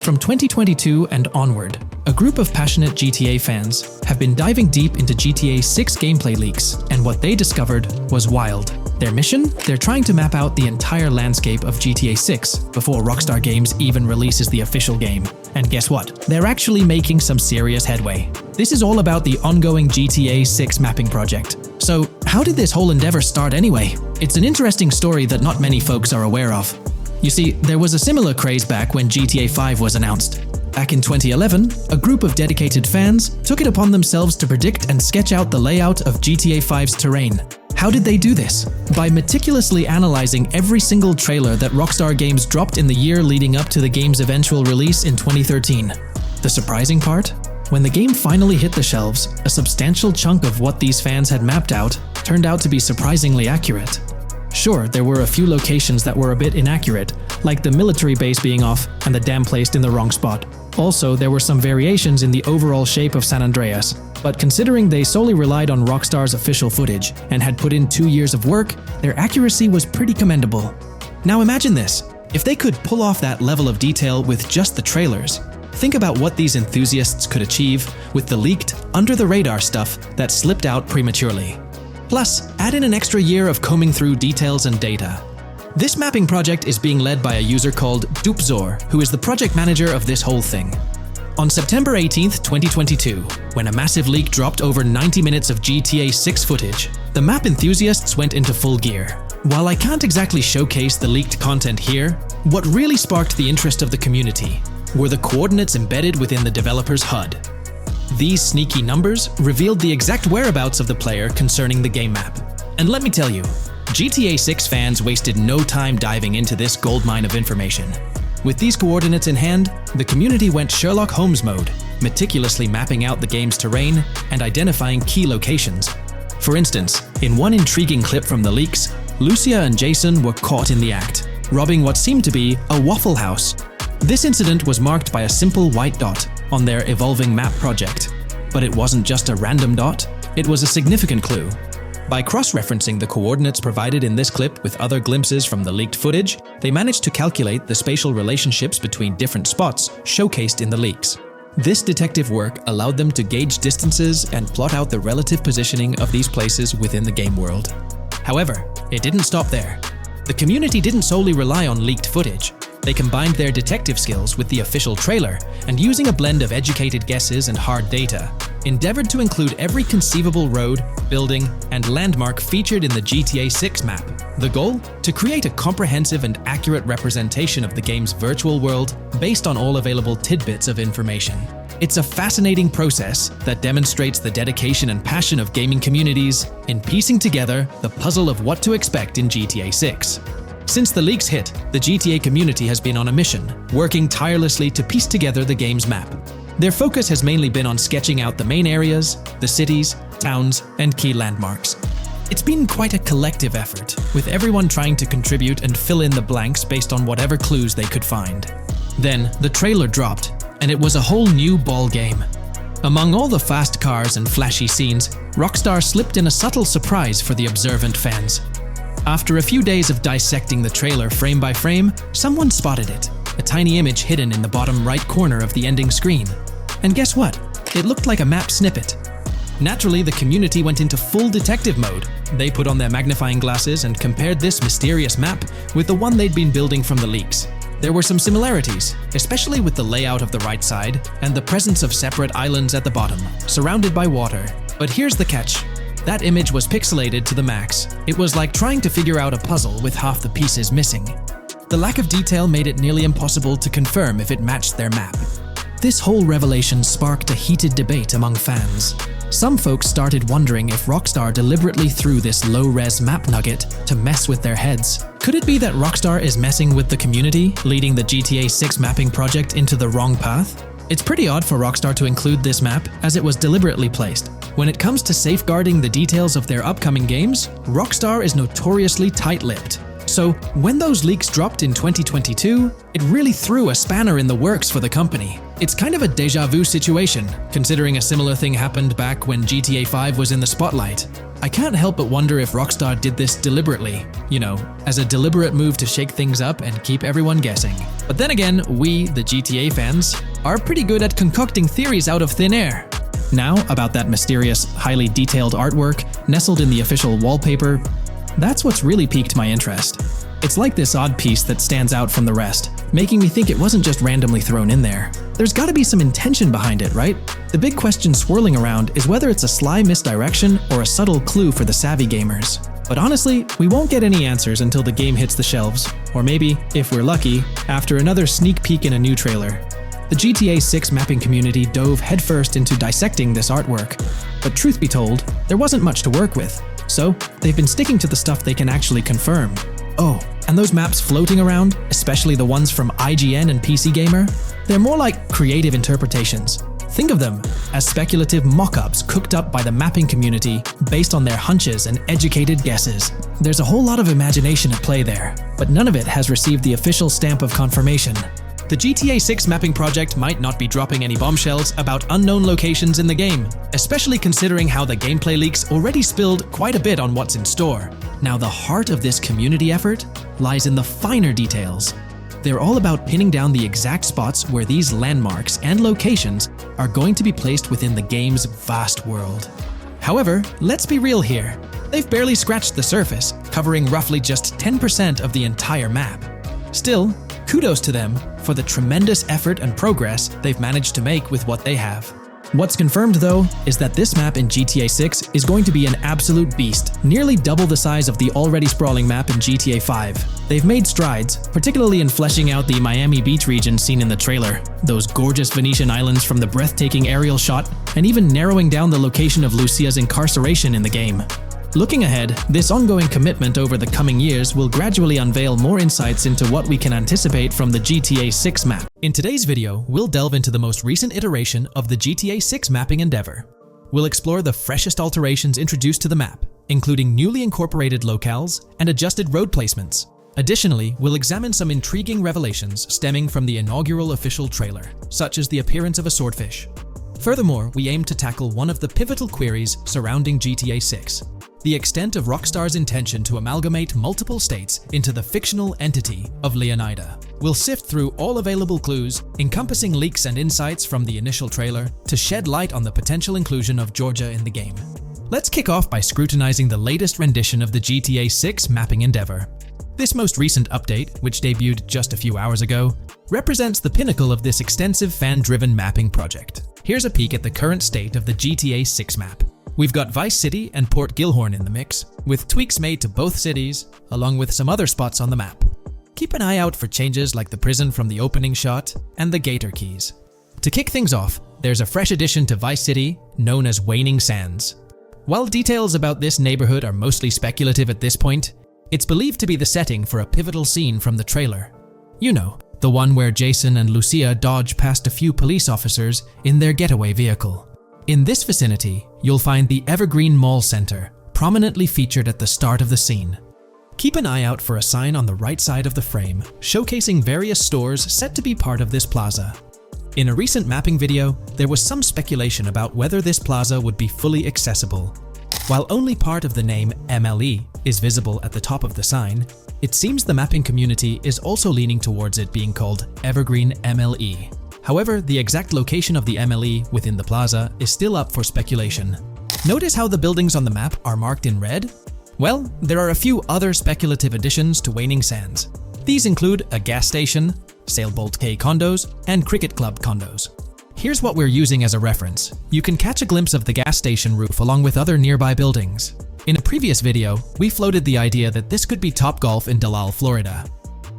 From 2022 and onward, a group of passionate GTA fans have been diving deep into GTA 6 gameplay leaks, and what they discovered was wild. Their mission? They're trying to map out the entire landscape of GTA 6 before Rockstar Games even releases the official game. And guess what? They're actually making some serious headway. This is all about the ongoing GTA 6 mapping project. So, how did this whole endeavor start anyway? It's an interesting story that not many folks are aware of. You see, there was a similar craze back when GTA 5 was announced. Back in 2011, a group of dedicated fans took it upon themselves to predict and sketch out the layout of GTA 5's terrain. How did they do this? By meticulously analyzing every single trailer that Rockstar Games dropped in the year leading up to the game's eventual release in 2013. The surprising part? When the game finally hit the shelves, a substantial chunk of what these fans had mapped out turned out to be surprisingly accurate. Sure, there were a few locations that were a bit inaccurate, like the military base being off and the dam placed in the wrong spot. Also, there were some variations in the overall shape of San Andreas, but considering they solely relied on Rockstar's official footage and had put in 2 years of work, their accuracy was pretty commendable. Now imagine this, if they could pull off that level of detail with just the trailers, think about what these enthusiasts could achieve with the leaked, under-the-radar stuff that slipped out prematurely. Plus, add in an extra year of combing through details and data. This mapping project is being led by a user called Dupzor, who is the project manager of this whole thing. On September 18th, 2022, when a massive leak dropped over 90 minutes of GTA 6 footage, the map enthusiasts went into full gear. While I can't exactly showcase the leaked content here, what really sparked the interest of the community were the coordinates embedded within the developer's HUD. These sneaky numbers revealed the exact whereabouts of the player concerning the game map. And let me tell you, GTA 6 fans wasted no time diving into this goldmine of information. With these coordinates in hand, the community went Sherlock Holmes mode, meticulously mapping out the game's terrain and identifying key locations. For instance, in one intriguing clip from the leaks, Lucia and Jason were caught in the act, robbing what seemed to be a Waffle House. This incident was marked by a simple white dot on their evolving map project. But it wasn't just a random dot, it was a significant clue. By cross-referencing the coordinates provided in this clip with other glimpses from the leaked footage, they managed to calculate the spatial relationships between different spots showcased in the leaks. This detective work allowed them to gauge distances and plot out the relative positioning of these places within the game world. However, it didn't stop there. The community didn't solely rely on leaked footage. They combined their detective skills with the official trailer and, using a blend of educated guesses and hard data, endeavored to include every conceivable road, building, and landmark featured in the GTA 6 map. The goal? To create a comprehensive and accurate representation of the game's virtual world based on all available tidbits of information. It's a fascinating process that demonstrates the dedication and passion of gaming communities in piecing together the puzzle of what to expect in GTA 6. Since the leaks hit, the GTA community has been on a mission, working tirelessly to piece together the game's map. Their focus has mainly been on sketching out the main areas, the cities, towns, and key landmarks. It's been quite a collective effort, with everyone trying to contribute and fill in the blanks based on whatever clues they could find. Then, the trailer dropped, and it was a whole new ball game. Among all the fast cars and flashy scenes, Rockstar slipped in a subtle surprise for the observant fans. After a few days of dissecting the trailer frame by frame, someone spotted it, a tiny image hidden in the bottom right corner of the ending screen. And guess what? It looked like a map snippet. Naturally, the community went into full detective mode. They put on their magnifying glasses and compared this mysterious map with the one they'd been building from the leaks. There were some similarities, especially with the layout of the right side and the presence of separate islands at the bottom, surrounded by water. But here's the catch. That image was pixelated to the max. It was like trying to figure out a puzzle with half the pieces missing. The lack of detail made it nearly impossible to confirm if it matched their map. This whole revelation sparked a heated debate among fans. Some folks started wondering if Rockstar deliberately threw this low-res map nugget to mess with their heads. Could it be that Rockstar is messing with the community, leading the GTA 6 mapping project into the wrong path? It's pretty odd for Rockstar to include this map, as it was deliberately placed. When it comes to safeguarding the details of their upcoming games, Rockstar is notoriously tight-lipped. So, when those leaks dropped in 2022, it really threw a spanner in the works for the company. It's kind of a déjà vu situation, considering a similar thing happened back when GTA 5 was in the spotlight. I can't help but wonder if Rockstar did this deliberately, as a deliberate move to shake things up and keep everyone guessing. But then again, we, the GTA fans, are pretty good at concocting theories out of thin air. Now, about that mysterious, highly detailed artwork nestled in the official wallpaper, that's what's really piqued my interest. It's like this odd piece that stands out from the rest, making me think it wasn't just randomly thrown in there. There's gotta be some intention behind it, right? The big question swirling around is whether it's a sly misdirection or a subtle clue for the savvy gamers. But honestly, we won't get any answers until the game hits the shelves, or maybe, if we're lucky, after another sneak peek in a new trailer. The GTA 6 mapping community dove headfirst into dissecting this artwork, but truth be told, there wasn't much to work with, so they've been sticking to the stuff they can actually confirm. Oh, and those maps floating around, especially the ones from IGN and PC Gamer, they're more like creative interpretations. Think of them as speculative mock-ups cooked up by the mapping community based on their hunches and educated guesses. There's a whole lot of imagination at play there, but none of it has received the official stamp of confirmation. The GTA 6 mapping project might not be dropping any bombshells about unknown locations in the game, especially considering how the gameplay leaks already spilled quite a bit on what's in store. Now, the heart of this community effort lies in the finer details. They're all about pinning down the exact spots where these landmarks and locations are going to be placed within the game's vast world. However, let's be real here. They've barely scratched the surface, covering roughly just 10% of the entire map. Still, kudos to them for the tremendous effort and progress they've managed to make with what they have. What's confirmed, though, is that this map in GTA 6 is going to be an absolute beast, nearly double the size of the already sprawling map in GTA 5. They've made strides, particularly in fleshing out the Miami Beach region seen in the trailer, those gorgeous Venetian islands from the breathtaking aerial shot, and even narrowing down the location of Lucia's incarceration in the game. Looking ahead, this ongoing commitment over the coming years will gradually unveil more insights into what we can anticipate from the GTA 6 map. In today's video, we'll delve into the most recent iteration of the GTA 6 mapping endeavor. We'll explore the freshest alterations introduced to the map, including newly incorporated locales and adjusted road placements. Additionally, we'll examine some intriguing revelations stemming from the inaugural official trailer, such as the appearance of a swordfish. Furthermore, we aim to tackle one of the pivotal queries surrounding GTA 6. The extent of Rockstar's intention to amalgamate multiple states into the fictional entity of Leonida. We'll sift through all available clues, encompassing leaks and insights from the initial trailer, to shed light on the potential inclusion of Georgia in the game. Let's kick off by scrutinizing the latest rendition of the GTA 6 mapping endeavor. This most recent update, which debuted just a few hours ago, represents the pinnacle of this extensive fan-driven mapping project. Here's a peek at the current state of the GTA 6 map. We've got Vice City and Port Gellhorn in the mix, with tweaks made to both cities, along with some other spots on the map. Keep an eye out for changes like the prison from the opening shot and the Gator Keys. To kick things off, there's a fresh addition to Vice City known as Waning Sands. While details about this neighborhood are mostly speculative at this point, it's believed to be the setting for a pivotal scene from the trailer. You know, the one where Jason and Lucia dodge past a few police officers in their getaway vehicle. In this vicinity, you'll find the Evergreen Mall Center, prominently featured at the start of the scene. Keep an eye out for a sign on the right side of the frame, showcasing various stores set to be part of this plaza. In a recent mapping video, there was some speculation about whether this plaza would be fully accessible. While only part of the name MLE is visible at the top of the sign, it seems the mapping community is also leaning towards it being called Evergreen MLE. However, the exact location of the MLE within the plaza is still up for speculation. Notice how the buildings on the map are marked in red? Well, there are a few other speculative additions to Waning Sands. These include a gas station, Sailbolt K condos, and Cricket Club condos. Here's what we're using as a reference. You can catch a glimpse of the gas station roof along with other nearby buildings. In a previous video, we floated the idea that this could be Topgolf in Dalal, Florida.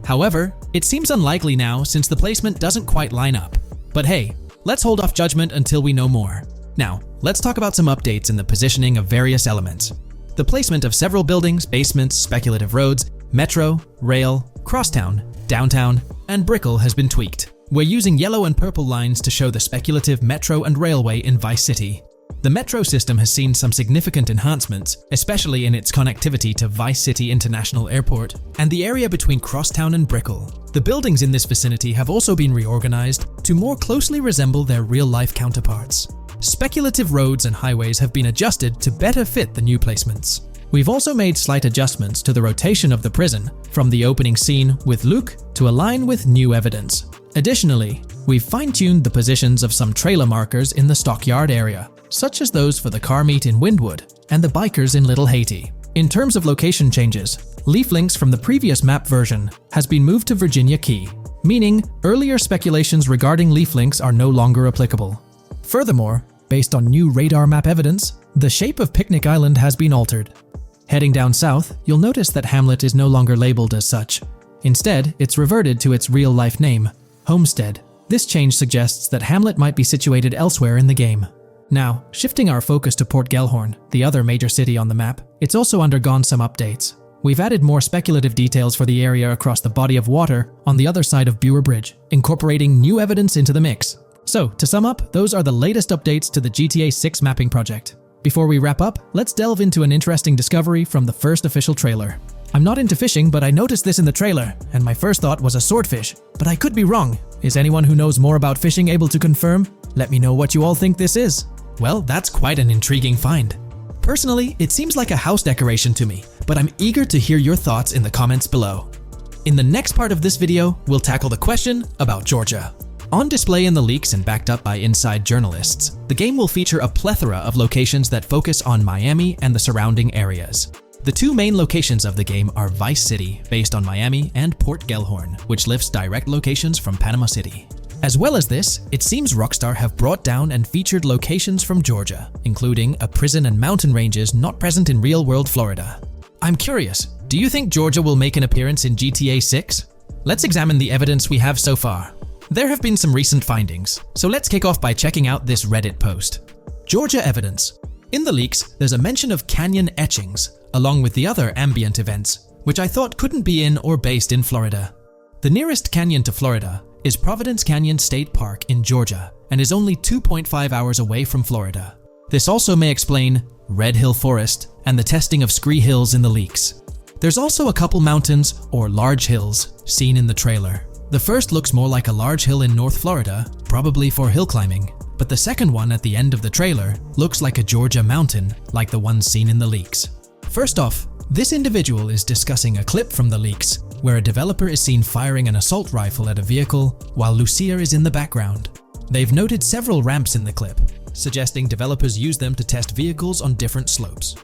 However, it seems unlikely now since the placement doesn't quite line up. But hey, let's hold off judgment until we know more. Now, let's talk about some updates in the positioning of various elements. The placement of several buildings, basements, speculative roads, metro, rail, crosstown, downtown, and Brickell has been tweaked. We're using yellow and purple lines to show the speculative metro and railway in Vice City. The metro system has seen some significant enhancements, especially in its connectivity to Vice City International Airport and the area between Crosstown and Brickell. The buildings in this vicinity have also been reorganized to more closely resemble their real-life counterparts. speculative roads and highways have been adjusted to better fit the new placements. We've also made slight adjustments to the rotation of the prison, from the opening scene with Luke to align with new evidence. Additionally, we've fine-tuned the positions of some trailer markers in the stockyard area, such as those for the car meet in Windwood and the bikers in Little Haiti. In terms of location changes, leaf links from the previous map version has been moved to Virginia Key, meaning earlier speculations regarding leaf links are no longer applicable. Furthermore, based on new radar map evidence, the shape of Picnic Island has been altered. Heading down south, you'll notice that Hamlet is no longer labeled as such. Instead, it's reverted to its real-life name, Homestead. This change suggests that Hamlet might be situated elsewhere in the game. Now, shifting our focus to Port Gellhorn, the other major city on the map, it's also undergone some updates. We've added more speculative details for the area across the body of water on the other side of Buer Bridge, incorporating new evidence into the mix. So, to sum up, those are the latest updates to the GTA 6 mapping project. Before we wrap up, let's delve into an interesting discovery from the first official trailer. I'm not into fishing, but I noticed this in the trailer, and my first thought was a swordfish, but I could be wrong. Is anyone who knows more about fishing able to confirm? Let me know what you all think this is. Well, that's quite an intriguing find. Personally, it seems like a house decoration to me, but I'm eager to hear your thoughts in the comments below. In the next part of this video, we'll tackle the question about Georgia. On display in the leaks and backed up by inside journalists, the game will feature a plethora of locations that focus on Miami and the surrounding areas. The two main locations of the game are Vice City, based on Miami, and Port Gellhorn, which lifts direct locations from Panama City. As well as this, it seems Rockstar have brought down and featured locations from Georgia, including a prison and mountain ranges not present in real-world Florida. I'm curious, do you think Georgia will make an appearance in GTA 6? Let's examine the evidence we have so far. There have been some recent findings, so let's kick off by checking out this Reddit post. Georgia evidence. In the leaks, there's a mention of canyon etchings, along with the other ambient events, which I thought couldn't be in or based in Florida. The nearest canyon to Florida is Providence Canyon State Park in Georgia, and is only 2.5 hours away from Florida. This also may explain Red Hill Forest and the testing of Scree Hills in the leaks. There's also a couple mountains, or large hills, seen in the trailer. The first looks more like a large hill in North Florida, probably for hill climbing, but the second one at the end of the trailer looks like a Georgia mountain, like the one seen in the leaks. First off, this individual is discussing a clip from the leaks, where a developer is seen firing an assault rifle at a vehicle while Lucia is in the background. They've noted several ramps in the clip, suggesting developers use them to test vehicles on different slopes.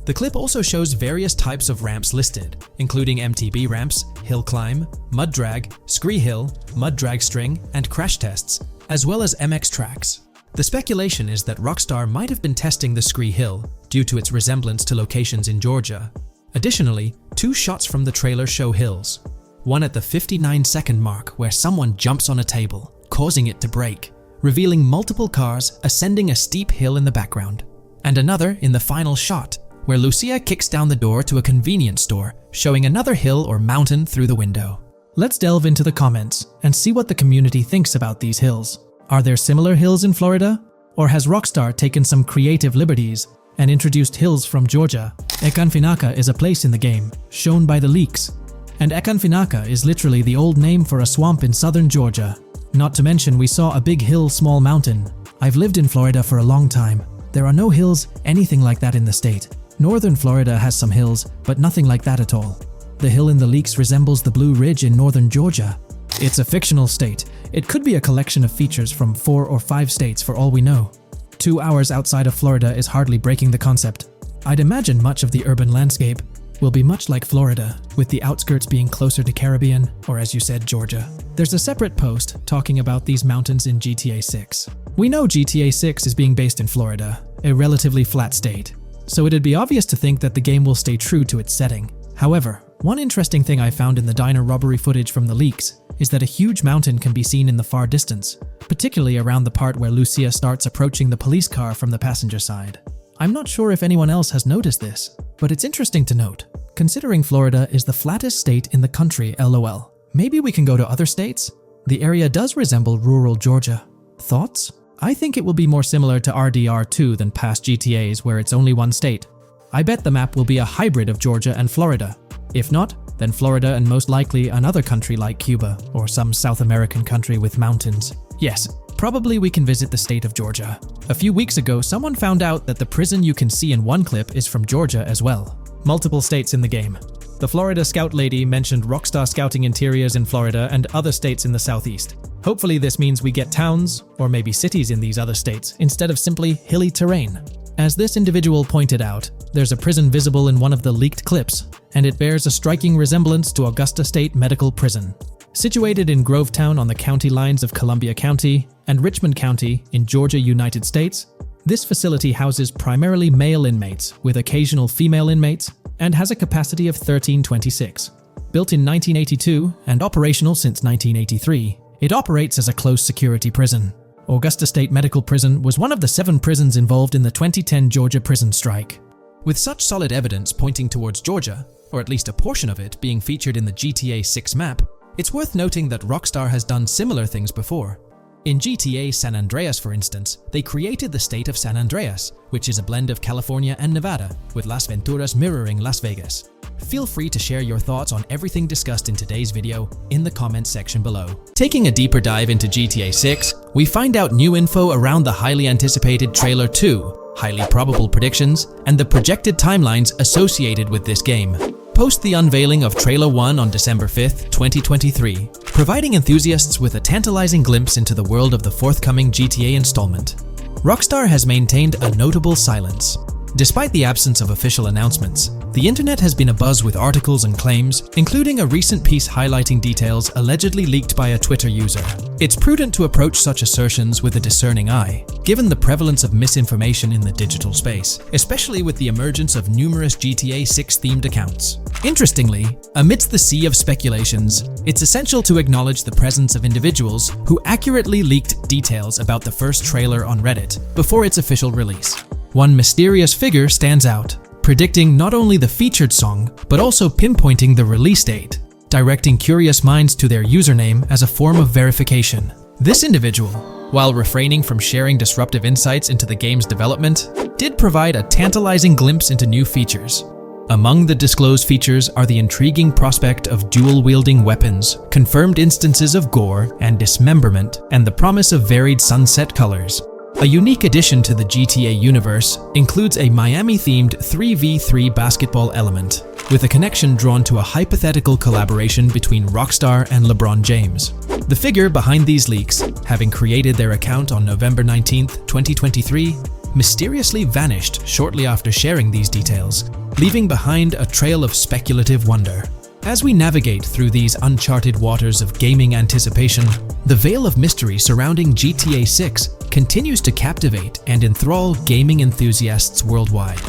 The clip also shows various types of ramps listed, including MTB ramps, hill climb, mud drag, Scree Hill, mud drag string, and crash tests, as well as MX tracks. The speculation is that Rockstar might have been testing the Scree Hill due to its resemblance to locations in Georgia. Additionally, two shots from the trailer show hills. One at the 59-second mark where someone jumps on a table, causing it to break, revealing multiple cars ascending a steep hill in the background. And another in the final shot, where Lucia kicks down the door to a convenience store, showing another hill or mountain through the window. Let's delve into the comments and see what the community thinks about these hills. Are there similar hills in Florida? Or has Rockstar taken some creative liberties and introduced hills from Georgia? Ekanfinaka is a place in the game, shown by the leaks. And Ekanfinaka is literally the old name for a swamp in southern Georgia. Not to mention we saw a big hill, small mountain. I've lived in Florida for a long time. There are no hills, anything like that in the state. Northern Florida has some hills, but nothing like that at all. The hill in the leaks resembles the Blue Ridge in northern Georgia. It's a fictional state. It could be a collection of features from 4 or 5 states for all we know. 2 hours outside of Florida is hardly breaking the concept. I'd imagine much of the urban landscape will be much like Florida, with the outskirts being closer to Caribbean, or as you said, Georgia. There's a separate post talking about these mountains in GTA 6. We know GTA 6 is being based in Florida, a relatively flat state, so it'd be obvious to think that the game will stay true to its setting. However, one interesting thing I found in the diner robbery footage from the leaks is that a huge mountain can be seen in the far distance, particularly around the part where Lucia starts approaching the police car from the passenger side. I'm not sure if anyone else has noticed this, but it's interesting to note, considering Florida is the flattest state in the country, LOL. Maybe we can go to other states? The area does resemble rural Georgia. Thoughts? I think it will be more similar to RDR2 than past GTAs where it's only one state. I bet the map will be a hybrid of Georgia and Florida. If not, then Florida and most likely another country like Cuba or some South American country with mountains. Yes, probably we can visit the state of Georgia. A few weeks ago, someone found out that the prison you can see in one clip is from Georgia as well. Multiple states in the game. The Florida Scout lady mentioned Rockstar scouting interiors in Florida and other states in the southeast. Hopefully this means we get towns, or maybe cities in these other states, instead of simply hilly terrain. As this individual pointed out, there's a prison visible in one of the leaked clips, and it bears a striking resemblance to Augusta State Medical Prison. Situated in Grovetown on the county lines of Columbia County and Richmond County in Georgia, United States, this facility houses primarily male inmates with occasional female inmates and has a capacity of 1326. Built in 1982 and operational since 1983, it operates as a close-security prison. Augusta State Medical Prison was one of the 7 prisons involved in the 2010 Georgia prison strike. With such solid evidence pointing towards Georgia, or at least a portion of it being featured in the GTA 6 map, it's worth noting that Rockstar has done similar things before. In GTA San Andreas, for instance, they created the state of San Andreas, which is a blend of California and Nevada, with Las Venturas mirroring Las Vegas. Feel free to share your thoughts on everything discussed in today's video in the comments section below. Taking a deeper dive into GTA 6, we find out new info around the highly anticipated Trailer 2, highly probable predictions, and the projected timelines associated with this game. Post the unveiling of Trailer 1 on December 5th, 2023, providing enthusiasts with a tantalizing glimpse into the world of the forthcoming GTA installment. Rockstar has maintained a notable silence. Despite the absence of official announcements, the internet has been abuzz with articles and claims, including a recent piece highlighting details allegedly leaked by a Twitter user. It's prudent to approach such assertions with a discerning eye, given the prevalence of misinformation in the digital space, especially with the emergence of numerous GTA 6 themed accounts. Interestingly, amidst the sea of speculations, it's essential to acknowledge the presence of individuals who accurately leaked details about the first trailer on Reddit before its official release. One mysterious figure stands out, predicting not only the featured song, but also pinpointing the release date, directing curious minds to their username as a form of verification. This individual, while refraining from sharing disruptive insights into the game's development, did provide a tantalizing glimpse into new features. Among the disclosed features are the intriguing prospect of dual-wielding weapons, confirmed instances of gore and dismemberment, and the promise of varied sunset colors. A unique addition to the GTA universe includes a Miami-themed 3v3 basketball element, with a connection drawn to a hypothetical collaboration between Rockstar and LeBron James. The figure behind these leaks, having created their account on November 19, 2023, mysteriously vanished shortly after sharing these details, leaving behind a trail of speculative wonder. As we navigate through these uncharted waters of gaming anticipation, the veil of mystery surrounding GTA 6 continues to captivate and enthrall gaming enthusiasts worldwide.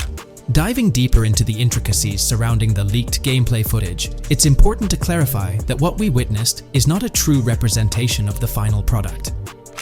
Diving deeper into the intricacies surrounding the leaked gameplay footage, it's important to clarify that what we witnessed is not a true representation of the final product.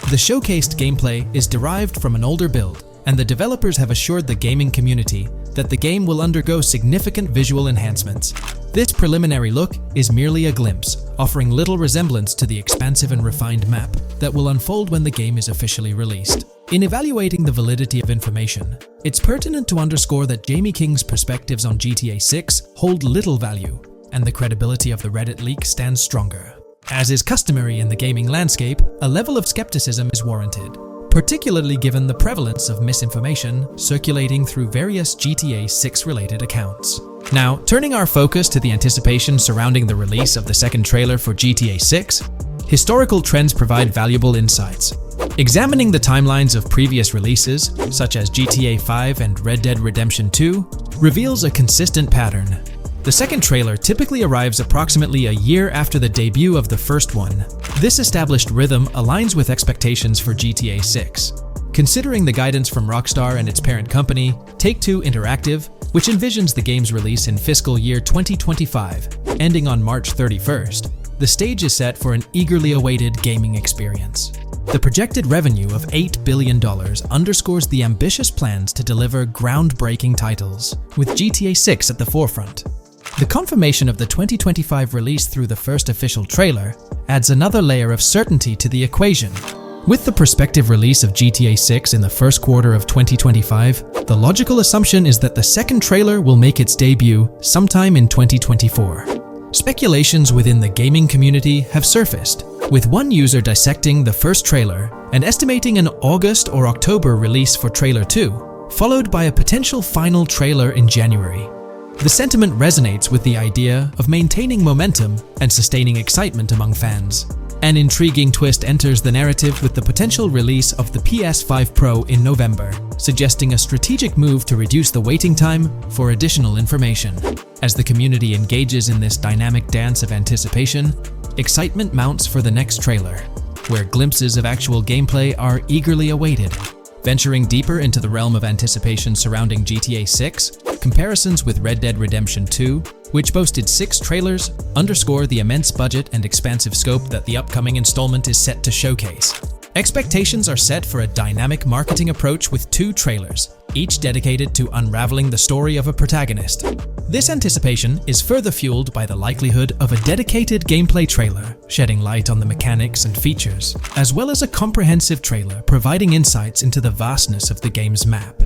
The showcased gameplay is derived from an older build, and the developers have assured the gaming community that the game will undergo significant visual enhancements. This preliminary look is merely a glimpse, offering little resemblance to the expansive and refined map that will unfold when the game is officially released. In evaluating the validity of information, it's pertinent to underscore that Jamie King's perspectives on GTA 6 hold little value, and the credibility of the Reddit leak stands stronger. As is customary in the gaming landscape, a level of skepticism is warranted, particularly given the prevalence of misinformation circulating through various GTA 6 related accounts. Now, turning our focus to the anticipation surrounding the release of the second trailer for GTA 6, historical trends provide valuable insights. Examining the timelines of previous releases, such as GTA 5 and Red Dead Redemption 2, reveals a consistent pattern. The second trailer typically arrives approximately a year after the debut of the first one. This established rhythm aligns with expectations for GTA 6. Considering the guidance from Rockstar and its parent company, Take-Two Interactive, which envisions the game's release in fiscal year 2025, ending on March 31st, the stage is set for an eagerly awaited gaming experience. The projected revenue of $8 billion underscores the ambitious plans to deliver groundbreaking titles, with GTA 6 at the forefront. The confirmation of the 2025 release through the first official trailer adds another layer of certainty to the equation. With the prospective release of GTA 6 in the first quarter of 2025, the logical assumption is that the second trailer will make its debut sometime in 2024. Speculations within the gaming community have surfaced, with one user dissecting the first trailer and estimating an August or October release for Trailer 2, followed by a potential final trailer in January. The sentiment resonates with the idea of maintaining momentum and sustaining excitement among fans. An intriguing twist enters the narrative with the potential release of the PS5 Pro in November, suggesting a strategic move to reduce the waiting time for additional information. As the community engages in this dynamic dance of anticipation, excitement mounts for the next trailer, where glimpses of actual gameplay are eagerly awaited. Venturing deeper into the realm of anticipation surrounding GTA 6, comparisons with Red Dead Redemption 2, which boasted 6 trailers, underscore the immense budget and expansive scope that the upcoming installment is set to showcase. Expectations are set for a dynamic marketing approach with 2 trailers, each dedicated to unraveling the story of a protagonist. This anticipation is further fueled by the likelihood of a dedicated gameplay trailer, shedding light on the mechanics and features, as well as a comprehensive trailer providing insights into the vastness of the game's map.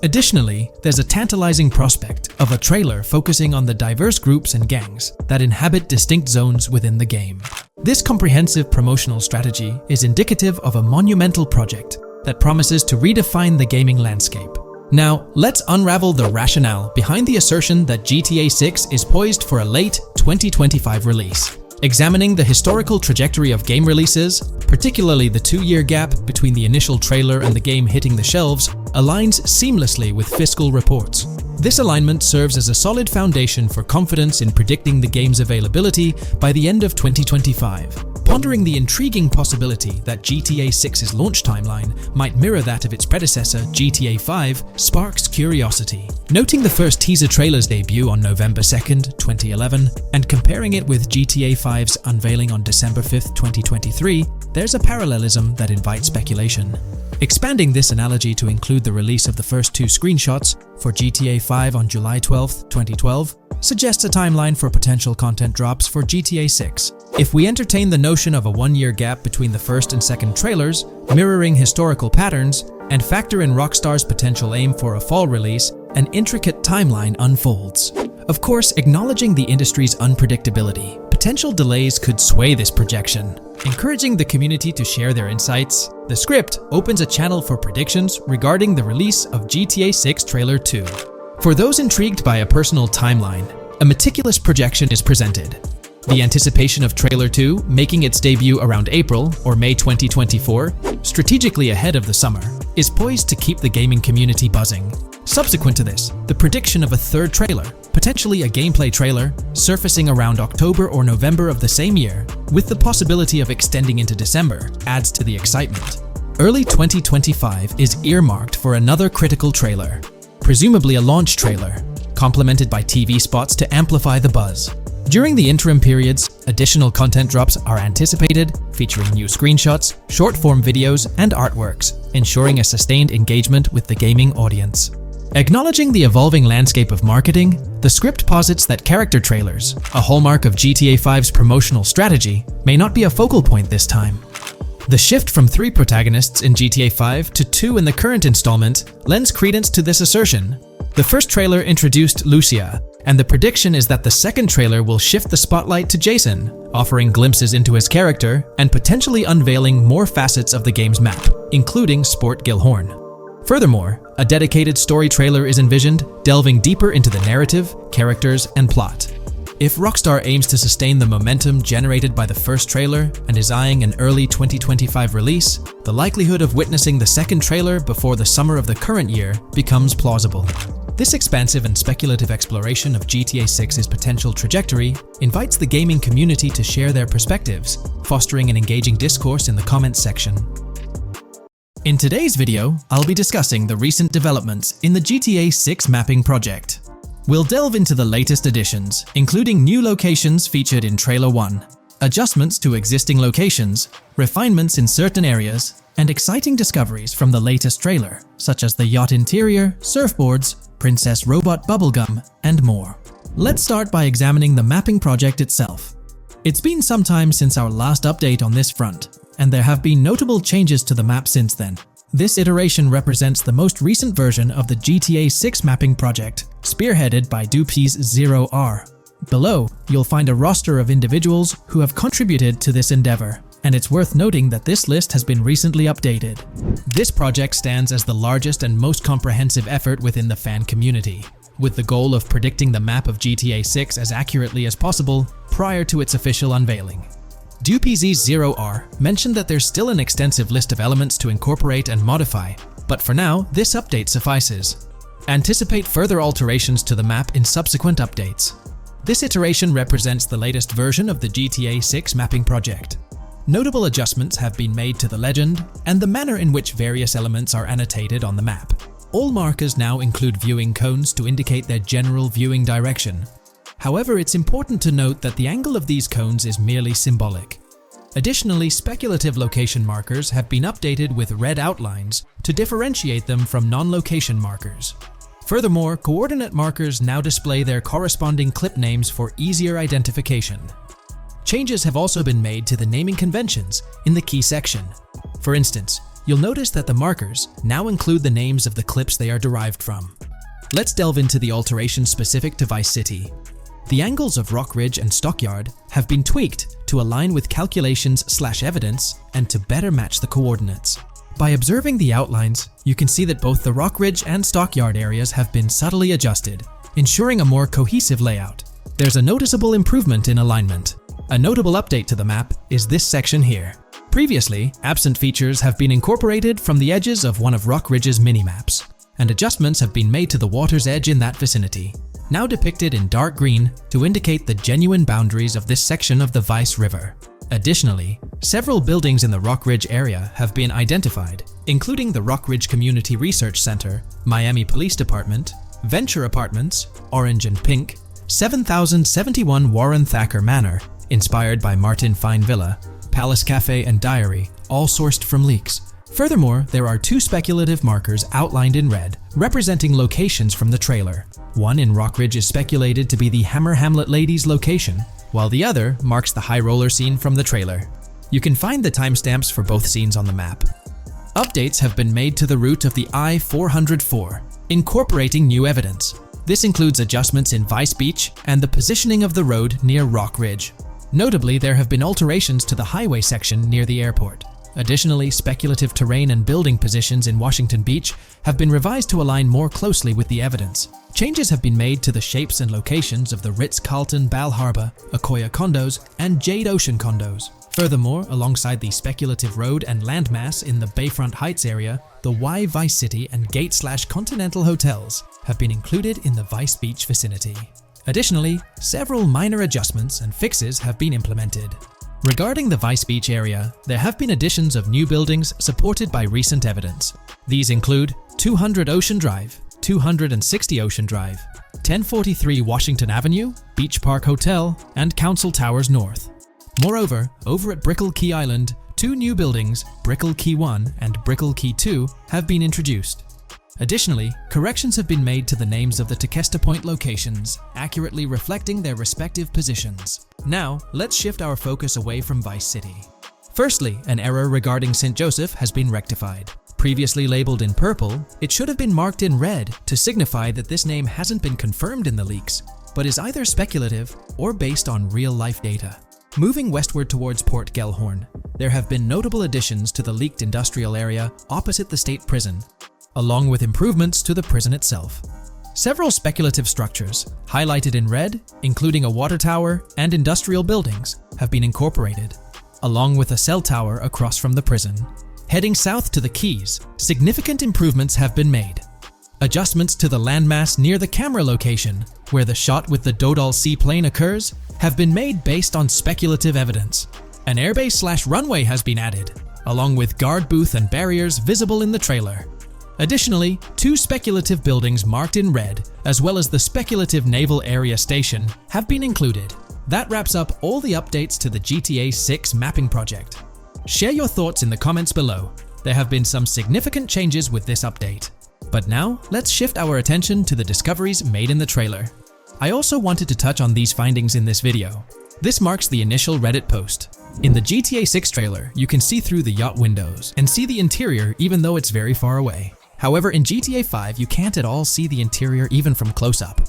Additionally, there's a tantalizing prospect of a trailer focusing on the diverse groups and gangs that inhabit distinct zones within the game. This comprehensive promotional strategy is indicative of a monumental project that promises to redefine the gaming landscape. Now, let's unravel the rationale behind the assertion that GTA 6 is poised for a late 2025 release. Examining the historical trajectory of game releases, particularly the 2-year gap between the initial trailer and the game hitting the shelves, aligns seamlessly with fiscal reports. This alignment serves as a solid foundation for confidence in predicting the game's availability by the end of 2025. Pondering the intriguing possibility that GTA 6's launch timeline might mirror that of its predecessor, GTA 5, sparks curiosity. Noting the first teaser trailer's debut on November 2nd, 2011, and comparing it with GTA 5's unveiling on December 5th, 2023, there's a parallelism that invites speculation. Expanding this analogy to include the release of the first 2 screenshots for GTA 5 on July 12, 2012, suggests a timeline for potential content drops for GTA 6. If we entertain the notion of a 1-year gap between the first and second trailers, mirroring historical patterns, and factor in Rockstar's potential aim for a fall release, an intricate timeline unfolds. Of course, acknowledging the industry's unpredictability, potential delays could sway this projection. Encouraging the community to share their insights, the script opens a channel for predictions regarding the release of GTA 6 Trailer 2. For those intrigued by a personal timeline, a meticulous projection is presented. The anticipation of Trailer 2 making its debut around April or May 2024, strategically ahead of the summer, is poised to keep the gaming community buzzing. Subsequent to this, the prediction of a 3rd trailer, potentially a gameplay trailer, surfacing around October or November of the same year, with the possibility of extending into December, adds to the excitement. Early 2025 is earmarked for another critical trailer, presumably a launch trailer, complemented by TV spots to amplify the buzz. During the interim periods, additional content drops are anticipated, featuring new screenshots, short-form videos, and artworks, ensuring a sustained engagement with the gaming audience. Acknowledging the evolving landscape of marketing, the script posits that character trailers, a hallmark of GTA 5's promotional strategy, may not be a focal point this time. The shift from 3 protagonists in GTA 5 to 2 in the current installment lends credence to this assertion. The first trailer introduced Lucia, and the prediction is that the second trailer will shift the spotlight to Jason, offering glimpses into his character and potentially unveiling more facets of the game's map, including Sport Gellhorn. Furthermore, a dedicated story trailer is envisioned, delving deeper into the narrative, characters, and plot. If Rockstar aims to sustain the momentum generated by the first trailer and is eyeing an early 2025 release, the likelihood of witnessing the second trailer before the summer of the current year becomes plausible. This expansive and speculative exploration of GTA 6's potential trajectory invites the gaming community to share their perspectives, fostering an engaging discourse in the comments section. In today's video, I'll be discussing the recent developments in the GTA 6 mapping project. We'll delve into the latest additions, including new locations featured in Trailer 1, adjustments to existing locations, refinements in certain areas, and exciting discoveries from the latest trailer, such as the yacht interior, surfboards, Princess Robot bubblegum, and more. Let's start by examining the mapping project itself. It's been some time since our last update on this front, and there have been notable changes to the map since then. This iteration represents the most recent version of the GTA 6 mapping project, spearheaded by Dupee's 0R. Below, you'll find a roster of individuals who have contributed to this endeavor, and it's worth noting that this list has been recently updated. This project stands as the largest and most comprehensive effort within the fan community, with the goal of predicting the map of GTA 6 as accurately as possible prior to its official unveiling. DuPZ0R mentioned that there's still an extensive list of elements to incorporate and modify, but for now, this update suffices. Anticipate further alterations to the map in subsequent updates. This iteration represents the latest version of the GTA 6 mapping project. Notable adjustments have been made to the legend and the manner in which various elements are annotated on the map. All markers now include viewing cones to indicate their general viewing direction. However, it's important to note that the angle of these cones is merely symbolic. Additionally, speculative location markers have been updated with red outlines to differentiate them from non-location markers. Furthermore, coordinate markers now display their corresponding clip names for easier identification. Changes have also been made to the naming conventions in the key section. For instance, you'll notice that the markers now include the names of the clips they are derived from. Let's delve into the alterations specific to Vice City. The angles of Rock Ridge and Stockyard have been tweaked to align with calculations/evidence and to better match the coordinates. By observing the outlines, you can see that both the Rock Ridge and Stockyard areas have been subtly adjusted, ensuring a more cohesive layout. There's a noticeable improvement in alignment. A notable update to the map is this section here. Previously, absent features have been incorporated from the edges of one of Rock Ridge's mini-maps, and adjustments have been made to the water's edge in that vicinity, now depicted in dark green to indicate the genuine boundaries of this section of the Vice River. Additionally, several buildings in the Rock Ridge area have been identified, including the Rock Ridge Community Research Center, Miami Police Department, Venture Apartments, Orange and Pink, 7071 Warren Thacker Manor, inspired by Martin Fine Villa, Palace Cafe and Diary, all sourced from leaks. Furthermore, there are two speculative markers outlined in red, representing locations from the trailer. One in Rock Ridge is speculated to be the Hammer Hamlet Ladies location, while the other marks the high roller scene from the trailer. You can find the timestamps for both scenes on the map. Updates have been made to the route of the I-404, incorporating new evidence. This includes adjustments in Vice Beach and the positioning of the road near Rock Ridge. Notably, there have been alterations to the highway section near the airport. Additionally, speculative terrain and building positions in Washington Beach have been revised to align more closely with the evidence. Changes have been made to the shapes and locations of the Ritz-Carlton Bal Harbour, Akoya condos, and Jade Ocean condos. Furthermore, alongside the speculative road and landmass in the Bayfront Heights area, the Y Vice City and Gate/Continental hotels have been included in the Vice Beach vicinity. Additionally, several minor adjustments and fixes have been implemented. Regarding the Vice Beach area, there have been additions of new buildings supported by recent evidence. These include 200 Ocean Drive, 260 Ocean Drive, 1043 Washington Avenue, Beach Park Hotel, and Council Towers North. Moreover, over at Brickell Key Island, two new buildings, Brickell Key 1 and Brickell Key 2, have been introduced. Additionally, corrections have been made to the names of the Tequesta Point locations, accurately reflecting their respective positions. Now, let's shift our focus away from Vice City. Firstly, an error regarding St. Joseph has been rectified. Previously labeled in purple, it should have been marked in red to signify that this name hasn't been confirmed in the leaks, but is either speculative or based on real-life data. Moving westward towards Port Gellhorn, there have been notable additions to the leaked industrial area opposite the state prison, along with improvements to the prison itself. Several speculative structures, highlighted in red, including a water tower and industrial buildings, have been incorporated, along with a cell tower across from the prison. Heading south to the Keys, significant improvements have been made. Adjustments to the landmass near the camera location, where the shot with the Dodal seaplane occurs, have been made based on speculative evidence. An airbase/runway has been added, along with guard booth and barriers visible in the trailer. Additionally, two speculative buildings marked in red, as well as the speculative Naval Area Station, have been included. That wraps up all the updates to the GTA 6 mapping project. Share your thoughts in the comments below. There have been some significant changes with this update. But now, let's shift our attention to the discoveries made in the trailer. I also wanted to touch on these findings in this video. This marks the initial Reddit post. In the GTA 6 trailer, you can see through the yacht windows and see the interior even though it's very far away. However, in GTA 5, you can't at all see the interior even from close up.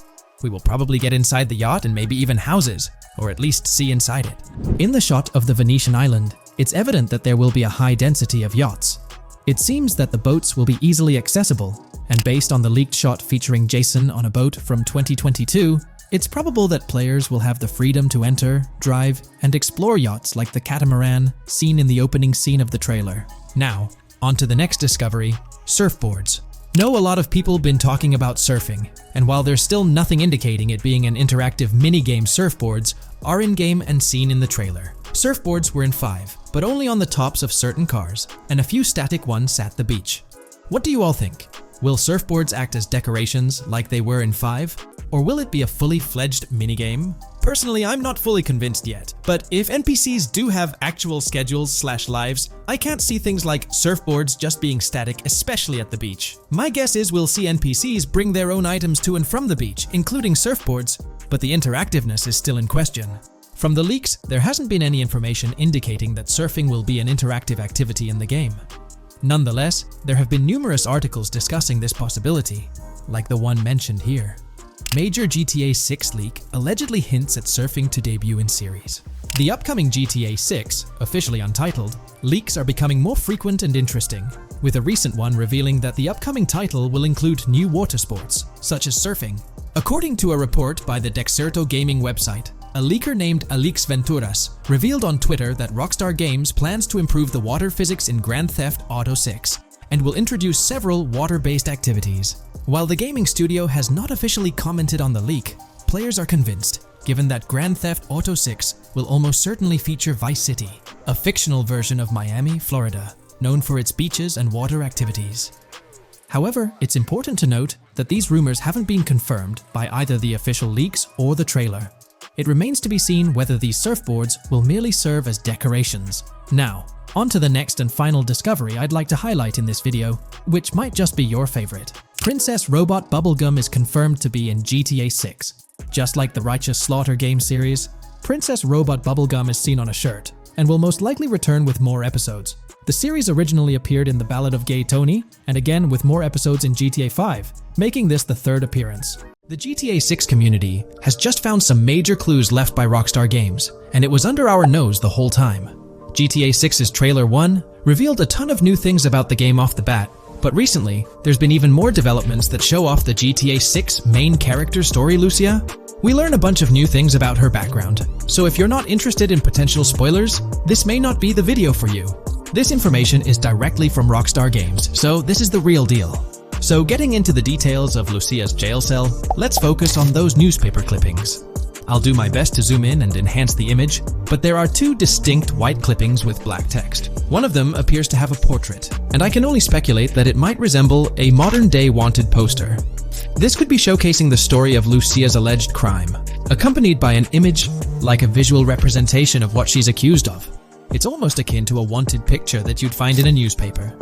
We will probably get inside the yacht and maybe even houses, or at least see inside it. In the shot of the Venetian island, it's evident that there will be a high density of yachts. It seems that the boats will be easily accessible, and based on the leaked shot featuring Jason on a boat from 2022, it's probable that players will have the freedom to enter, drive, and explore yachts like the catamaran seen in the opening scene of the trailer. Now, on to the next discovery, surfboards. Know a lot of people been talking about surfing, and while there's still nothing indicating it being an interactive minigame, surfboards are in-game and seen in the trailer. Surfboards were in 5, but only on the tops of certain cars, and a few static ones at the beach. What do you all think? Will surfboards act as decorations like they were in 5? Or will it be a fully fledged minigame? Personally, I'm not fully convinced yet, but if NPCs do have actual schedules/lives, I can't see things like surfboards just being static, especially at the beach. My guess is we'll see NPCs bring their own items to and from the beach, including surfboards, but the interactiveness is still in question. From the leaks, there hasn't been any information indicating that surfing will be an interactive activity in the game. Nonetheless, there have been numerous articles discussing this possibility, like the one mentioned here. Major GTA 6 leak allegedly hints at surfing to debut in series. The upcoming GTA 6, officially untitled, leaks are becoming more frequent and interesting, with a recent one revealing that the upcoming title will include new water sports, such as surfing. According to a report by the Dexerto gaming website, a leaker named Alix Venturas revealed on Twitter that Rockstar Games plans to improve the water physics in Grand Theft Auto 6 and will introduce several water-based activities. While the gaming studio has not officially commented on the leak, players are convinced, given that Grand Theft Auto 6 will almost certainly feature Vice City, a fictional version of Miami, Florida, known for its beaches and water activities. However, it's important to note that these rumors haven't been confirmed by either the official leaks or the trailer. It remains to be seen whether these surfboards will merely serve as decorations. Now, on to the next and final discovery I'd like to highlight in this video, which might just be your favorite. Princess Robot Bubblegum is confirmed to be in GTA 6. Just like the Righteous Slaughter game series, Princess Robot Bubblegum is seen on a shirt, and will most likely return with more episodes. The series originally appeared in The Ballad of Gay Tony, and again with more episodes in GTA 5, making this the 3rd appearance. The GTA 6 community has just found some major clues left by Rockstar Games, and it was under our nose the whole time. GTA 6's Trailer 1 revealed a ton of new things about the game off the bat, but recently, there's been even more developments that show off the GTA 6 main character story, Lucia. We learn a bunch of new things about her background, so if you're not interested in potential spoilers, this may not be the video for you. This information is directly from Rockstar Games, so this is the real deal. So getting into the details of Lucia's jail cell, let's focus on those newspaper clippings. I'll do my best to zoom in and enhance the image, but there are 2 distinct white clippings with black text. One of them appears to have a portrait, and I can only speculate that it might resemble a modern-day wanted poster. This could be showcasing the story of Lucia's alleged crime, accompanied by an image like a visual representation of what she's accused of. It's almost akin to a wanted picture that you'd find in a newspaper.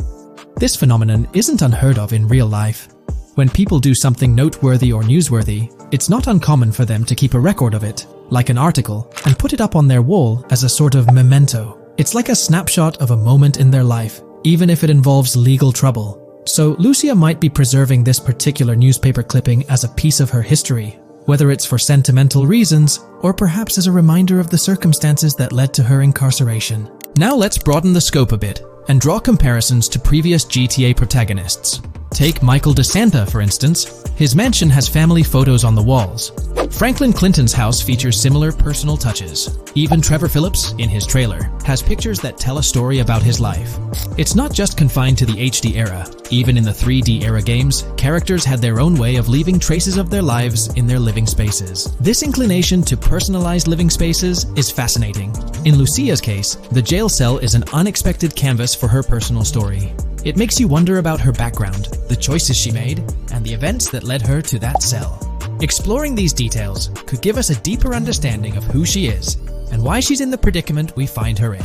This phenomenon isn't unheard of in real life. When people do something noteworthy or newsworthy, it's not uncommon for them to keep a record of it, like an article, and put it up on their wall as a sort of memento. It's like a snapshot of a moment in their life, even if it involves legal trouble. So Lucia might be preserving this particular newspaper clipping as a piece of her history, whether it's for sentimental reasons or perhaps as a reminder of the circumstances that led to her incarceration. Now let's broaden the scope a bit and draw comparisons to previous GTA protagonists. Take Michael DeSanta, for instance. His mansion has family photos on the walls. Franklin Clinton's house features similar personal touches. Even Trevor Phillips, in his trailer, has pictures that tell a story about his life. It's not just confined to the HD era. Even in the 3D era games, characters had their own way of leaving traces of their lives in their living spaces. This inclination to personalized living spaces is fascinating. In Lucia's case, the jail cell is an unexpected canvas for her personal story. It makes you wonder about her background, the choices she made, and the events that led her to that cell. Exploring these details could give us a deeper understanding of who she is and why she's in the predicament we find her in.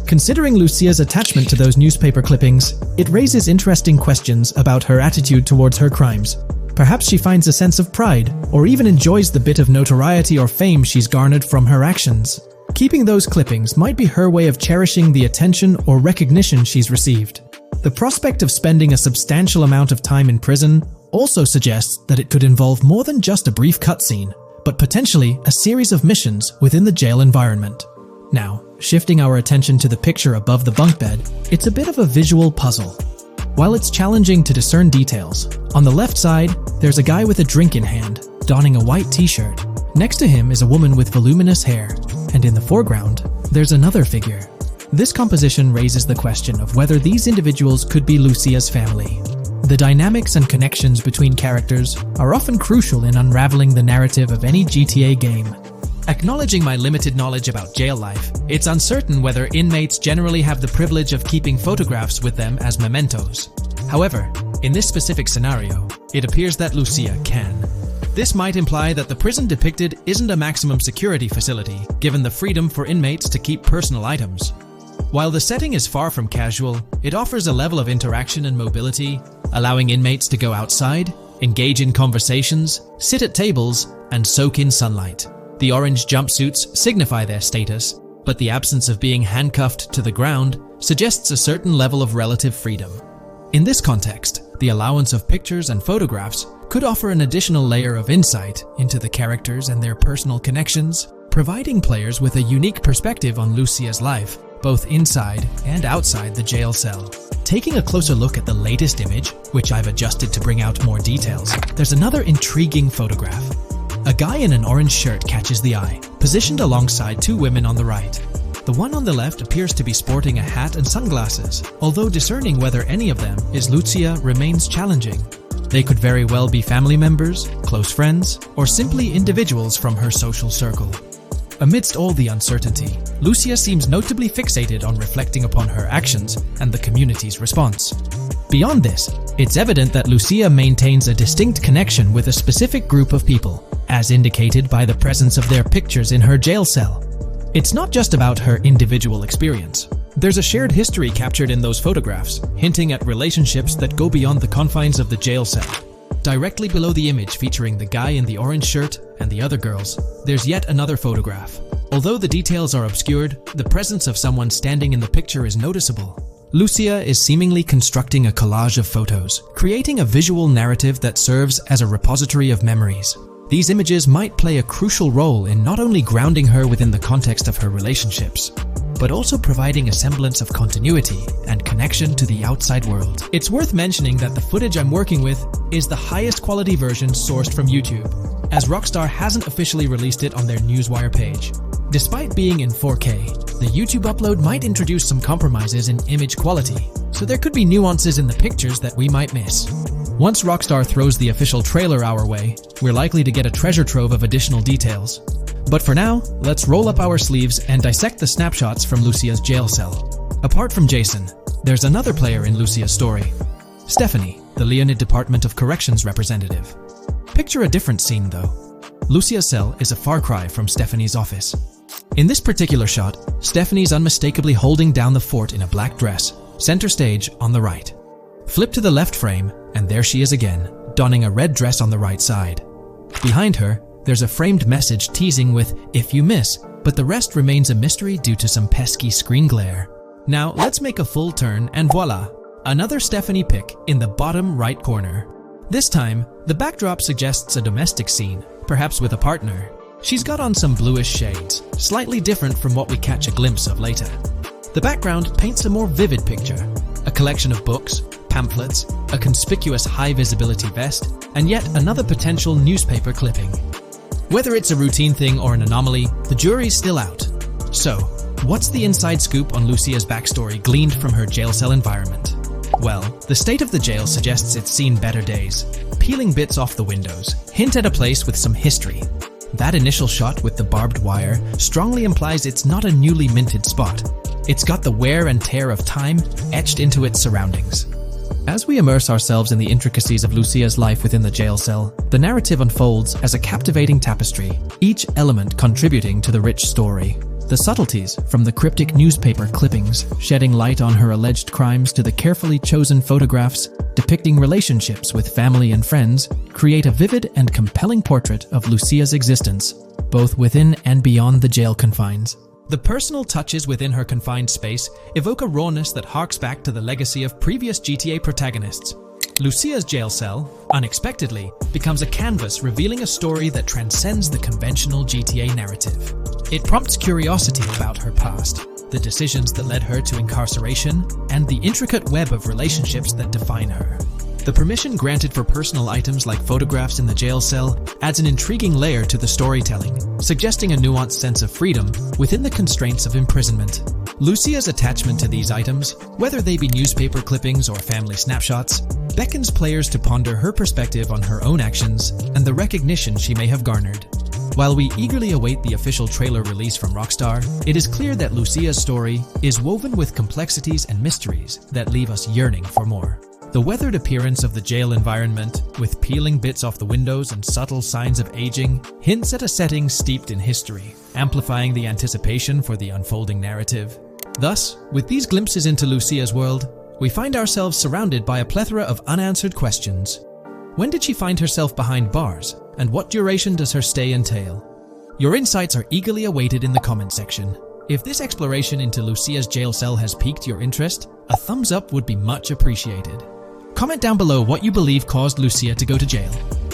Considering Lucia's attachment to those newspaper clippings, it raises interesting questions about her attitude towards her crimes. Perhaps she finds a sense of pride, or even enjoys the bit of notoriety or fame she's garnered from her actions. Keeping those clippings might be her way of cherishing the attention or recognition she's received. The prospect of spending a substantial amount of time in prison also suggests that it could involve more than just a brief cutscene, but potentially a series of missions within the jail environment. Now, shifting our attention to the picture above the bunk bed, it's a bit of a visual puzzle. While it's challenging to discern details, on the left side, there's a guy with a drink in hand, donning a white t-shirt. Next to him is a woman with voluminous hair, and in the foreground, there's another figure. This composition raises the question of whether these individuals could be Lucia's family. The dynamics and connections between characters are often crucial in unraveling the narrative of any GTA game. Acknowledging my limited knowledge about jail life, it's uncertain whether inmates generally have the privilege of keeping photographs with them as mementos. However, in this specific scenario, it appears that Lucia can. This might imply that the prison depicted isn't a maximum security facility, given the freedom for inmates to keep personal items. While the setting is far from casual, it offers a level of interaction and mobility, allowing inmates to go outside, engage in conversations, sit at tables, and soak in sunlight. The orange jumpsuits signify their status, but the absence of being handcuffed to the ground suggests a certain level of relative freedom. In this context, the allowance of pictures and photographs could offer an additional layer of insight into the characters and their personal connections, providing players with a unique perspective on Lucia's life, both inside and outside the jail cell. Taking a closer look at the latest image, which I've adjusted to bring out more details, there's another intriguing photograph. A guy in an orange shirt catches the eye, positioned alongside two women on the right. The one on the left appears to be sporting a hat and sunglasses, although discerning whether any of them is Lucia remains challenging. They could very well be family members, close friends, or simply individuals from her social circle. Amidst all the uncertainty, Lucia seems notably fixated on reflecting upon her actions and the community's response. Beyond this, it's evident that Lucia maintains a distinct connection with a specific group of people, as indicated by the presence of their pictures in her jail cell. It's not just about her individual experience. There's a shared history captured in those photographs, hinting at relationships that go beyond the confines of the jail cell. Directly below the image featuring the guy in the orange shirt and the other girls, there's yet another photograph. Although the details are obscured, the presence of someone standing in the picture is noticeable. Lucia is seemingly constructing a collage of photos, creating a visual narrative that serves as a repository of memories. These images might play a crucial role in not only grounding her within the context of her relationships, but also providing a semblance of continuity and connection to the outside world. It's worth mentioning that the footage I'm working with is the highest quality version sourced from YouTube, as Rockstar hasn't officially released it on their Newswire page. Despite being in 4K, the YouTube upload might introduce some compromises in image quality, so there could be nuances in the pictures that we might miss. Once Rockstar throws the official trailer our way, we're likely to get a treasure trove of additional details. But for now, let's roll up our sleeves and dissect the snapshots from Lucia's jail cell. Apart from Jason, there's another player in Lucia's story. Stephanie, the Leonid Department of Corrections representative. Picture a different scene though. Lucia's cell is a far cry from Stephanie's office. In this particular shot, Stephanie's unmistakably holding down the fort in a black dress, center stage on the right. Flip to the left frame, and there she is again, donning a red dress on the right side. Behind her, there's a framed message teasing with "if you miss," but the rest remains a mystery due to some pesky screen glare. Now let's make a full turn and voila, another Stephanie pic in the bottom right corner. This time, the backdrop suggests a domestic scene, perhaps with a partner. She's got on some bluish shades, slightly different from what we catch a glimpse of later. The background paints a more vivid picture, a collection of books, pamphlets, a conspicuous high-visibility vest, and yet another potential newspaper clipping. Whether it's a routine thing or an anomaly, the jury's still out. So, what's the inside scoop on Lucia's backstory gleaned from her jail cell environment? Well, the state of the jail suggests it's seen better days. Peeling bits off the windows hint at a place with some history. That initial shot with the barbed wire strongly implies it's not a newly minted spot. It's got the wear and tear of time etched into its surroundings. As we immerse ourselves in the intricacies of Lucia's life within the jail cell, the narrative unfolds as a captivating tapestry, each element contributing to the rich story. The subtleties, from the cryptic newspaper clippings shedding light on her alleged crimes to the carefully chosen photographs depicting relationships with family and friends, create a vivid and compelling portrait of Lucia's existence, both within and beyond the jail confines. The personal touches within her confined space evoke a rawness that harks back to the legacy of previous GTA protagonists. Lucia's jail cell, unexpectedly, becomes a canvas revealing a story that transcends the conventional GTA narrative. It prompts curiosity about her past, the decisions that led her to incarceration, and the intricate web of relationships that define her. The permission granted for personal items like photographs in the jail cell adds an intriguing layer to the storytelling, suggesting a nuanced sense of freedom within the constraints of imprisonment. Lucia's attachment to these items, whether they be newspaper clippings or family snapshots, beckons players to ponder her perspective on her own actions and the recognition she may have garnered. While we eagerly await the official trailer release from Rockstar, it is clear that Lucia's story is woven with complexities and mysteries that leave us yearning for more. The weathered appearance of the jail environment, with peeling bits off the windows and subtle signs of aging, hints at a setting steeped in history, amplifying the anticipation for the unfolding narrative. Thus, with these glimpses into Lucia's world, we find ourselves surrounded by a plethora of unanswered questions. When did she find herself behind bars, and what duration does her stay entail? Your insights are eagerly awaited in the comment section. If this exploration into Lucia's jail cell has piqued your interest, a thumbs up would be much appreciated. Comment down below what you believe caused Lucia to go to jail.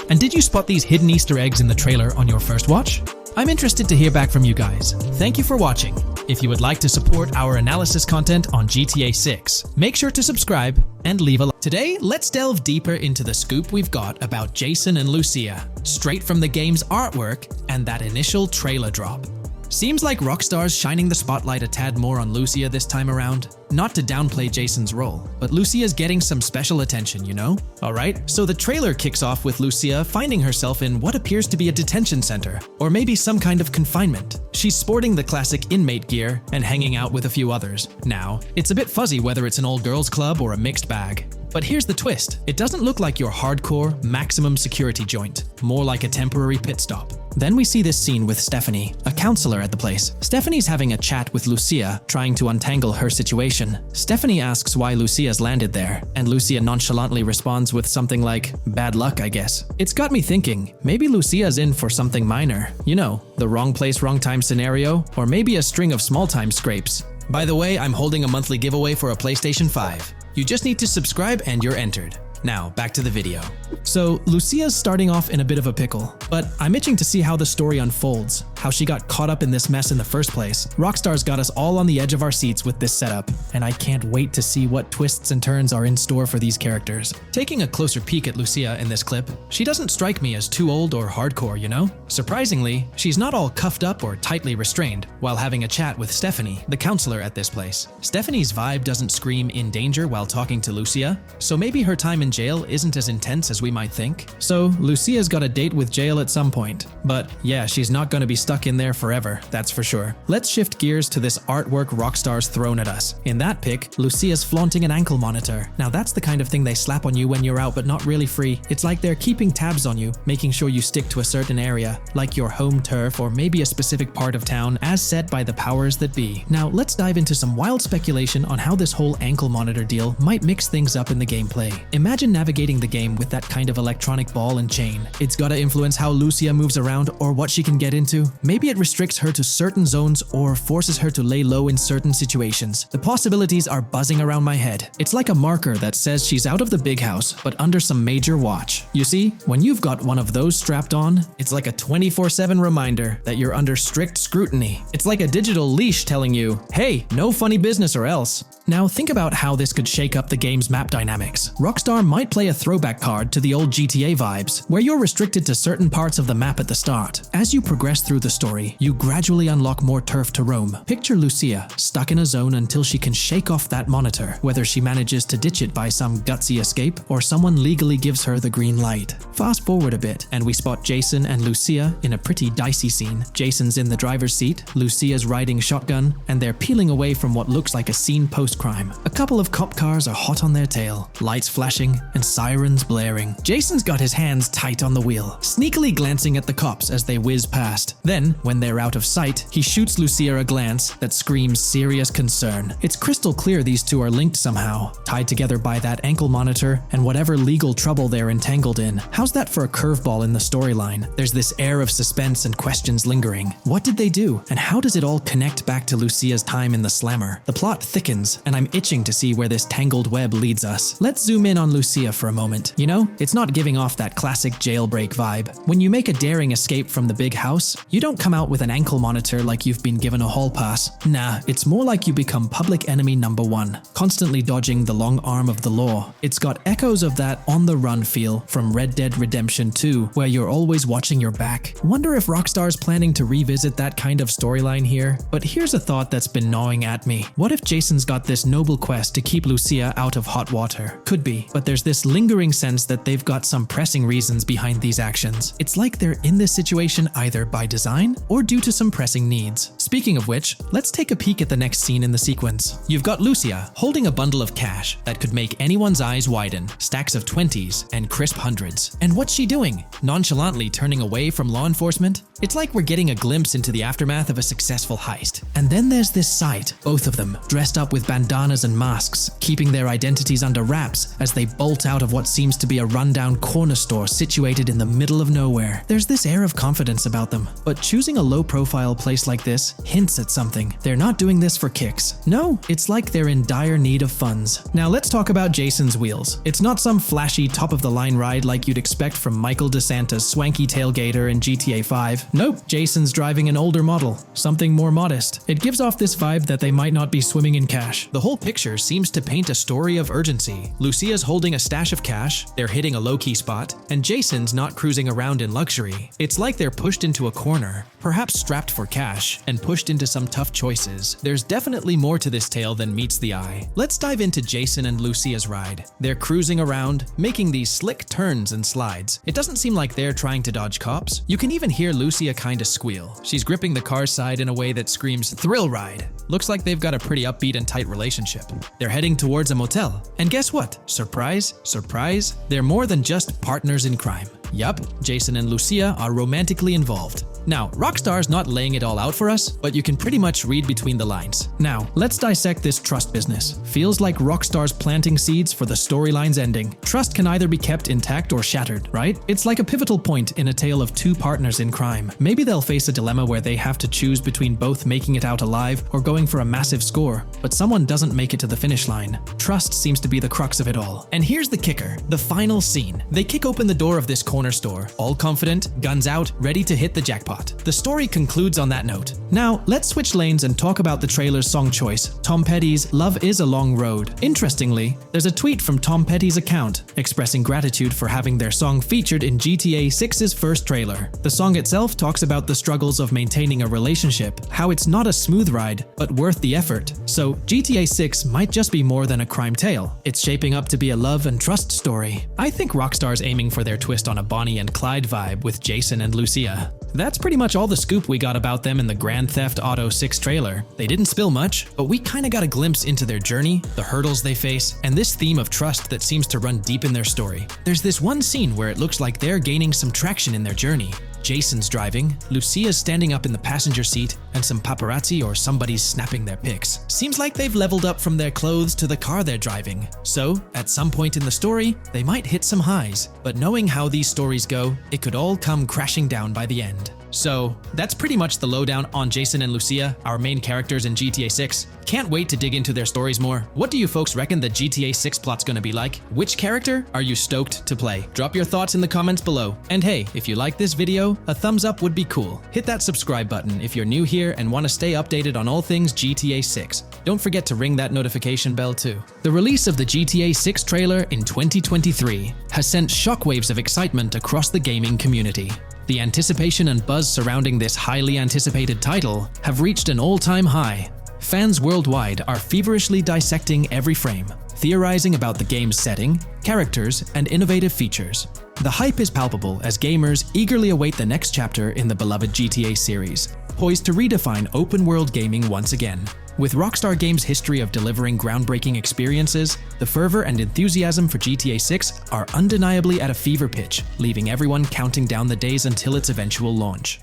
And did you spot these hidden Easter eggs in the trailer on your first watch? I'm interested to hear back from you guys. Thank you for watching. If you would like to support our analysis content on GTA 6, make sure to subscribe and leave a like. Today, let's delve deeper into the scoop we've got about Jason and Lucia, straight from the game's artwork and that initial trailer drop. Seems like Rockstar's shining the spotlight a tad more on Lucia this time around. Not to downplay Jason's role, but Lucia's getting some special attention, you know? Alright, so the trailer kicks off with Lucia finding herself in what appears to be a detention center, or maybe some kind of confinement. She's sporting the classic inmate gear and hanging out with a few others. Now, it's a bit fuzzy whether it's an all girls club or a mixed bag. But here's the twist. It doesn't look like your hardcore, maximum security joint, more like a temporary pit stop. Then we see this scene with Stephanie, a counselor at the place. Stephanie's having a chat with Lucia, trying to untangle her situation. Stephanie asks why Lucia's landed there, and Lucia nonchalantly responds with something like, bad luck, I guess. It's got me thinking, maybe Lucia's in for something minor. You know, the wrong place, wrong time scenario, or maybe a string of small-time scrapes. By the way, I'm holding a monthly giveaway for a PlayStation 5. You just need to subscribe and you're entered. Now, back to the video. So, Lucia's starting off in a bit of a pickle, but I'm itching to see how the story unfolds, how she got caught up in this mess in the first place. Rockstar's got us all on the edge of our seats with this setup, and I can't wait to see what twists and turns are in store for these characters. Taking a closer peek at Lucia in this clip, she doesn't strike me as too old or hardcore, you know? Surprisingly, she's not all cuffed up or tightly restrained while having a chat with Stephanie, the counselor at this place. Stephanie's vibe doesn't scream in danger while talking to Lucia, so maybe her time in jail isn't as intense as we might think. So, Lucia's got a date with jail at some point. But yeah, she's not gonna be stuck in there forever, that's for sure. Let's shift gears to this artwork Rockstar's thrown at us. In that pic, Lucia's flaunting an ankle monitor. Now that's the kind of thing they slap on you when you're out but not really free. It's like they're keeping tabs on you, making sure you stick to a certain area, like your home turf or maybe a specific part of town as set by the powers that be. Now let's dive into some wild speculation on how this whole ankle monitor deal might mix things up in the gameplay. Imagine navigating the game with that kind of electronic ball and chain. It's gotta influence how Lucia moves around or what she can get into. Maybe it restricts her to certain zones or forces her to lay low in certain situations. The possibilities are buzzing around my head. It's like a marker that says she's out of the big house, but under some major watch. You see, when you've got one of those strapped on, it's like a 24/7 reminder that you're under strict scrutiny. It's like a digital leash telling you, hey, no funny business or else. Now think about how this could shake up the game's map dynamics. Rockstar might play a throwback card to the old GTA vibes, where you're restricted to certain parts of the map at the start. As you progress through the story, you gradually unlock more turf to roam. Picture Lucia, stuck in a zone until she can shake off that monitor, whether she manages to ditch it by some gutsy escape, or someone legally gives her the green light. Fast forward a bit, and we spot Jason and Lucia in a pretty dicey scene. Jason's in the driver's seat, Lucia's riding shotgun, and they're peeling away from what looks like a scene post-crime. A couple of cop cars are hot on their tail, lights flashing and sirens blaring. maneuvering. Jason's got his hands tight on the wheel, sneakily glancing at the cops as they whiz past. Then, when they're out of sight, he shoots Lucia a glance that screams serious concern. It's crystal clear these two are linked somehow, tied together by that ankle monitor and whatever legal trouble they're entangled in. How's that for a curveball in the storyline? There's this air of suspense and questions lingering. What did they do? And how does it all connect back to Lucia's time in the slammer? The plot thickens, and I'm itching to see where this tangled web leads us. Let's zoom in on Lucia for a moment. You know, it's not giving off that classic jailbreak vibe. When you make a daring escape from the big house, you don't come out with an ankle monitor like you've been given a hall pass. Nah, it's more like you become public enemy number one, constantly dodging the long arm of the law. It's got echoes of that on-the-run feel from Red Dead Redemption 2, where you're always watching your back. Wonder if Rockstar's planning to revisit that kind of storyline here? But here's a thought that's been gnawing at me. What if Jason's got this noble quest to keep Lucia out of hot water? Could be, but there's this lingering sense that they've got some pressing reasons behind these actions. It's like they're in this situation either by design or due to some pressing needs. Speaking of which, let's take a peek at the next scene in the sequence. You've got Lucia holding a bundle of cash that could make anyone's eyes widen, stacks of 20s and crisp hundreds. And what's she doing? Nonchalantly turning away from law enforcement? It's like we're getting a glimpse into the aftermath of a successful heist. And then there's this sight, both of them, dressed up with bandanas and masks, keeping their identities under wraps as they bolt out of what seems to be a rundown corner store situated in the middle of nowhere. There's this air of confidence about them, but choosing a low-profile place like this hints at something. They're not doing this for kicks. No, it's like they're in dire need of funds. Now let's talk about Jason's wheels. It's not some flashy top-of-the-line ride like you'd expect from Michael DeSanta's swanky tailgater in GTA 5. Nope, Jason's driving an older model, something more modest. It gives off this vibe that they might not be swimming in cash. The whole picture seems to paint a story of urgency. Lucia's holding a stash of cash, they're hitting a low-key spot, and Jason's not cruising around in luxury. It's like they're pushed into a corner, perhaps strapped for cash, and pushed into some tough choices. There's definitely more to this tale than meets the eye. Let's dive into Jason and Lucia's ride. They're cruising around, making these slick turns and slides. It doesn't seem like they're trying to dodge cops. You can even hear Lucia kinda squeal. She's gripping the car's side in a way that screams thrill ride. Looks like they've got a pretty upbeat and tight relationship. They're heading towards a motel. And guess what? Surprise, surprise, they're more than just partners in crime. Yup, Jason and Lucia are romantically involved. Now, Rockstar's not laying it all out for us, but you can pretty much read between the lines. Now, let's dissect this trust business. Feels like Rockstar's planting seeds for the storyline's ending. Trust can either be kept intact or shattered, right? It's like a pivotal point in a tale of two partners in crime. Maybe they'll face a dilemma where they have to choose between both making it out alive or going for a massive score, but someone doesn't make it to the finish line. Trust seems to be the crux of it all. And here's the kicker, the final scene. They kick open the door of this corner store, all confident, guns out, ready to hit the jackpot. The story concludes on that note. Now, let's switch lanes and talk about the trailer's song choice, Tom Petty's Love Is a Long Road. Interestingly, there's a tweet from Tom Petty's account expressing gratitude for having their song featured in GTA 6's first trailer. The song itself talks about the struggles of maintaining a relationship, how it's not a smooth ride, but worth the effort. So, GTA 6 might just be more than a crime tale. It's shaping up to be a love and trust story. I think Rockstar's aiming for their twist on a Bonnie and Clyde vibe with Jason and Lucia. That's pretty much all the scoop we got about them in the Grand Theft Auto 6 trailer. They didn't spill much, but we kinda got a glimpse into their journey, the hurdles they face, and this theme of trust that seems to run deep in their story. There's this one scene where it looks like they're gaining some traction in their journey. Jason's driving, Lucia's standing up in the passenger seat, and some paparazzi or somebody's snapping their pics. Seems like they've leveled up from their clothes to the car they're driving. So, at some point in the story, they might hit some highs. But knowing how these stories go, it could all come crashing down by the end. So, that's pretty much the lowdown on Jason and Lucia, our main characters in GTA 6. Can't wait to dig into their stories more. What do you folks reckon the GTA 6 plot's gonna be like? Which character are you stoked to play? Drop your thoughts in the comments below. And hey, if you like this video, a thumbs up would be cool. Hit that subscribe button if you're new here and want to stay updated on all things GTA 6. Don't forget to ring that notification bell too. The release of the GTA 6 trailer in 2023 has sent shockwaves of excitement across the gaming community. The anticipation and buzz surrounding this highly anticipated title have reached an all-time high. Fans worldwide are feverishly dissecting every frame, theorizing about the game's setting, characters, and innovative features. The hype is palpable as gamers eagerly await the next chapter in the beloved GTA series, poised to redefine open-world gaming once again. With Rockstar Games' history of delivering groundbreaking experiences, the fervor and enthusiasm for GTA 6 are undeniably at a fever pitch, leaving everyone counting down the days until its eventual launch.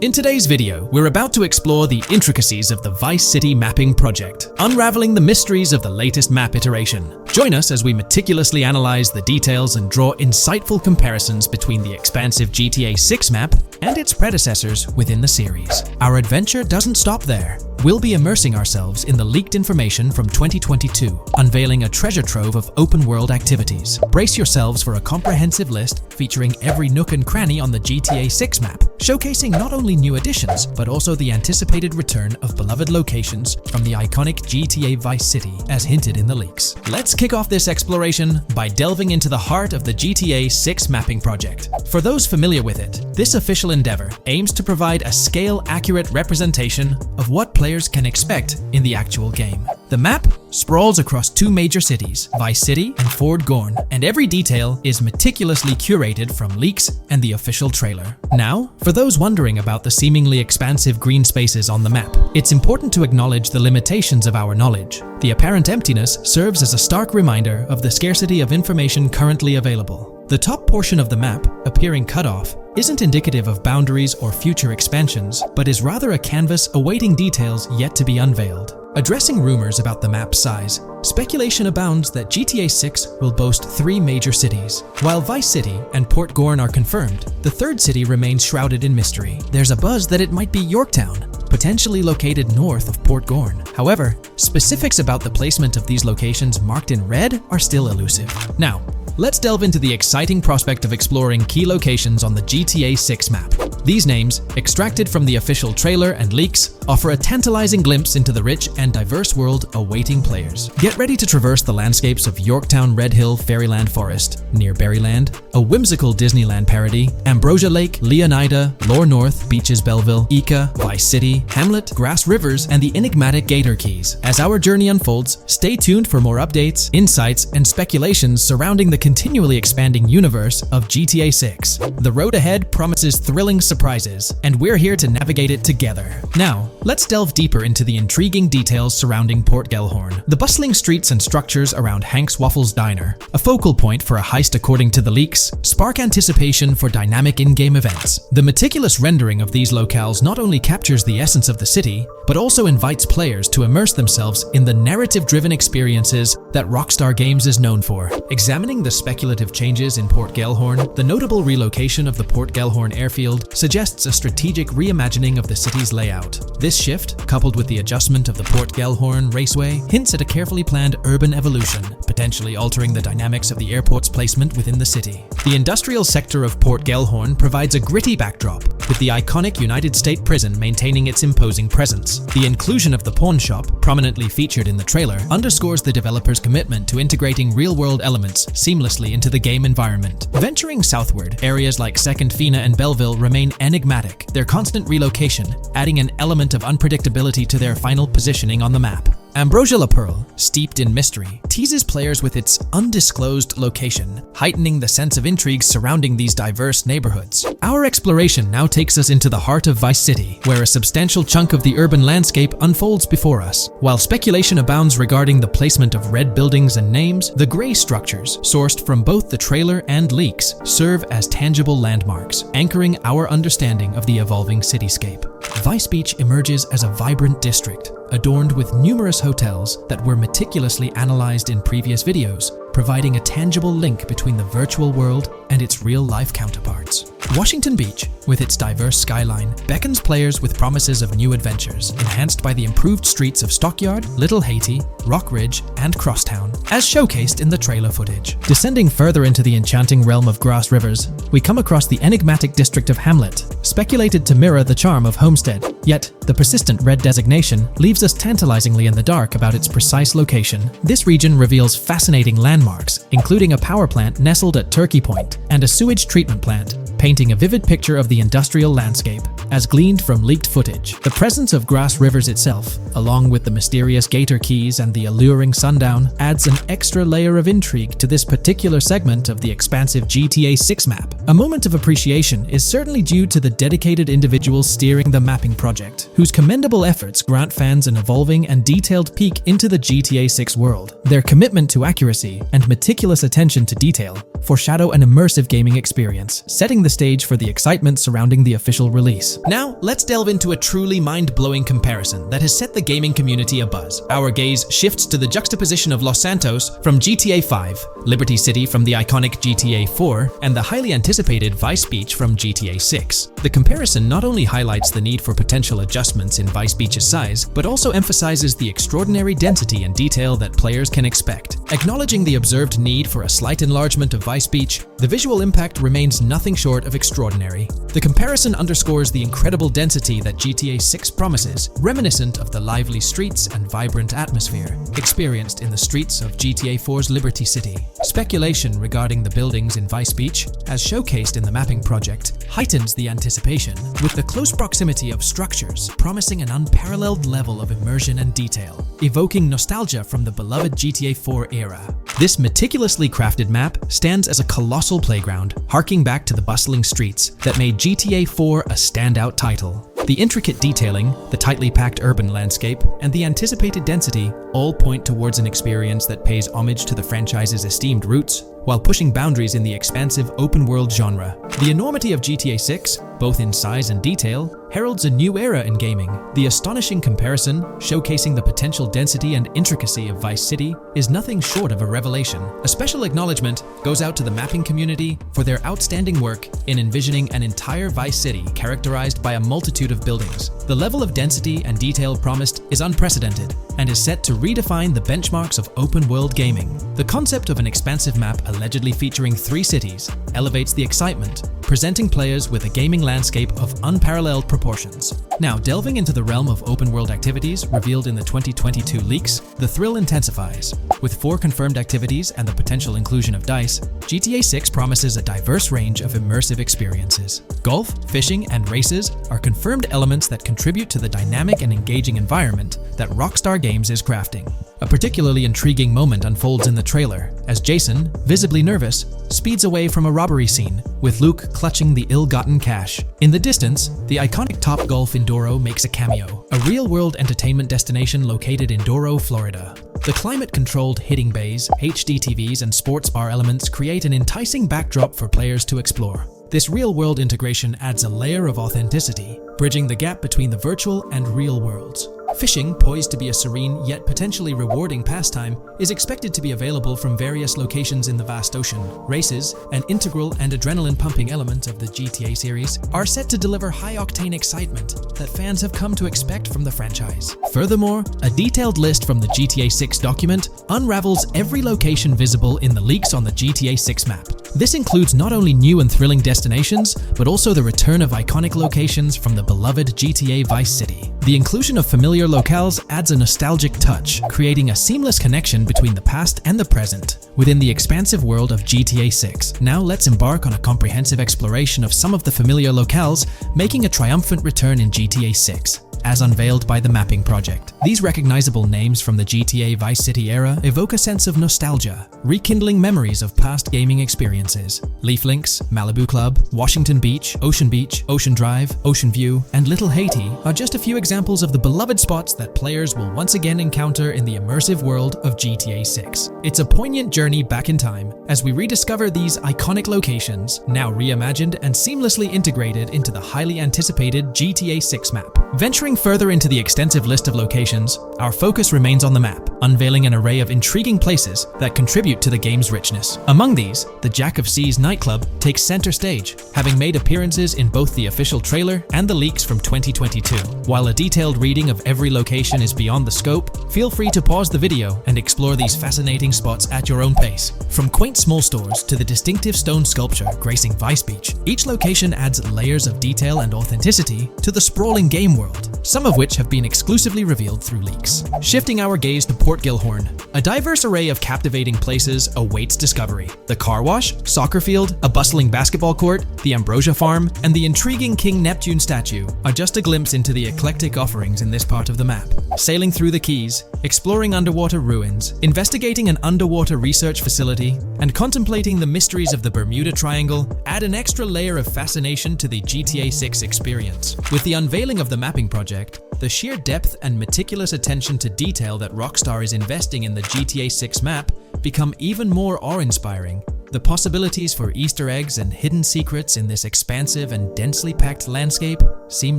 In today's video, we're about to explore the intricacies of the Vice City mapping project, unraveling the mysteries of the latest map iteration. Join us as we meticulously analyze the details and draw insightful comparisons between the expansive GTA 6 map and its predecessors within the series. Our adventure doesn't stop there. We'll be immersing ourselves in the leaked information from 2022, unveiling a treasure trove of open-world activities. Brace yourselves for a comprehensive list featuring every nook and cranny on the GTA 6 map, showcasing not only new additions, but also the anticipated return of beloved locations from the iconic GTA Vice City, as hinted in the leaks. Let's kick off this exploration by delving into the heart of the GTA 6 mapping project. For those familiar with it, this official endeavor aims to provide a scale-accurate representation of what players can expect in the actual game. The map sprawls across two major cities, Vice City and Fort Gorn, and every detail is meticulously curated from leaks and the official trailer. Now, for those wondering about the seemingly expansive green spaces on the map, it's important to acknowledge the limitations of our knowledge. The apparent emptiness serves as a stark reminder of the scarcity of information currently available. The top portion of the map, appearing cut off, isn't indicative of boundaries or future expansions, but is rather a canvas awaiting details yet to be unveiled. Addressing rumors about the map's size, speculation abounds that GTA 6 will boast 3 major cities. While Vice City and Port Gorn are confirmed, the third city remains shrouded in mystery. There's a buzz that it might be Yorktown, potentially located north of Port Gorn. However, specifics about the placement of these locations marked in red are still elusive. Now, let's delve into the exciting prospect of exploring key locations on the GTA 6 map. These names, extracted from the official trailer and leaks, offer a tantalizing glimpse into the rich and diverse world awaiting players. Get ready to traverse the landscapes of Yorktown Red Hill Fairyland Forest, near Berryland, a whimsical Disneyland parody, Ambrosia Lake, Leonida, Lore North, Beaches Belleville, Ica, Vice City, Hamlet, Grass Rivers, and the enigmatic Gator Keys. As our journey unfolds, stay tuned for more updates, insights, and speculations surrounding the continually expanding universe of GTA 6. The road ahead promises thrilling surprises, and we're here to navigate it together. Now, let's delve deeper into the intriguing details surrounding Port Gellhorn. The bustling streets and structures around Hank's Waffles Diner, a focal point for a heist according to the leaks, spark anticipation for dynamic in-game events. The meticulous rendering of these locales not only captures the essence of the city, but also invites players to immerse themselves in the narrative-driven experiences that Rockstar Games is known for. Examining the speculative changes in Port Gellhorn, the notable relocation of the Port Gellhorn airfield suggests a strategic reimagining of the city's layout. This shift, coupled with the adjustment of the Port Gellhorn Raceway, hints at a carefully planned urban evolution, potentially altering the dynamics of the airport's placement within the city. The industrial sector of Port Gellhorn provides a gritty backdrop, with the iconic United States prison maintaining its imposing presence. The inclusion of the pawn shop, prominently featured in the trailer, underscores the developer's commitment to integrating real-world elements seamlessly into the game environment. Venturing southward, areas like Second Fina and Belleville remain enigmatic, their constant relocation adding an element of unpredictability to their final positioning on the map. Ambrosia La Pearl, steeped in mystery, teases players with its undisclosed location, heightening the sense of intrigue surrounding these diverse neighborhoods. Our exploration now takes us into the heart of Vice City, where a substantial chunk of the urban landscape unfolds before us. While speculation abounds regarding the placement of red buildings and names, the gray structures, sourced from both the trailer and leaks, serve as tangible landmarks, anchoring our understanding of the evolving cityscape. Vice Beach emerges as a vibrant district, adorned with numerous hotels that were meticulously analyzed in previous videos, providing a tangible link between the virtual world and its real-life counterparts. Washington Beach, with its diverse skyline, beckons players with promises of new adventures, enhanced by the improved streets of Stockyard, Little Haiti, Rock Ridge, and Crosstown, as showcased in the trailer footage. Descending further into the enchanting realm of Grass Rivers, we come across the enigmatic district of Hamlet, speculated to mirror the charm of Homestead. Yet, the persistent red designation leaves us tantalizingly in the dark about its precise location. This region reveals fascinating landmarks, including a power plant nestled at Turkey Point and a sewage treatment plant, painting a vivid picture of the industrial landscape. as gleaned from leaked footage. The presence of grass rivers itself, along with the mysterious gator keys and the alluring sundown, adds an extra layer of intrigue to this particular segment of the expansive GTA 6 map. A moment of appreciation is certainly due to the dedicated individuals steering the mapping project, whose commendable efforts grant fans an evolving and detailed peek into the GTA 6 world. Their commitment to accuracy and meticulous attention to detail foreshadow an immersive gaming experience, setting the stage for the excitement surrounding the official release. Now, let's delve into a truly mind-blowing comparison that has set the gaming community abuzz. Our gaze shifts to the juxtaposition of Los Santos from GTA 5, Liberty City from the iconic GTA 4, and the highly anticipated Vice Beach from GTA 6. The comparison not only highlights the need for potential adjustments in Vice Beach's size, but also emphasizes the extraordinary density and detail that players can expect. Acknowledging the observed need for a slight enlargement of Vice Beach, the visual impact remains nothing short of extraordinary. The comparison underscores the incredible density that GTA 6 promises, reminiscent of the lively streets and vibrant atmosphere experienced in the streets of GTA 4's Liberty City. Speculation regarding the buildings in Vice Beach, as showcased in the mapping project, heightens the anticipation, with the close proximity of structures promising an unparalleled level of immersion and detail, evoking nostalgia from the beloved GTA 4 era. This meticulously crafted map stands as a colossal playground, harking back to the bustling streets that made GTA 4 a standout title. The intricate detailing, the tightly packed urban landscape, and the anticipated density all point towards an experience that pays homage to the franchise's esteemed roots, while pushing boundaries in the expansive open-world genre. The enormity of GTA 6, both in size and detail, heralds a new era in gaming. The astonishing comparison, showcasing the potential density and intricacy of Vice City, is nothing short of a revelation. A special acknowledgement goes out to the mapping community for their outstanding work in envisioning an entire Vice City characterized by a multitude of buildings. The level of density and detail promised is unprecedented and is set to redefine the benchmarks of open-world gaming. The concept of an expansive map allegedly featuring 3 cities elevates the excitement, presenting players with a gaming landscape of unparalleled proportions. Now, delving into the realm of open-world activities revealed in the 2022 leaks, the thrill intensifies. With 4 confirmed activities and the potential inclusion of dice, GTA 6 promises a diverse range of immersive experiences. Golf, fishing, and races are confirmed elements that contribute to the dynamic and engaging environment that Rockstar Games is crafting. A particularly intriguing moment unfolds in the trailer, as Jason, visibly nervous, speeds away from a robbery scene, with Luke clutching the ill-gotten cash. In the distance, the iconic Topgolf in Doro makes a cameo, a real-world entertainment destination located in Doro, Florida. The climate-controlled hitting bays, HD TVs, and sports bar elements create an enticing backdrop for players to explore. This real-world integration adds a layer of authenticity, bridging the gap between the virtual and real worlds. Fishing, poised to be a serene yet potentially rewarding pastime, is expected to be available from various locations in the vast ocean. Races, an integral and adrenaline-pumping element of the GTA series, are set to deliver high-octane excitement that fans have come to expect from the franchise. Furthermore, a detailed list from the GTA 6 document unravels every location visible in the leaks on the GTA 6 map. This includes not only new and thrilling destinations, but also the return of iconic locations from the beloved GTA Vice City. The inclusion of familiar locales adds a nostalgic touch, creating a seamless connection between the past and the present within the expansive world of GTA 6. Now let's embark on a comprehensive exploration of some of the familiar locales making a triumphant return in GTA 6. As unveiled by the mapping project. These recognizable names from the GTA Vice City era evoke a sense of nostalgia, rekindling memories of past gaming experiences. Leaf Links, Malibu Club, Washington Beach, Ocean Drive, Ocean View, and Little Haiti are just a few examples of the beloved spots that players will once again encounter in the immersive world of GTA 6. It's a poignant journey back in time as we rediscover these iconic locations, now reimagined and seamlessly integrated into the highly anticipated GTA 6 map. Venturing further into the extensive list of locations, our focus remains on the map, unveiling an array of intriguing places that contribute to the game's richness. Among these, the Jack of Seas nightclub takes center stage, having made appearances in both the official trailer and the leaks from 2022. While a detailed reading of every location is beyond the scope, feel free to pause the video and explore these fascinating spots at your own pace. From quaint small stores to the distinctive stone sculpture gracing Vice Beach, each location adds layers of detail and authenticity to the sprawling game world, some of which have been exclusively revealed through leaks. Shifting our gaze to Port Gellhorn, a diverse array of captivating places awaits discovery. The car wash, soccer field, a bustling basketball court, the ambrosia farm, and the intriguing King Neptune statue are just a glimpse into the eclectic offerings in this part of the map. Sailing through the keys, exploring underwater ruins, investigating an underwater research facility, and contemplating the mysteries of the Bermuda Triangle add an extra layer of fascination to the GTA 6 experience. With the unveiling of the mapping project, the sheer depth and meticulous attention to detail that Rockstar is investing in the GTA 6 map become even more awe-inspiring. The possibilities for Easter eggs and hidden secrets in this expansive and densely packed landscape seem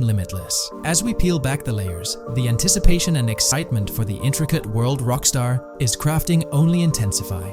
limitless. As we peel back the layers, the anticipation and excitement for the intricate world Rockstar is crafting only intensify.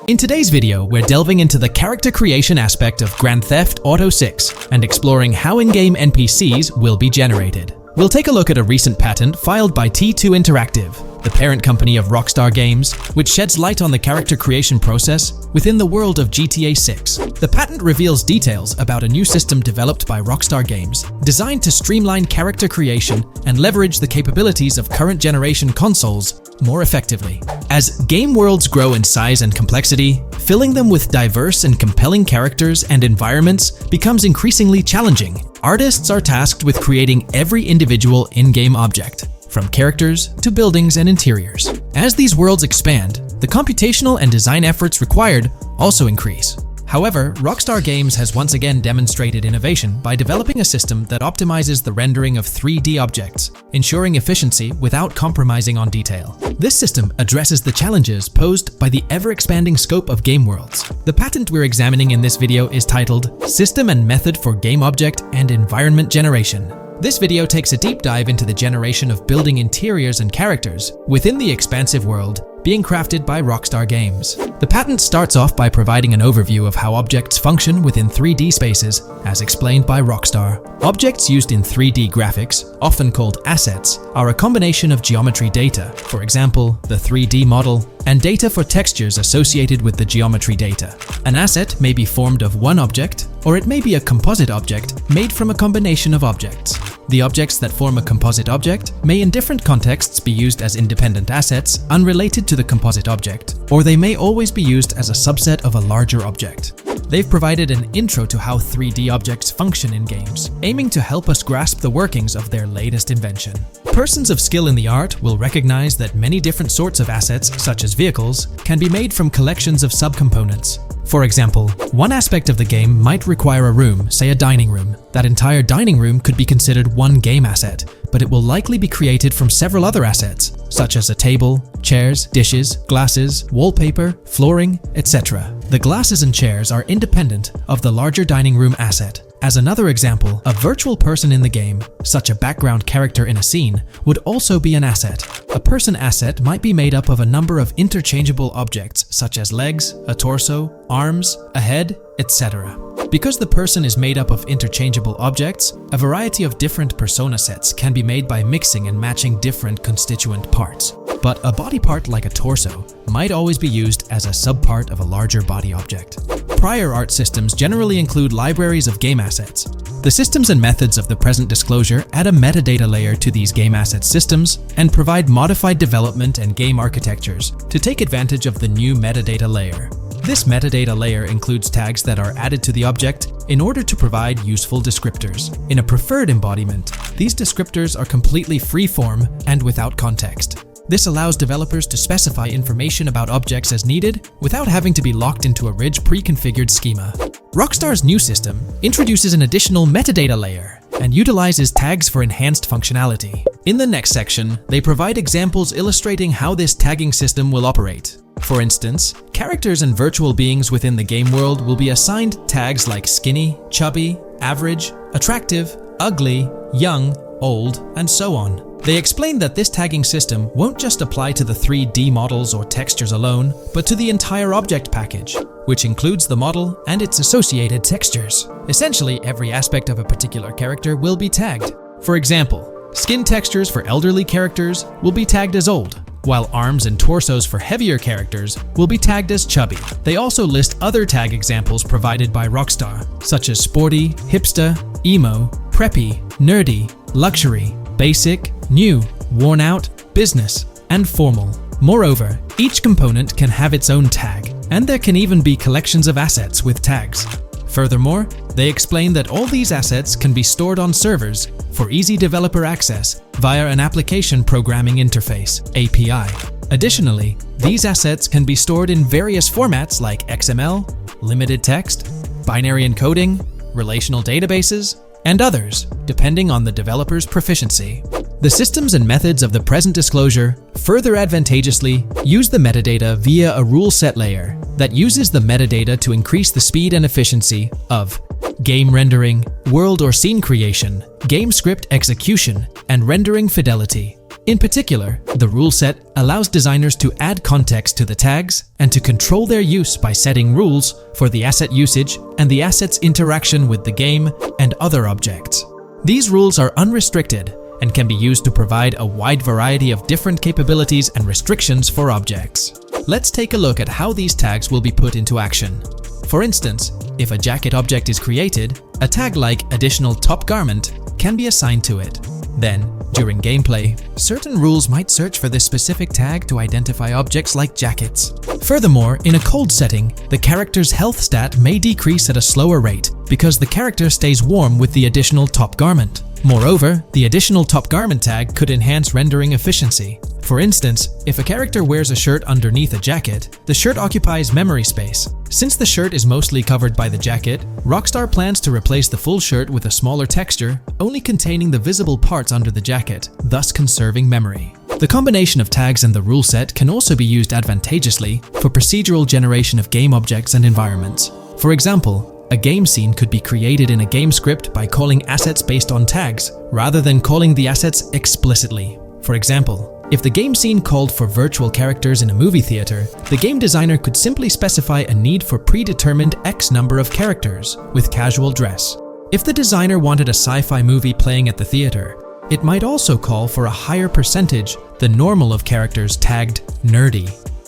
In today's video, we're delving into the character creation aspect of Grand Theft Auto 6 and exploring how in-game NPCs will be generated. We'll take a look at a recent patent filed by T2 Interactive, the parent company of Rockstar Games, which sheds light on the character creation process within the world of GTA 6. The patent reveals details about a new system developed by Rockstar Games, designed to streamline character creation and leverage the capabilities of current generation consoles more effectively. As game worlds grow in size and complexity, filling them with diverse and compelling characters and environments becomes increasingly challenging. Artists are tasked with creating every individual in-game object, from characters to buildings and interiors. As these worlds expand, the computational and design efforts required also increase. However, Rockstar Games has once again demonstrated innovation by developing a system that optimizes the rendering of 3D objects, ensuring efficiency without compromising on detail. This system addresses the challenges posed by the ever-expanding scope of game worlds. The patent we're examining in this video is titled System and Method for Game Object and Environment Generation. This video takes a deep dive into the generation of building interiors and characters within the expansive world being crafted by Rockstar Games. The patent starts off by providing an overview of how objects function within 3D spaces, as explained by Rockstar. Objects used in 3D graphics, often called assets, are a combination of geometry data, for example, the 3D model, and data for textures associated with the geometry data. An asset may be formed of one object, or it may be a composite object made from a combination of objects. The objects that form a composite object may in different contexts be used as independent assets unrelated to the composite object, or they may always be used as a subset of a larger object. They've provided an intro to how 3D objects function in games, aiming to help us grasp the workings of their latest invention. Persons of skill in the art will recognize that many different sorts of assets, such as vehicles, can be made from collections of subcomponents. For example, one aspect of the game might require a room, say a dining room. That entire dining room could be considered one game asset, but it will likely be created from several other assets, such as a table, chairs, dishes, glasses, wallpaper, flooring, etc. The glasses and chairs are independent of the larger dining room asset. As another example, a virtual person in the game, such a background character in a scene, would also be an asset. A person asset might be made up of a number of interchangeable objects, such as legs, a torso, arms, a head, etc. Because the person is made up of interchangeable objects, a variety of different persona sets can be made by mixing and matching different constituent parts. But a body part like a torso might always be used as a subpart of a larger body object. Prior art systems generally include libraries of game assets. The systems and methods of the present disclosure add a metadata layer to these game asset systems and provide modified development and game architectures to take advantage of the new metadata layer. This metadata layer includes tags that are added to the object in order to provide useful descriptors. In a preferred embodiment, these descriptors are completely free-form and without context. This allows developers to specify information about objects as needed without having to be locked into a rich pre-configured schema. Rockstar's new system introduces an additional metadata layer and utilizes tags for enhanced functionality. In the next section, they provide examples illustrating how this tagging system will operate. For instance, characters and virtual beings within the game world will be assigned tags like skinny, chubby, average, attractive, ugly, young, old, and so on. They explain that this tagging system won't just apply to the 3D models or textures alone, but to the entire object package, which includes the model and its associated textures. Essentially, every aspect of a particular character will be tagged. For example, skin textures for elderly characters will be tagged as old, while arms and torsos for heavier characters will be tagged as chubby. They also list other tag examples provided by Rockstar, such as sporty, hipster, emo, preppy, nerdy, luxury, basic, new, worn out, business, and formal. Moreover, each component can have its own tag, and there can even be collections of assets with tags. Furthermore, they explain that all these assets can be stored on servers for easy developer access via an application programming interface (API). Additionally, these assets can be stored in various formats like XML, limited text, binary encoding, relational databases, and others, depending on the developer's proficiency. The systems and methods of the present disclosure further advantageously use the metadata via a rule set layer that uses the metadata to increase the speed and efficiency of game rendering, world or scene creation, game script execution, and rendering fidelity. In particular, the rule set allows designers to add context to the tags and to control their use by setting rules for the asset usage and the asset's interaction with the game and other objects. These rules are unrestricted and can be used to provide a wide variety of different capabilities and restrictions for objects. Let's take a look at how these tags will be put into action. For instance, if a jacket object is created, a tag like additional top garment can be assigned to it. Then, during gameplay, certain rules might search for this specific tag to identify objects like jackets. Furthermore, in a cold setting, the character's health stat may decrease at a slower rate because the character stays warm with the additional top garment. Moreover, the additional top garment tag could enhance rendering efficiency. For instance, if a character wears a shirt underneath a jacket, the shirt occupies memory space. Since the shirt is mostly covered by the jacket, Rockstar plans to replace the full shirt with a smaller texture, only containing the visible parts under the jacket, thus conserving memory. The combination of tags and the rule set can also be used advantageously for procedural generation of game objects and environments. For example, a game scene could be created in a game script by calling assets based on tags, rather than calling the assets explicitly. For example, if the game scene called for virtual characters in a movie theater, the game designer could simply specify a need for predetermined X number of characters with casual dress. If the designer wanted a sci-fi movie playing at the theater, it might also call for a higher percentage than normal of characters tagged nerdy.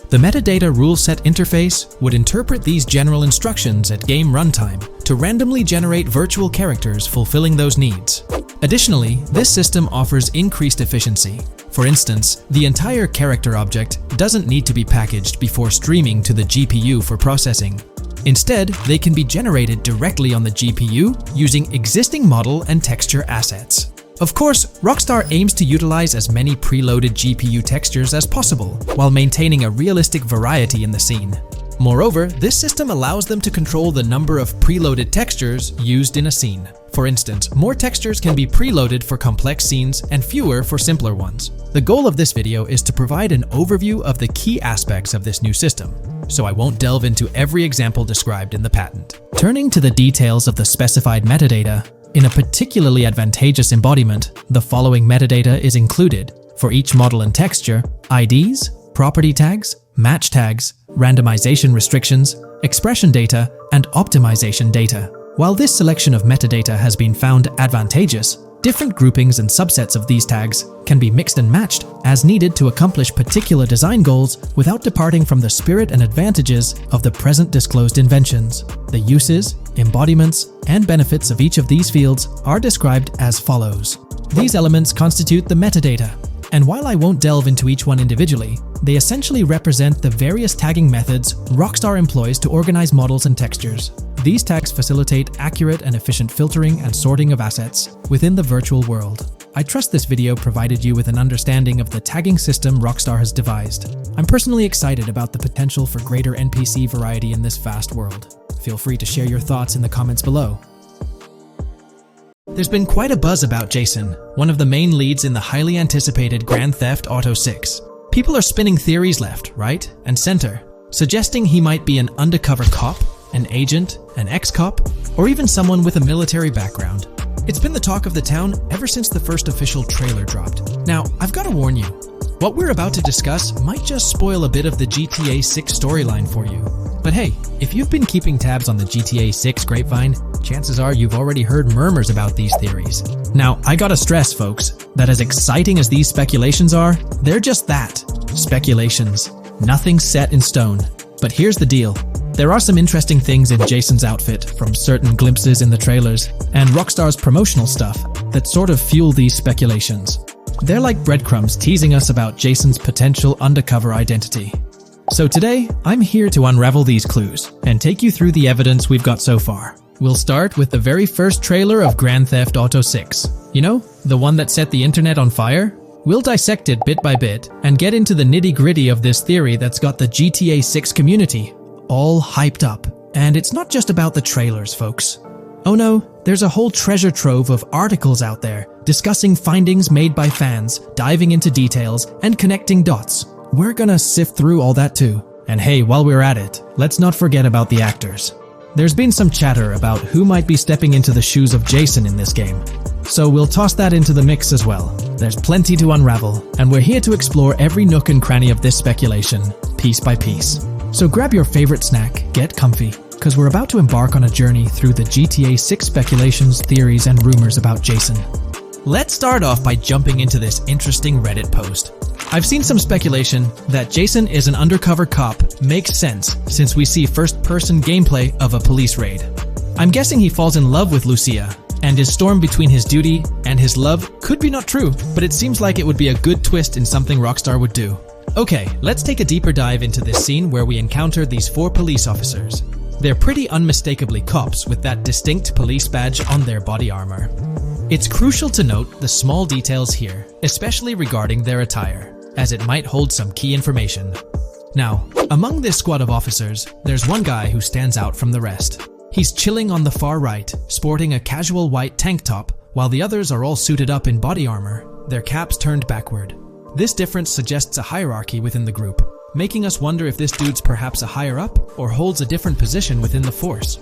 The metadata rule set interface would interpret these general instructions at game runtime to randomly generate virtual characters fulfilling those needs. Additionally, this system offers increased efficiency. For instance, the entire character object doesn't need to be packaged before streaming to the GPU for processing. Instead, they can be generated directly on the GPU using existing model and texture assets. Of course, Rockstar aims to utilize as many preloaded GPU textures as possible, while maintaining a realistic variety in the scene. Moreover, this system allows them to control the number of preloaded textures used in a scene. For instance, more textures can be preloaded for complex scenes and fewer for simpler ones. The goal of this video is to provide an overview of the key aspects of this new system, so I won't delve into every example described in the patent. Turning to the details of the specified metadata, in a particularly advantageous embodiment, the following metadata is included for each model and texture: IDs, property tags, match tags, randomization restrictions, expression data, and optimization data. While this selection of metadata has been found advantageous, different groupings and subsets of these tags can be mixed and matched as needed to accomplish particular design goals without departing from the spirit and advantages of the present disclosed inventions. The uses, embodiments, and benefits of each of these fields are described as follows. These elements constitute the metadata, and while I won't delve into each one individually, they essentially represent the various tagging methods Rockstar employs to organize models and textures. These tags facilitate accurate and efficient filtering and sorting of assets within the virtual world. I trust this video provided you with an understanding of the tagging system Rockstar has devised. I'm personally excited about the potential for greater NPC variety in this vast world. Feel free to share your thoughts in the comments below. There's been quite a buzz about Jason, one of the main leads in the highly anticipated Grand Theft Auto 6. People are spinning theories left, right, and center, suggesting he might be an undercover cop, an agent, an ex-cop, or even someone with a military background. It's been the talk of the town ever since the first official trailer dropped. Now, I've got to warn you, what we're about to discuss might just spoil a bit of the GTA 6 storyline for you. But hey, if you've been keeping tabs on the GTA 6 grapevine, chances are you've already heard murmurs about these theories. Now, I gotta stress, folks, that as exciting as these speculations are, they're just that, speculations. Nothing set in stone. But here's the deal. There are some interesting things in Jason's outfit, from certain glimpses in the trailers and Rockstar's promotional stuff, that sort of fuel these speculations. They're like breadcrumbs teasing us about Jason's potential undercover identity. So today, I'm here to unravel these clues and take you through the evidence we've got so far. We'll start with the very first trailer of Grand Theft Auto 6. You know, the one that set the internet on fire? We'll dissect it bit by bit and get into the nitty-gritty of this theory that's got the GTA 6 community all hyped up. And it's not just about the trailers, folks. Oh no, there's a whole treasure trove of articles out there discussing findings made by fans, diving into details, and connecting dots. We're gonna sift through all that too. And hey, while we're at it, let's not forget about the actors. There's been some chatter about who might be stepping into the shoes of Jason in this game. So we'll toss that into the mix as well. There's plenty to unravel, and we're here to explore every nook and cranny of this speculation, piece by piece. So grab your favorite snack, get comfy, because we're about to embark on a journey through the GTA 6 speculations, theories, and rumors about Jason. Let's start off by jumping into this interesting Reddit post. I've seen some speculation that Jason is an undercover cop makes sense since we see first-person gameplay of a police raid. I'm guessing he falls in love with Lucia, and his storm between his duty and his love could be not true, but it seems like it would be a good twist in something Rockstar would do. Okay, let's take a deeper dive into this scene where we encounter these 4 police officers. They're pretty unmistakably cops with that distinct police badge on their body armor. It's crucial to note the small details here, especially regarding their attire, as it might hold some key information. Now, among this squad of officers, there's one guy who stands out from the rest. He's chilling on the far right, sporting a casual white tank top, while the others are all suited up in body armor, their caps turned backward. This difference suggests a hierarchy within the group, making us wonder if this dude's perhaps a higher up or holds a different position within the force.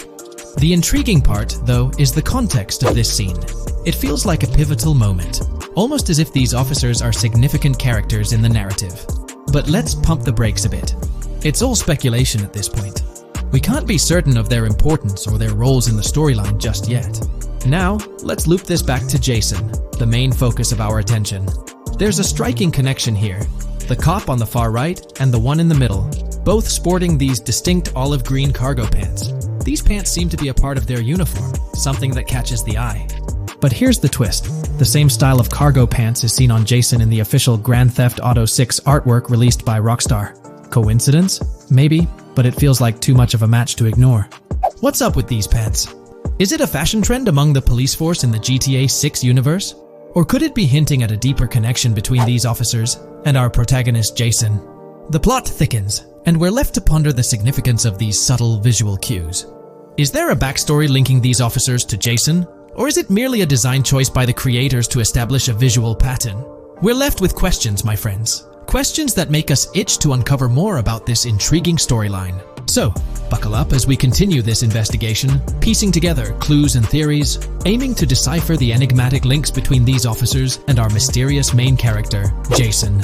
The intriguing part, though, is the context of this scene. It feels like a pivotal moment, almost as if these officers are significant characters in the narrative. But let's pump the brakes a bit. It's all speculation at this point. We can't be certain of their importance or their roles in the storyline just yet. Now, let's loop this back to Jason, the main focus of our attention. There's a striking connection here. The cop on the far right and the one in the middle, both sporting these distinct olive green cargo pants. These pants seem to be a part of their uniform, something that catches the eye. But here's the twist. The same style of cargo pants is seen on Jason in the official Grand Theft Auto 6 artwork released by Rockstar. Coincidence? Maybe, but it feels like too much of a match to ignore. What's up with these pants? Is it a fashion trend among the police force in the GTA 6 universe? Or could it be hinting at a deeper connection between these officers and our protagonist Jason? The plot thickens, and we're left to ponder the significance of these subtle visual cues. Is there a backstory linking these officers to Jason? Or is it merely a design choice by the creators to establish a visual pattern? We're left with questions, my friends. Questions that make us itch to uncover more about this intriguing storyline. So, buckle up as we continue this investigation, piecing together clues and theories, aiming to decipher the enigmatic links between these officers and our mysterious main character, Jason.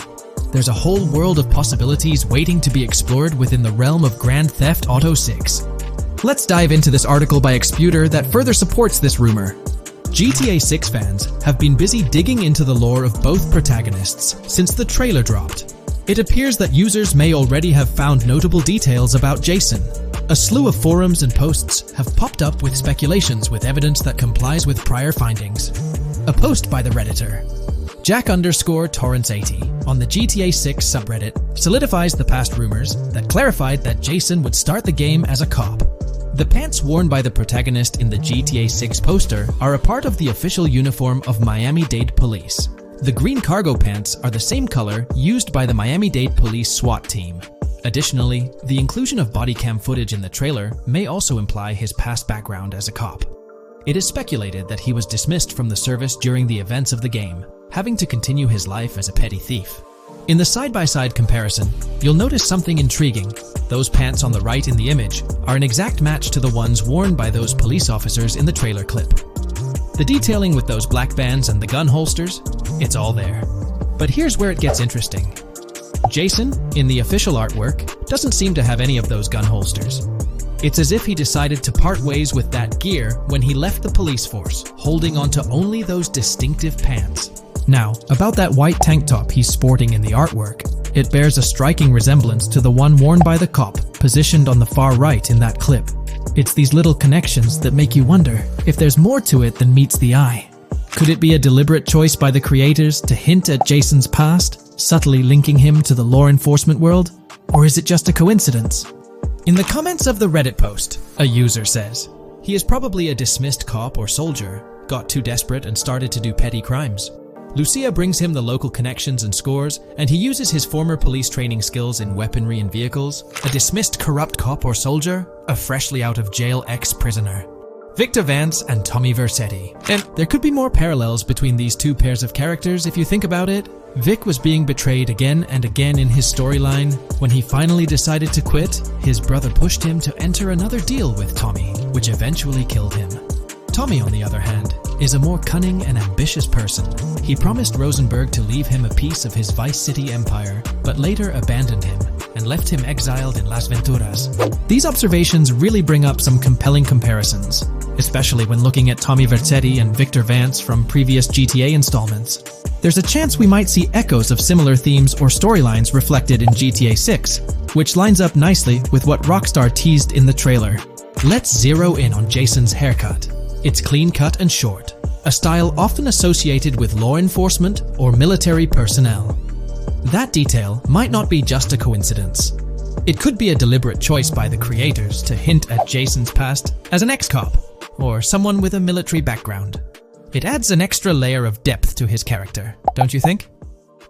There's a whole world of possibilities waiting to be explored within the realm of Grand Theft Auto 6. Let's dive into this article by Exputer that further supports this rumor. GTA 6 fans have been busy digging into the lore of both protagonists since the trailer dropped. It appears that users may already have found notable details about Jason. A slew of forums and posts have popped up with speculations with evidence that complies with prior findings. A post by the Redditor, Jack_Torrance80, on the GTA 6 subreddit solidifies the past rumors that clarified that Jason would start the game as a cop. The pants worn by the protagonist in the GTA 6 poster are a part of the official uniform of Miami-Dade Police. The green cargo pants are the same color used by the Miami-Dade Police SWAT team. Additionally, the inclusion of body cam footage in the trailer may also imply his past background as a cop. It is speculated that he was dismissed from the service during the events of the game, having to continue his life as a petty thief. In the side-by-side comparison, you'll notice something intriguing. Those pants on the right in the image are an exact match to the ones worn by those police officers in the trailer clip. The detailing with those black bands and the gun holsters, it's all there. But here's where it gets interesting. Jason, in the official artwork, doesn't seem to have any of those gun holsters. It's as if he decided to part ways with that gear when he left the police force, holding onto only those distinctive pants. Now, about that white tank top he's sporting in the artwork, it bears a striking resemblance to the one worn by the cop, positioned on the far right in that clip. It's these little connections that make you wonder if there's more to it than meets the eye. Could it be a deliberate choice by the creators to hint at Jason's past, subtly linking him to the law enforcement world? Or is it just a coincidence? In the comments of the Reddit post, a user says, he is probably a dismissed cop or soldier, got too desperate and started to do petty crimes. Lucia brings him the local connections and scores, and he uses his former police training skills in weaponry and vehicles. A dismissed corrupt cop or soldier, a freshly out of jail ex-prisoner. Victor Vance and Tommy Vercetti. And there could be more parallels between these two pairs of characters if you think about it. Vic was being betrayed again and again in his storyline. When he finally decided to quit, his brother pushed him to enter another deal with Tommy, which eventually killed him. Tommy, on the other hand, is a more cunning and ambitious person. He promised Rosenberg to leave him a piece of his Vice City empire, but later abandoned him and left him exiled in Las Venturas. These observations really bring up some compelling comparisons, especially when looking at Tommy Vercetti and Victor Vance from previous GTA installments. There's a chance we might see echoes of similar themes or storylines reflected in GTA 6, which lines up nicely with what Rockstar teased in the trailer. Let's zero in on Jason's haircut. It's clean-cut and short, a style often associated with law enforcement or military personnel. That detail might not be just a coincidence. It could be a deliberate choice by the creators to hint at Jason's past as an ex-cop or someone with a military background. It adds an extra layer of depth to his character, don't you think?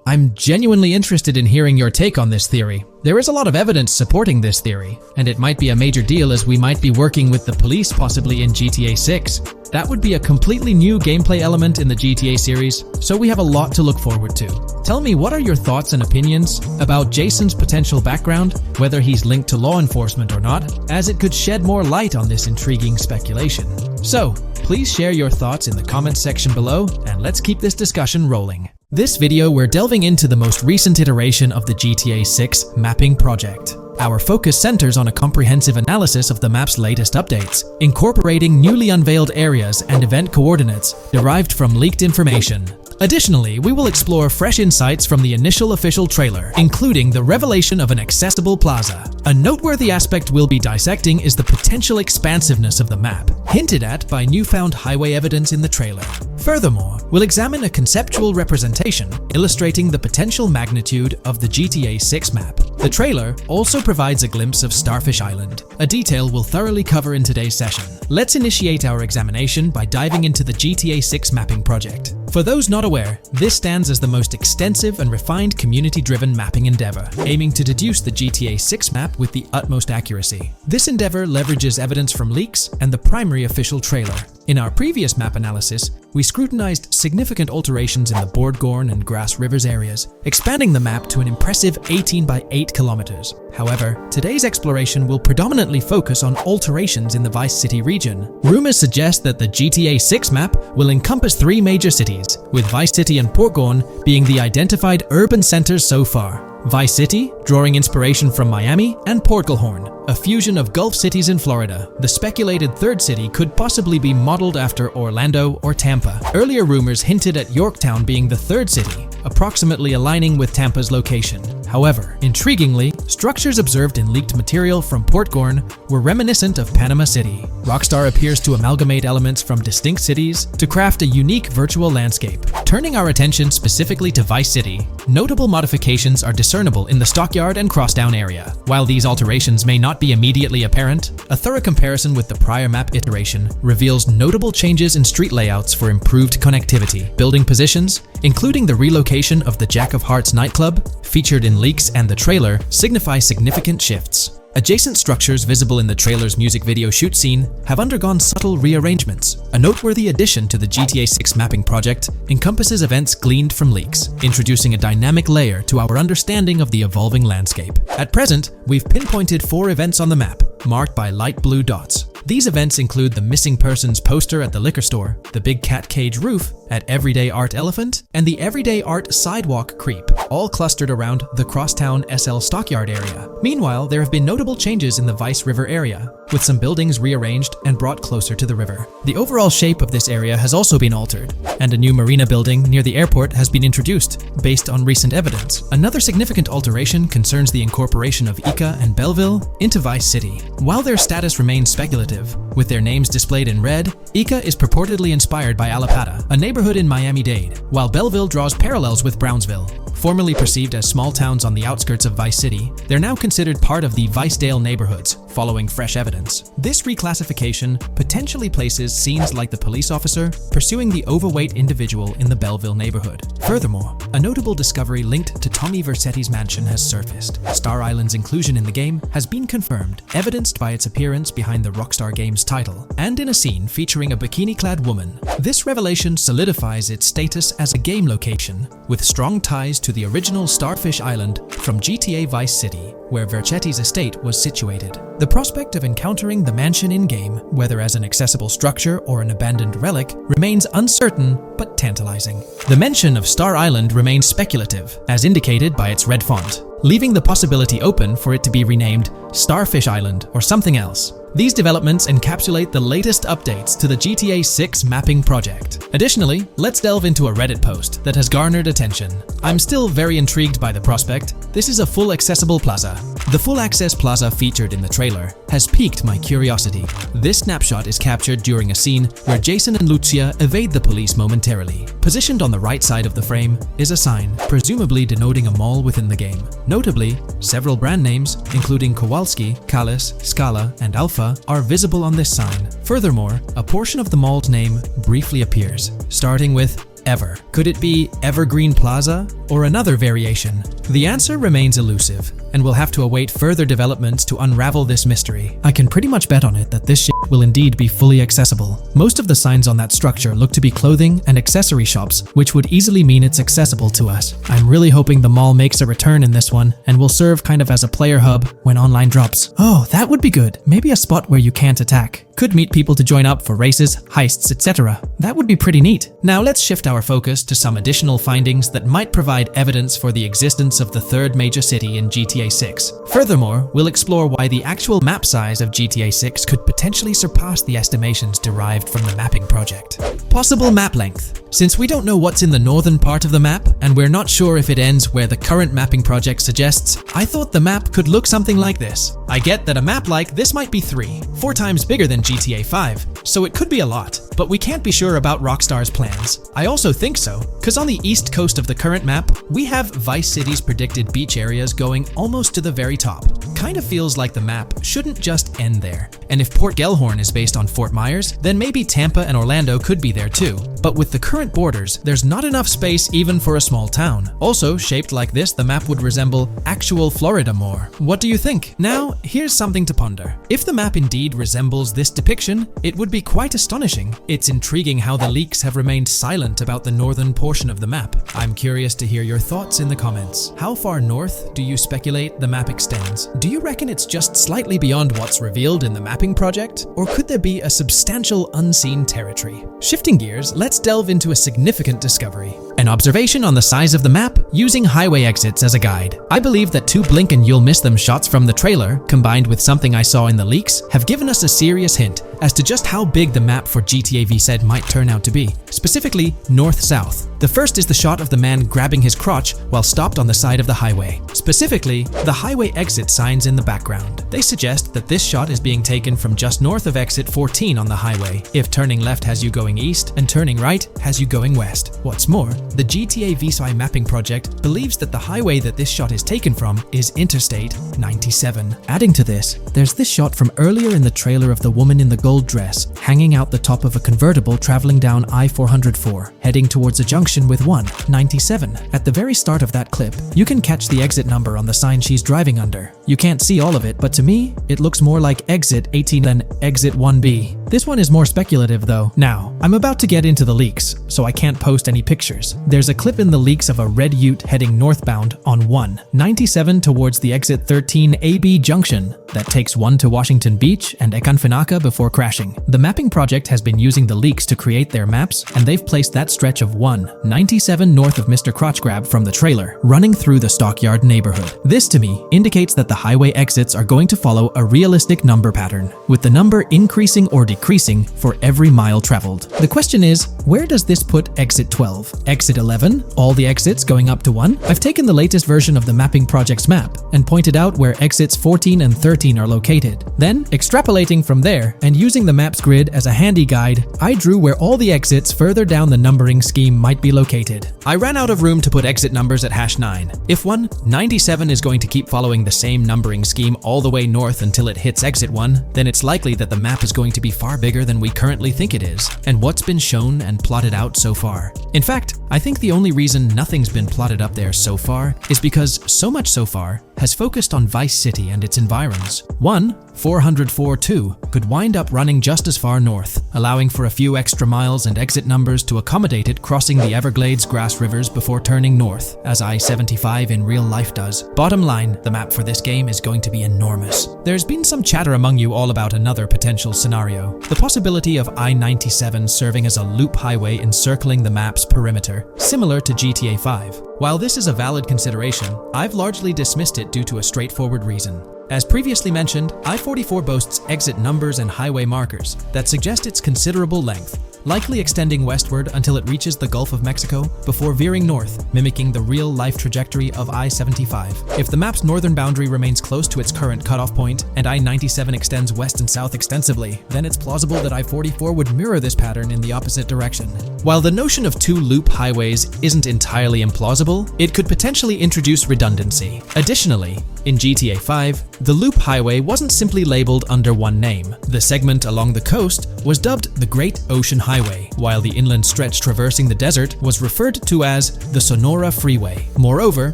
I'm genuinely interested in hearing your take on this theory. There is a lot of evidence supporting this theory, and it might be a major deal as we might be working with the police possibly in GTA 6. That would be a completely new gameplay element in the GTA series, so we have a lot to look forward to. Tell me, what are your thoughts and opinions about Jason's potential background, whether he's linked to law enforcement or not, as it could shed more light on this intriguing speculation. So, please share your thoughts in the comments section below, and let's keep this discussion rolling. This video, we're delving into the most recent iteration of the GTA 6 mapping project. Our focus centers on a comprehensive analysis of the map's latest updates, incorporating newly unveiled areas and event coordinates derived from leaked information. Additionally, we will explore fresh insights from the initial official trailer, including the revelation of an accessible plaza. A noteworthy aspect we'll be dissecting is the potential expansiveness of the map, hinted at by newfound highway evidence in the trailer. Furthermore, we'll examine a conceptual representation illustrating the potential magnitude of the GTA 6 map. The trailer also provides a glimpse of Starfish Island, a detail we'll thoroughly cover in today's session. Let's initiate our examination by diving into the GTA 6 mapping project. For those not aware, this stands as the most extensive and refined community-driven mapping endeavor, aiming to deduce the GTA 6 map with the utmost accuracy. This endeavor leverages evidence from leaks and the primary official trailer. In our previous map analysis, we scrutinized significant alterations in the Borgorn and Grass Rivers areas, expanding the map to an impressive 18 by 8 kilometers. However, today's exploration will predominantly focus on alterations in the Vice City region. Rumors suggest that the GTA 6 map will encompass 3 major cities, with Vice City and Portgorn being the identified urban centers so far. Vice City, drawing inspiration from Miami, and Gellhorn, a fusion of Gulf cities in Florida. The speculated third city could possibly be modeled after Orlando or Tampa. Earlier rumors hinted at Yorktown being the third city, approximately aligning with Tampa's location. However, intriguingly, structures observed in leaked material from Portgorn were reminiscent of Panama City. Rockstar appears to amalgamate elements from distinct cities to craft a unique virtual landscape. Turning our attention specifically to Vice City, notable modifications are discernible in the Stockyard and Crosstown area. While these alterations may not be immediately apparent, a thorough comparison with the prior map iteration reveals notable changes in street layouts for improved connectivity. Building positions, including the relocation of the Jack of Hearts nightclub, featured in leaks and the trailer, signify significant shifts. Adjacent structures visible in the trailer's music video shoot scene have undergone subtle rearrangements. A noteworthy addition to the GTA 6 mapping project encompasses events gleaned from leaks, introducing a dynamic layer to our understanding of the evolving landscape. At present, we've pinpointed 4 events on the map, marked by light blue dots. These events include the missing persons poster at the liquor store, the big cat cage roof at Everyday Art Elephant, and the Everyday Art Sidewalk Creep. all clustered around the Crosstown SL Stockyard area. Meanwhile, there have been notable changes in the Vice River area, with some buildings rearranged and brought closer to the river. The overall shape of this area has also been altered, and a new marina building near the airport has been introduced, based on recent evidence. Another significant alteration concerns the incorporation of Ica and Belleville into Vice City. While their status remains speculative, with their names displayed in red, Ica is purportedly inspired by Alapata, a neighborhood in Miami-Dade, while Belleville draws parallels with Brownsville. Formerly perceived as small towns on the outskirts of Vice City, they're now considered part of the Vicedale neighborhoods, following fresh evidence. This reclassification potentially places scenes like the police officer pursuing the overweight individual in the Belleville neighborhood. Furthermore, a notable discovery linked to Tommy Vercetti's mansion has surfaced. Star Island's inclusion in the game has been confirmed, evidenced by its appearance behind the Rockstar game's title, and in a scene featuring a bikini-clad woman. This revelation solidifies its status as a game location, with strong ties to the original Starfish Island from GTA Vice City, where Vercetti's estate was situated. The prospect of encountering the mansion in-game, whether as an accessible structure or an abandoned relic, remains uncertain but tantalizing. The mention of Star Island remains speculative, as indicated by its red font, leaving the possibility open for it to be renamed Starfish Island or something else. These developments encapsulate the latest updates to the GTA 6 mapping project. Additionally, let's delve into a Reddit post that has garnered attention. I'm still very intrigued by the prospect. This is a full accessible plaza. The full access plaza featured in the trailer has piqued my curiosity. This snapshot is captured during a scene where Jason and Lucia evade the police momentarily. Positioned on the right side of the frame is a sign, presumably denoting a mall within the game. Notably, several brand names, including Kowalski, Callis, Scala, and Alpha, are visible on this sign. Furthermore, a portion of the mall's name briefly appears, starting with Ever. Could it be Evergreen Plaza or another variation? The answer remains elusive, and we'll have to await further developments to unravel this mystery. I can pretty much bet on it that this shit will indeed be fully accessible. Most of the signs on that structure look to be clothing and accessory shops, which would easily mean it's accessible to us. I'm really hoping the mall makes a return in this one and will serve kind of as a player hub when online drops. Oh, that would be good. Maybe a spot where you can't attack. Could meet people to join up for races, heists, etc. That would be pretty neat. Now let's shift our focus to some additional findings that might provide evidence for the existence of the third major city in GTA 6. Furthermore, we'll explore why the actual map size of GTA 6 could potentially surpass the estimations derived from the mapping project. Possible map length. Since we don't know what's in the northern part of the map, and we're not sure if it ends where the current mapping project suggests, I thought the map could look something like this. I get that a map like this might be 4 times bigger than GTA 5, so it could be a lot, but we can't be sure about Rockstar's plans. I also think so, because on the east coast of the current map, we have Vice City's predicted beach areas going almost to the very top. Kind of feels like the map shouldn't just end there. And if Port Gellhorn is based on Fort Myers, then maybe Tampa and Orlando could be there too. But with the current borders, there's not enough space even for a small town. Also, shaped like this, the map would resemble actual Florida more. What do you think? Now, here's something to ponder. If the map indeed resembles this depiction, it would be quite astonishing. It's intriguing how the leaks have remained silent about the northern portion of the map. I'm curious to hear your thoughts in the comments. How far north do you speculate the map extends? Do you reckon it's just slightly beyond what's revealed in the mapping project? Or could there be a substantial unseen territory? Shifting gears, let's delve into a significant discovery. An observation on the size of the map using highway exits as a guide. I believe that 2 blink and you'll miss them shots from the trailer, combined with something I saw in the leaks, have given us a serious hint as to just how big the map for GTA VZ might turn out to be. Specifically, north-south. The first is the shot of the man grabbing his crotch while stopped on the side of the highway. Specifically, the highway exit signs in the background. They suggest that this shot is being taken from just north of exit 14 on the highway, if turning left has you going east and turning right has you going west. What's more, the GTA VSI mapping project believes that the highway that this shot is taken from is Interstate 97. Adding to this, there's this shot from earlier in the trailer of the woman in the gold dress hanging out the top of a convertible traveling down I-404, heading towards a junction with 197. At the very start of that clip, you can catch the exit number on the sign she's driving under. You can't see all of it, but to me, it looks more like exit 18 than exit 1B. This one is more speculative though. Now, I'm about to get into the leaks, so I can't post any pictures. There's a clip in the leaks of a red ute heading northbound on 197 towards the exit 13 AB junction that takes 1 to Washington Beach and Ekanfinaka before crashing. The mapping project has been using the leaks to create their maps, and they've placed that stretch of 197 north of Mr. Crotchgrab from the trailer, running through the Stockyard neighborhood. This to me indicates that the highway exits are going to follow a realistic number pattern, with the number increasing or decreasing for every mile traveled. The question is, where does this put exit 12? Exit 11? All the exits going up to 1? I've taken the latest version of the mapping project's map and pointed out where exits 14 and 13 are located. Then, extrapolating from there and using the map's grid as a handy guide, I drew where all the exits further down the numbering scheme might be located. I ran out of room to put exit numbers at #9. If 197 is going to keep following the same numbering scheme all the way north until it hits exit 1, then it's likely that the map is going to be far bigger than we currently think it is, and what's been shown and plotted out so far. In fact, I think the only reason nothing's been plotted up there so far is because so much so far has focused on Vice City and its environs. 404.2 could wind up running just as far north, allowing for a few extra miles and exit numbers to accommodate it crossing the Everglades grass rivers before turning north, as I-75 in real life does. Bottom line, the map for this game is going to be enormous. There's been some chatter among you all about another potential scenario, the possibility of I-97 serving as a loop highway encircling the map's perimeter, similar to GTA 5. While this is a valid consideration, I've largely dismissed it due to a straightforward reason. As previously mentioned, I-44 boasts exit numbers and highway markers that suggest its considerable length, likely extending westward until it reaches the Gulf of Mexico before veering north, mimicking the real-life trajectory of I-75. If the map's northern boundary remains close to its current cutoff point, and I-97 extends west and south extensively, then it's plausible that I-44 would mirror this pattern in the opposite direction. While the notion of two loop highways isn't entirely implausible, it could potentially introduce redundancy. Additionally, in GTA 5, the loop highway wasn't simply labeled under one name. The segment along the coast was dubbed the Great Ocean Highway, while the inland stretch traversing the desert was referred to as the Sonora Freeway. Moreover,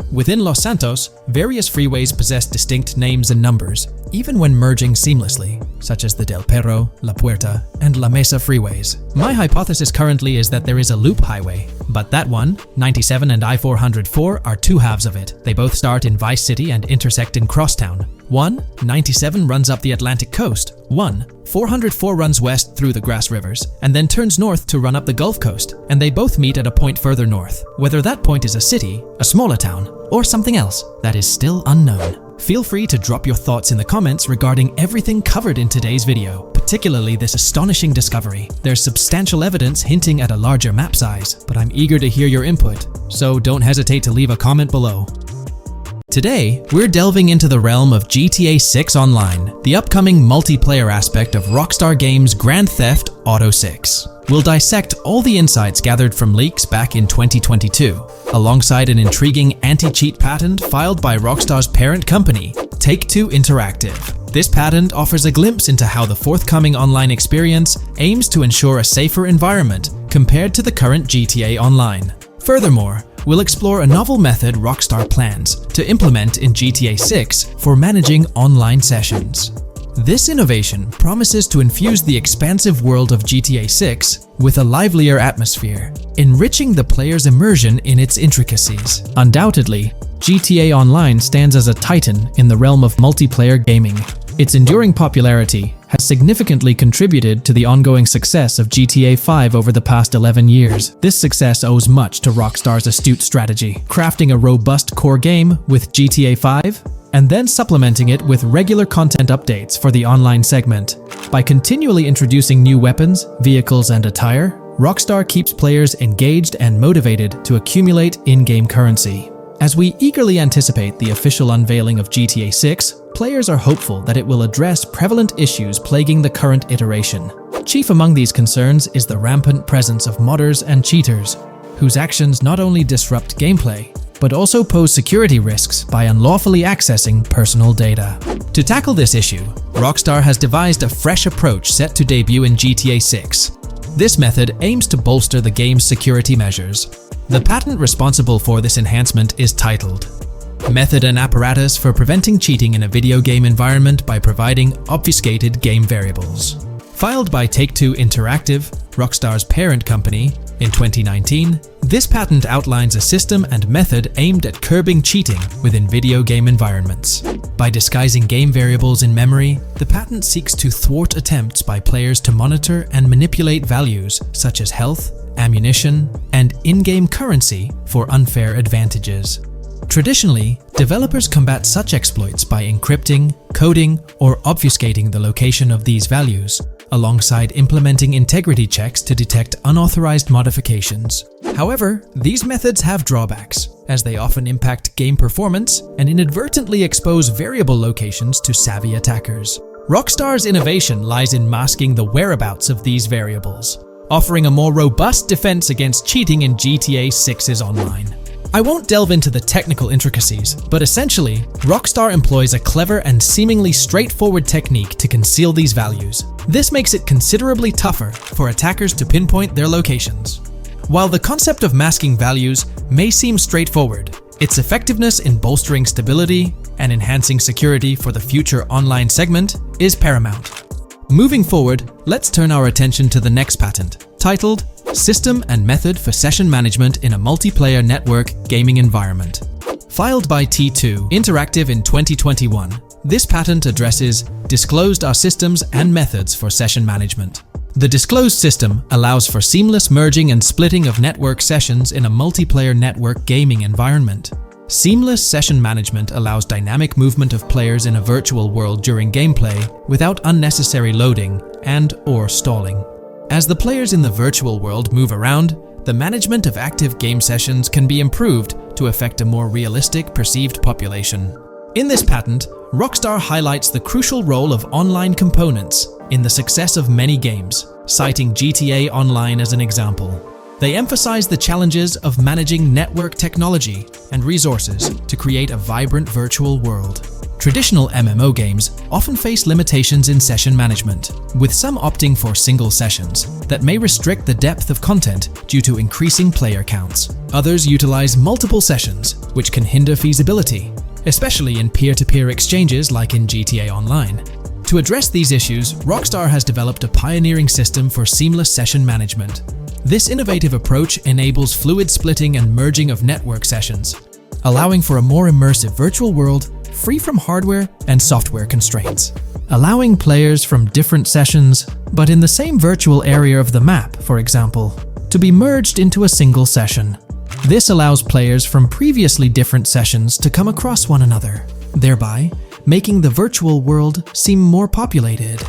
within Los Santos, various freeways possess distinct names and numbers, even when merging seamlessly, such as the Del Perro, La Puerta, and La Mesa freeways. My hypothesis currently is that there is a loop highway, but that one, 97 and I-404, are two halves of it. They both start in Vice City and intersect in Crosstown. 197 runs up the Atlantic coast. 404 runs west through the Grass Rivers, and then turns north to run up the Gulf Coast, and they both meet at a point further north. Whether that point is a city, a smaller town, or something else, that is still unknown. Feel free to drop your thoughts in the comments regarding everything covered in today's video, particularly this astonishing discovery. There's substantial evidence hinting at a larger map size, but I'm eager to hear your input, so don't hesitate to leave a comment below. Today, we're delving into the realm of GTA 6 Online, the upcoming multiplayer aspect of Rockstar Games' Grand Theft Auto 6. We'll dissect all the insights gathered from leaks back in 2022, alongside an intriguing anti-cheat patent filed by Rockstar's parent company, Take-Two Interactive. This patent offers a glimpse into how the forthcoming online experience aims to ensure a safer environment compared to the current GTA Online. Furthermore, we'll explore a novel method Rockstar plans to implement in GTA 6 for managing online sessions. This innovation promises to infuse the expansive world of GTA 6 with a livelier atmosphere, enriching the player's immersion in its intricacies. Undoubtedly, GTA Online stands as a titan in the realm of multiplayer gaming. Its enduring popularity has significantly contributed to the ongoing success of GTA 5 over the past 11 years. This success owes much to Rockstar's astute strategy, crafting a robust core game with GTA 5, and then supplementing it with regular content updates for the online segment. By continually introducing new weapons, vehicles, and attire, Rockstar keeps players engaged and motivated to accumulate in-game currency. As we eagerly anticipate the official unveiling of GTA 6, players are hopeful that it will address prevalent issues plaguing the current iteration. Chief among these concerns is the rampant presence of modders and cheaters, whose actions not only disrupt gameplay, but also pose security risks by unlawfully accessing personal data. To tackle this issue, Rockstar has devised a fresh approach set to debut in GTA 6. This method aims to bolster the game's security measures. The patent responsible for this enhancement is titled Method and Apparatus for Preventing Cheating in a Video Game Environment by Providing Obfuscated Game Variables. Filed by Take-Two Interactive, Rockstar's parent company, in 2019, this patent outlines a system and method aimed at curbing cheating within video game environments. By disguising game variables in memory, the patent seeks to thwart attempts by players to monitor and manipulate values such as health, ammunition, and in-game currency for unfair advantages. Traditionally, developers combat such exploits by encrypting, coding, or obfuscating the location of these values, alongside implementing integrity checks to detect unauthorized modifications. However, these methods have drawbacks, as they often impact game performance and inadvertently expose variable locations to savvy attackers. Rockstar's innovation lies in masking the whereabouts of these variables, offering a more robust defense against cheating in GTA 6's online. I won't delve into the technical intricacies, but essentially, Rockstar employs a clever and seemingly straightforward technique to conceal these values. This makes it considerably tougher for attackers to pinpoint their locations. While the concept of masking values may seem straightforward, its effectiveness in bolstering stability and enhancing security for the future online segment is paramount. Moving forward, let's turn our attention to the next patent, titled System and Method for Session Management in a Multiplayer Network Gaming Environment. Filed by T2 Interactive in 2021, this patent addresses disclosed are systems and methods for session management. The disclosed system allows for seamless merging and splitting of network sessions in a multiplayer network gaming environment. Seamless session management allows dynamic movement of players in a virtual world during gameplay without unnecessary loading and/or stalling. As the players in the virtual world move around, the management of active game sessions can be improved to affect a more realistic perceived population. In this patent, Rockstar highlights the crucial role of online components in the success of many games, citing GTA Online as an example. They emphasize the challenges of managing network technology and resources to create a vibrant virtual world. Traditional MMO games often face limitations in session management, with some opting for single sessions that may restrict the depth of content due to increasing player counts. Others utilize multiple sessions, which can hinder feasibility, especially in peer-to-peer exchanges like in GTA Online. To address these issues, Rockstar has developed a pioneering system for seamless session management. This innovative approach enables fluid splitting and merging of network sessions, allowing for a more immersive virtual world free from hardware and software constraints. Allowing players from different sessions, but in the same virtual area of the map, for example, to be merged into a single session. This allows players from previously different sessions to come across one another, thereby making the virtual world seem more populated.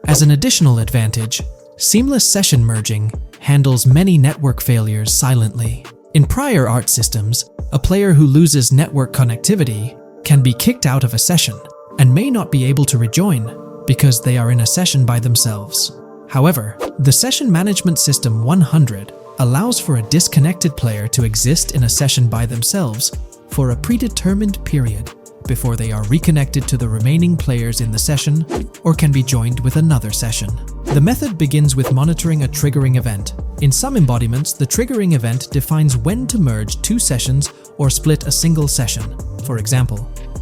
As an additional advantage, seamless session merging handles many network failures silently. In prior art systems, a player who loses network connectivity can be kicked out of a session and may not be able to rejoin because they are in a session by themselves. However, the Session Management System 100 allows for a disconnected player to exist in a session by themselves for a predetermined period before they are reconnected to the remaining players in the session or can be joined with another session. The method begins with monitoring a triggering event. In some embodiments, the triggering event defines when to merge two sessions or split a single session. For example,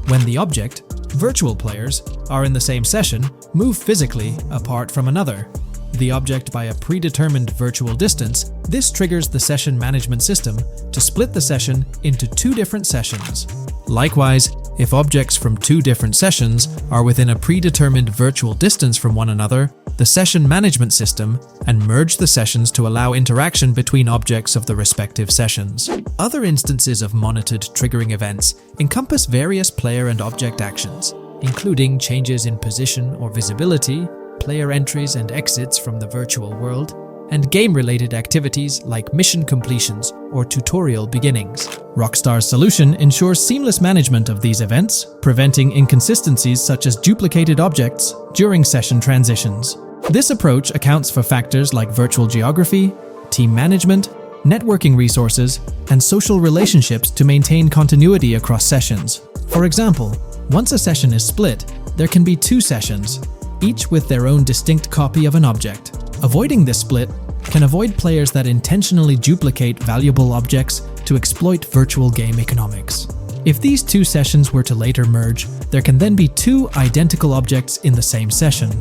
when the object, virtual players, are in the same session, move physically apart from another, the object by a predetermined virtual distance, this triggers the session management system to split the session into two different sessions. Likewise, if objects from two different sessions are within a predetermined virtual distance from one another, the session management system and merge the sessions to allow interaction between objects of the respective sessions. Other instances of monitored triggering events encompass various player and object actions, including changes in position or visibility, player entries and exits from the virtual world, and game-related activities like mission completions or tutorial beginnings. Rockstar's solution ensures seamless management of these events, preventing inconsistencies such as duplicated objects during session transitions. This approach accounts for factors like virtual geography, team management, networking resources, and social relationships to maintain continuity across sessions. For example, once a session is split, there can be two sessions, each with their own distinct copy of an object. Avoiding this split can avoid players that intentionally duplicate valuable objects to exploit virtual game economics. If these two sessions were to later merge, there can then be two identical objects in the same session.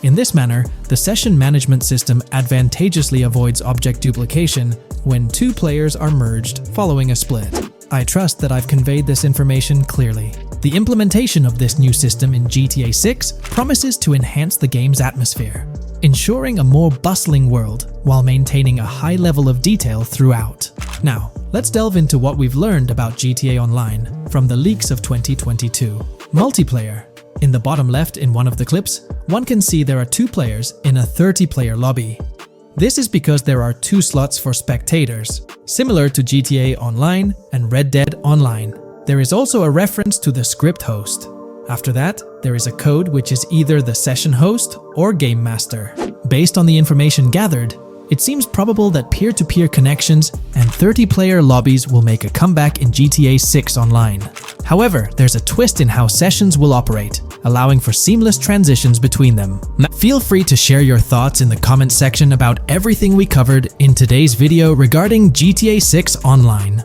In this manner, the session management system advantageously avoids object duplication when two players are merged following a split. I trust that I've conveyed this information clearly. The implementation of this new system in GTA 6 promises to enhance the game's atmosphere, ensuring a more bustling world while maintaining a high level of detail throughout. Now, let's delve into what we've learned about GTA Online from the leaks of 2022. Multiplayer. In the bottom left in one of the clips, one can see there are 2 players in a 30-player lobby. This is because there are 2 slots for spectators, similar to GTA Online and Red Dead Online. There is also a reference to the script host. After that, there is a code which is either the session host or game master. Based on the information gathered, it seems probable that peer-to-peer connections and 30-player lobbies will make a comeback in GTA 6 Online. However, there's a twist in how sessions will operate, allowing for seamless transitions between them. Now, feel free to share your thoughts in the comment section about everything we covered in today's video regarding GTA 6 Online.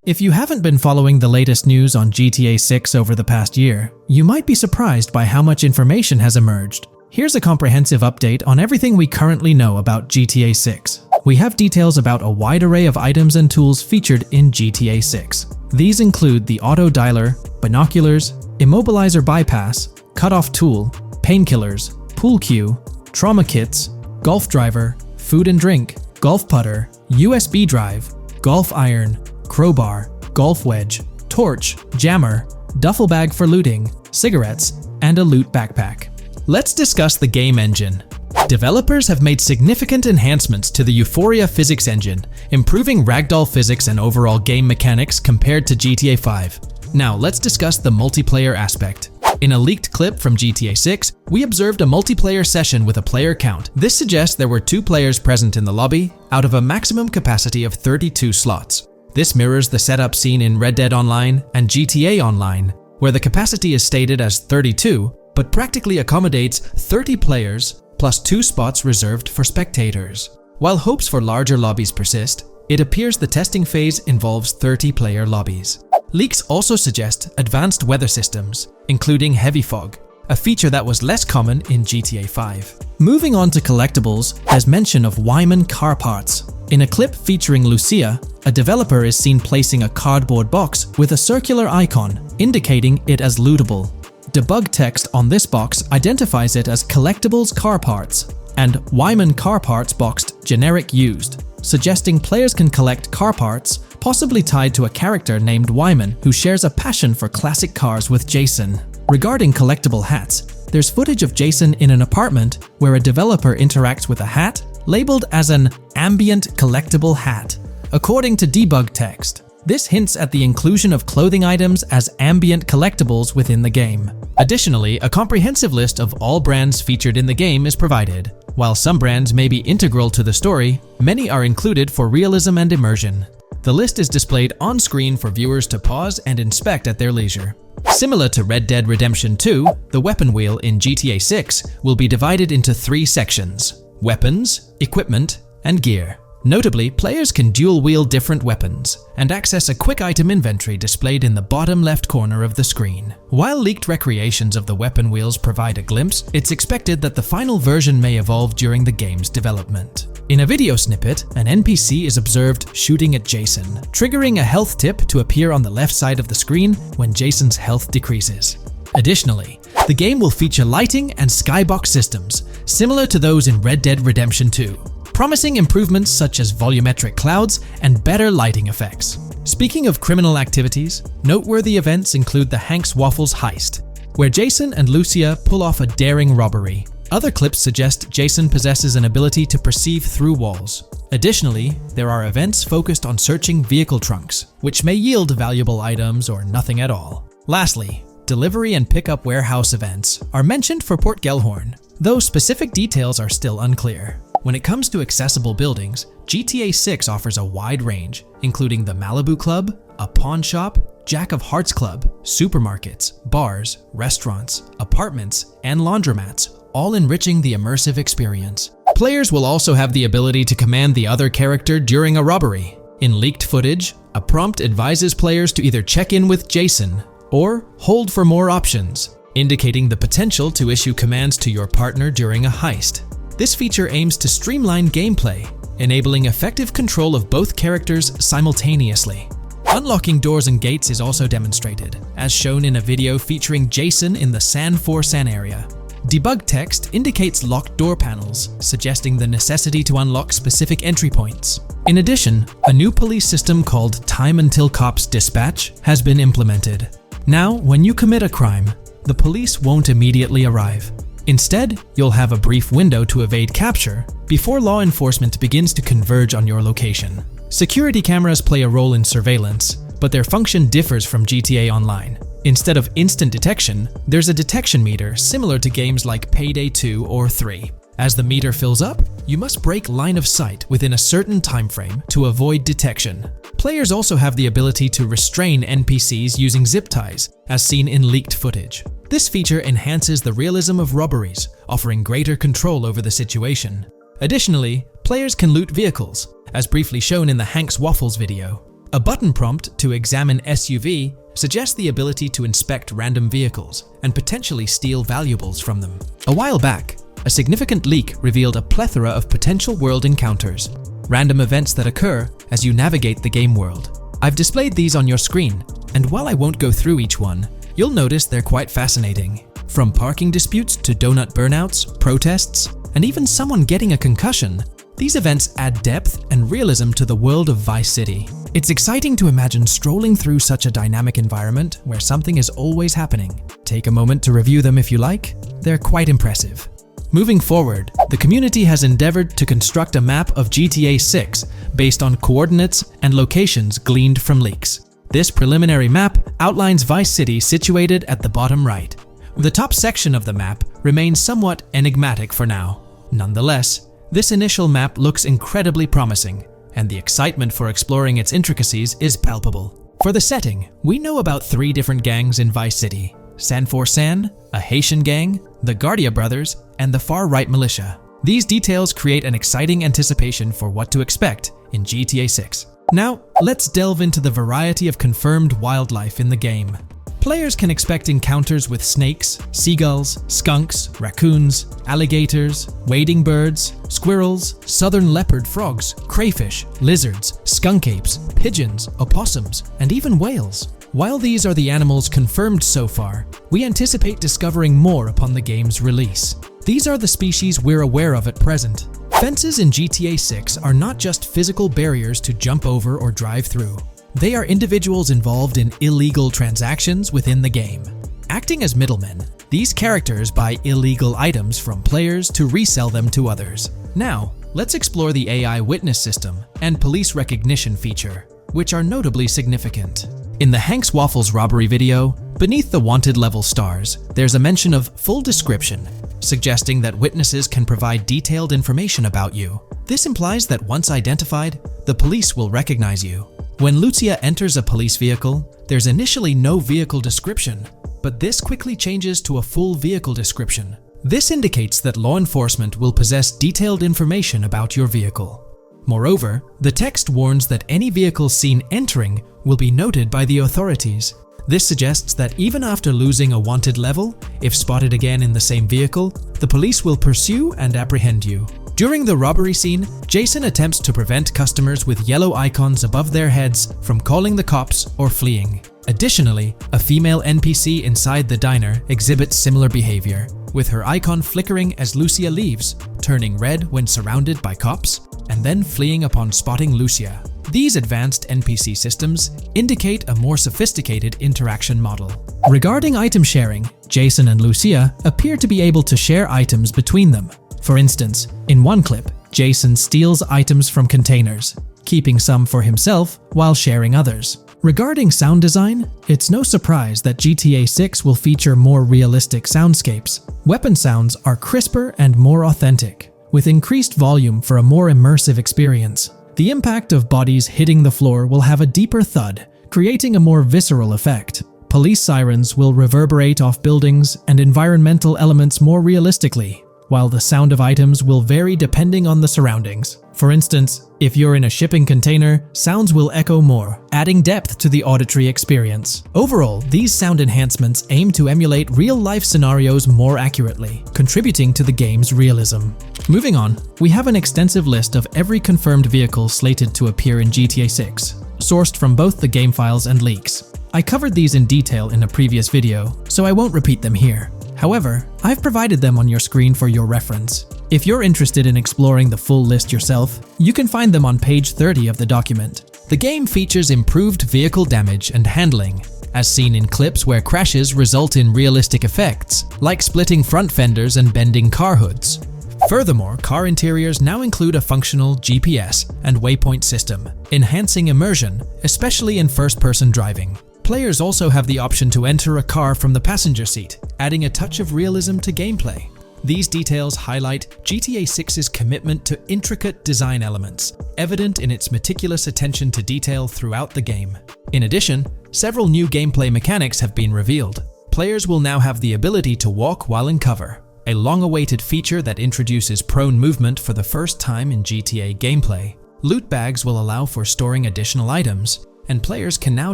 If you haven't been following the latest news on GTA 6 over the past year, you might be surprised by how much information has emerged. Here's a comprehensive update on everything we currently know about GTA 6. We have details about a wide array of items and tools featured in GTA 6. These include the auto dialer, binoculars, immobilizer bypass, cutoff tool, painkillers, pool cue, trauma kits, golf driver, food and drink, golf putter, USB drive, golf iron, crowbar, golf wedge, torch, jammer, duffel bag for looting, cigarettes, and a loot backpack. Let's discuss the game engine. Developers have made significant enhancements to the Euphoria physics engine, improving ragdoll physics and overall game mechanics compared to GTA 5. Now let's discuss the multiplayer aspect. In a leaked clip from GTA 6, we observed a multiplayer session with a player count. This suggests there were 2 players present in the lobby, out of a maximum capacity of 32 slots. This mirrors the setup seen in Red Dead Online and GTA Online, where the capacity is stated as 32, but practically accommodates 30 players plus 2 spots reserved for spectators. While hopes for larger lobbies persist, it appears the testing phase involves 30-player lobbies. Leaks also suggest advanced weather systems, including heavy fog, a feature that was less common in GTA 5. Moving on to collectibles, there's mention of Wyman car parts. In a clip featuring Lucia, a developer is seen placing a cardboard box with a circular icon, indicating it as lootable. Debug text on this box identifies it as collectibles car parts and Wyman car parts boxed generic used, suggesting players can collect car parts, possibly tied to a character named Wyman who shares a passion for classic cars with Jason. Regarding collectible hats, there's footage of Jason in an apartment where a developer interacts with a hat labeled as an ambient collectible hat. According to debug text, this hints at the inclusion of clothing items as ambient collectibles within the game. Additionally, a comprehensive list of all brands featured in the game is provided. While some brands may be integral to the story, many are included for realism and immersion. The list is displayed on screen for viewers to pause and inspect at their leisure. Similar to Red Dead Redemption 2, the weapon wheel in GTA 6 will be divided into 3 sections: weapons, equipment, and gear. Notably, players can dual-wield different weapons and access a quick item inventory displayed in the bottom left corner of the screen. While leaked recreations of the weapon wheels provide a glimpse, it's expected that the final version may evolve during the game's development. In a video snippet, an NPC is observed shooting at Jason, triggering a health tip to appear on the left side of the screen when Jason's health decreases. Additionally, the game will feature lighting and skybox systems, similar to those in Red Dead Redemption 2. Promising improvements such as volumetric clouds and better lighting effects. Speaking of criminal activities, noteworthy events include the Hank's Waffles heist, where Jason and Lucia pull off a daring robbery. Other clips suggest Jason possesses an ability to perceive through walls. Additionally, there are events focused on searching vehicle trunks, which may yield valuable items or nothing at all. Lastly, delivery and pickup warehouse events are mentioned for Port Gellhorn, though specific details are still unclear. When it comes to accessible buildings, GTA 6 offers a wide range, including the Malibu Club, a pawn shop, Jack of Hearts Club, supermarkets, bars, restaurants, apartments, and laundromats, all enriching the immersive experience. Players will also have the ability to command the other character during a robbery. In leaked footage, a prompt advises players to either check in with Jason or hold for more options. indicating the potential to issue commands to your partner during a heist. This feature aims to streamline gameplay, enabling effective control of both characters simultaneously. Unlocking doors and gates is also demonstrated, as shown in a video featuring Jason in the San San area. Debug text indicates locked door panels, suggesting the necessity to unlock specific entry points. In addition, a new police system called Time Until Cops Dispatch has been implemented. Now, when you commit a crime, the police won't immediately arrive. Instead, you'll have a brief window to evade capture before law enforcement begins to converge on your location. Security cameras play a role in surveillance, but their function differs from GTA Online. Instead of instant detection, there's a detection meter similar to games like Payday 2 or 3. As the meter fills up, you must break line of sight within a certain time frame to avoid detection. Players also have the ability to restrain NPCs using zip ties, as seen in leaked footage. This feature enhances the realism of robberies, offering greater control over the situation. Additionally, players can loot vehicles, as briefly shown in the Hank's Waffles video. A button prompt to examine SUV suggests the ability to inspect random vehicles and potentially steal valuables from them. A while back, a significant leak revealed a plethora of potential world encounters, random events that occur as you navigate the game world. I've displayed these on your screen, and while I won't go through each one, you'll notice they're quite fascinating. From parking disputes to donut burnouts, protests, and even someone getting a concussion, these events add depth and realism to the world of Vice City. It's exciting to imagine strolling through such a dynamic environment where something is always happening. Take a moment to review them if you like. They're quite impressive. Moving forward, the community has endeavored to construct a map of GTA 6 based on coordinates and locations gleaned from leaks. This preliminary map outlines Vice City situated at the bottom right. The top section of the map remains somewhat enigmatic for now. Nonetheless, this initial map looks incredibly promising, and the excitement for exploring its intricacies is palpable. For the setting, we know about 3 different gangs in Vice City: San San, a Haitian gang, the Guardia Brothers, and the far-right militia. These details create an exciting anticipation for what to expect in GTA 6. Now, let's delve into the variety of confirmed wildlife in the game. Players can expect encounters with snakes, seagulls, skunks, raccoons, alligators, wading birds, squirrels, southern leopard frogs, crayfish, lizards, skunk apes, pigeons, opossums, and even whales. While these are the animals confirmed so far, we anticipate discovering more upon the game's release. These are the species we're aware of at present. Fences in GTA 6 are not just physical barriers to jump over or drive through. They are individuals involved in illegal transactions within the game. Acting as middlemen, these characters buy illegal items from players to resell them to others. Now, let's explore the AI witness system and police recognition feature, which are notably significant. In the Hank's Waffles robbery video, beneath the wanted level stars, there's a mention of full description, suggesting that witnesses can provide detailed information about you. This implies that once identified, the police will recognize you. When Lucia enters a police vehicle, there's initially no vehicle description, but this quickly changes to a full vehicle description. This indicates that law enforcement will possess detailed information about your vehicle. Moreover, the text warns that any vehicle seen entering will be noted by the authorities. This suggests that even after losing a wanted level, if spotted again in the same vehicle, the police will pursue and apprehend you. During the robbery scene, Jason attempts to prevent customers with yellow icons above their heads from calling the cops or fleeing. Additionally, a female NPC inside the diner exhibits similar behavior, with her icon flickering as Lucia leaves, turning red when surrounded by cops, and then fleeing upon spotting Lucia. These advanced NPC systems indicate a more sophisticated interaction model. Regarding item sharing, Jason and Lucia appear to be able to share items between them. For instance, in one clip, Jason steals items from containers, keeping some for himself while sharing others. Regarding sound design, it's no surprise that GTA 6 will feature more realistic soundscapes. Weapon sounds are crisper and more authentic, with increased volume for a more immersive experience. The impact of bodies hitting the floor will have a deeper thud, creating a more visceral effect. Police sirens will reverberate off buildings and environmental elements more realistically. while the sound of items will vary depending on the surroundings. For instance, if you're in a shipping container, sounds will echo more, adding depth to the auditory experience. Overall, these sound enhancements aim to emulate real-life scenarios more accurately, contributing to the game's realism. Moving on, we have an extensive list of every confirmed vehicle slated to appear in GTA 6, sourced from both the game files and leaks. I covered these in detail in a previous video, so I won't repeat them here. However, I've provided them on your screen for your reference. If you're interested in exploring the full list yourself, you can find them on page 30 of the document. The game features improved vehicle damage and handling, as seen in clips where crashes result in realistic effects, like splitting front fenders and bending car hoods. Furthermore, car interiors now include a functional GPS and waypoint system, enhancing immersion, especially in first-person driving. Players also have the option to enter a car from the passenger seat, adding a touch of realism to gameplay. These details highlight GTA 6's commitment to intricate design elements, evident in its meticulous attention to detail throughout the game. In addition, several new gameplay mechanics have been revealed. Players will now have the ability to walk while in cover, a long-awaited feature that introduces prone movement for the first time in GTA gameplay. Loot bags will allow for storing additional items, and players can now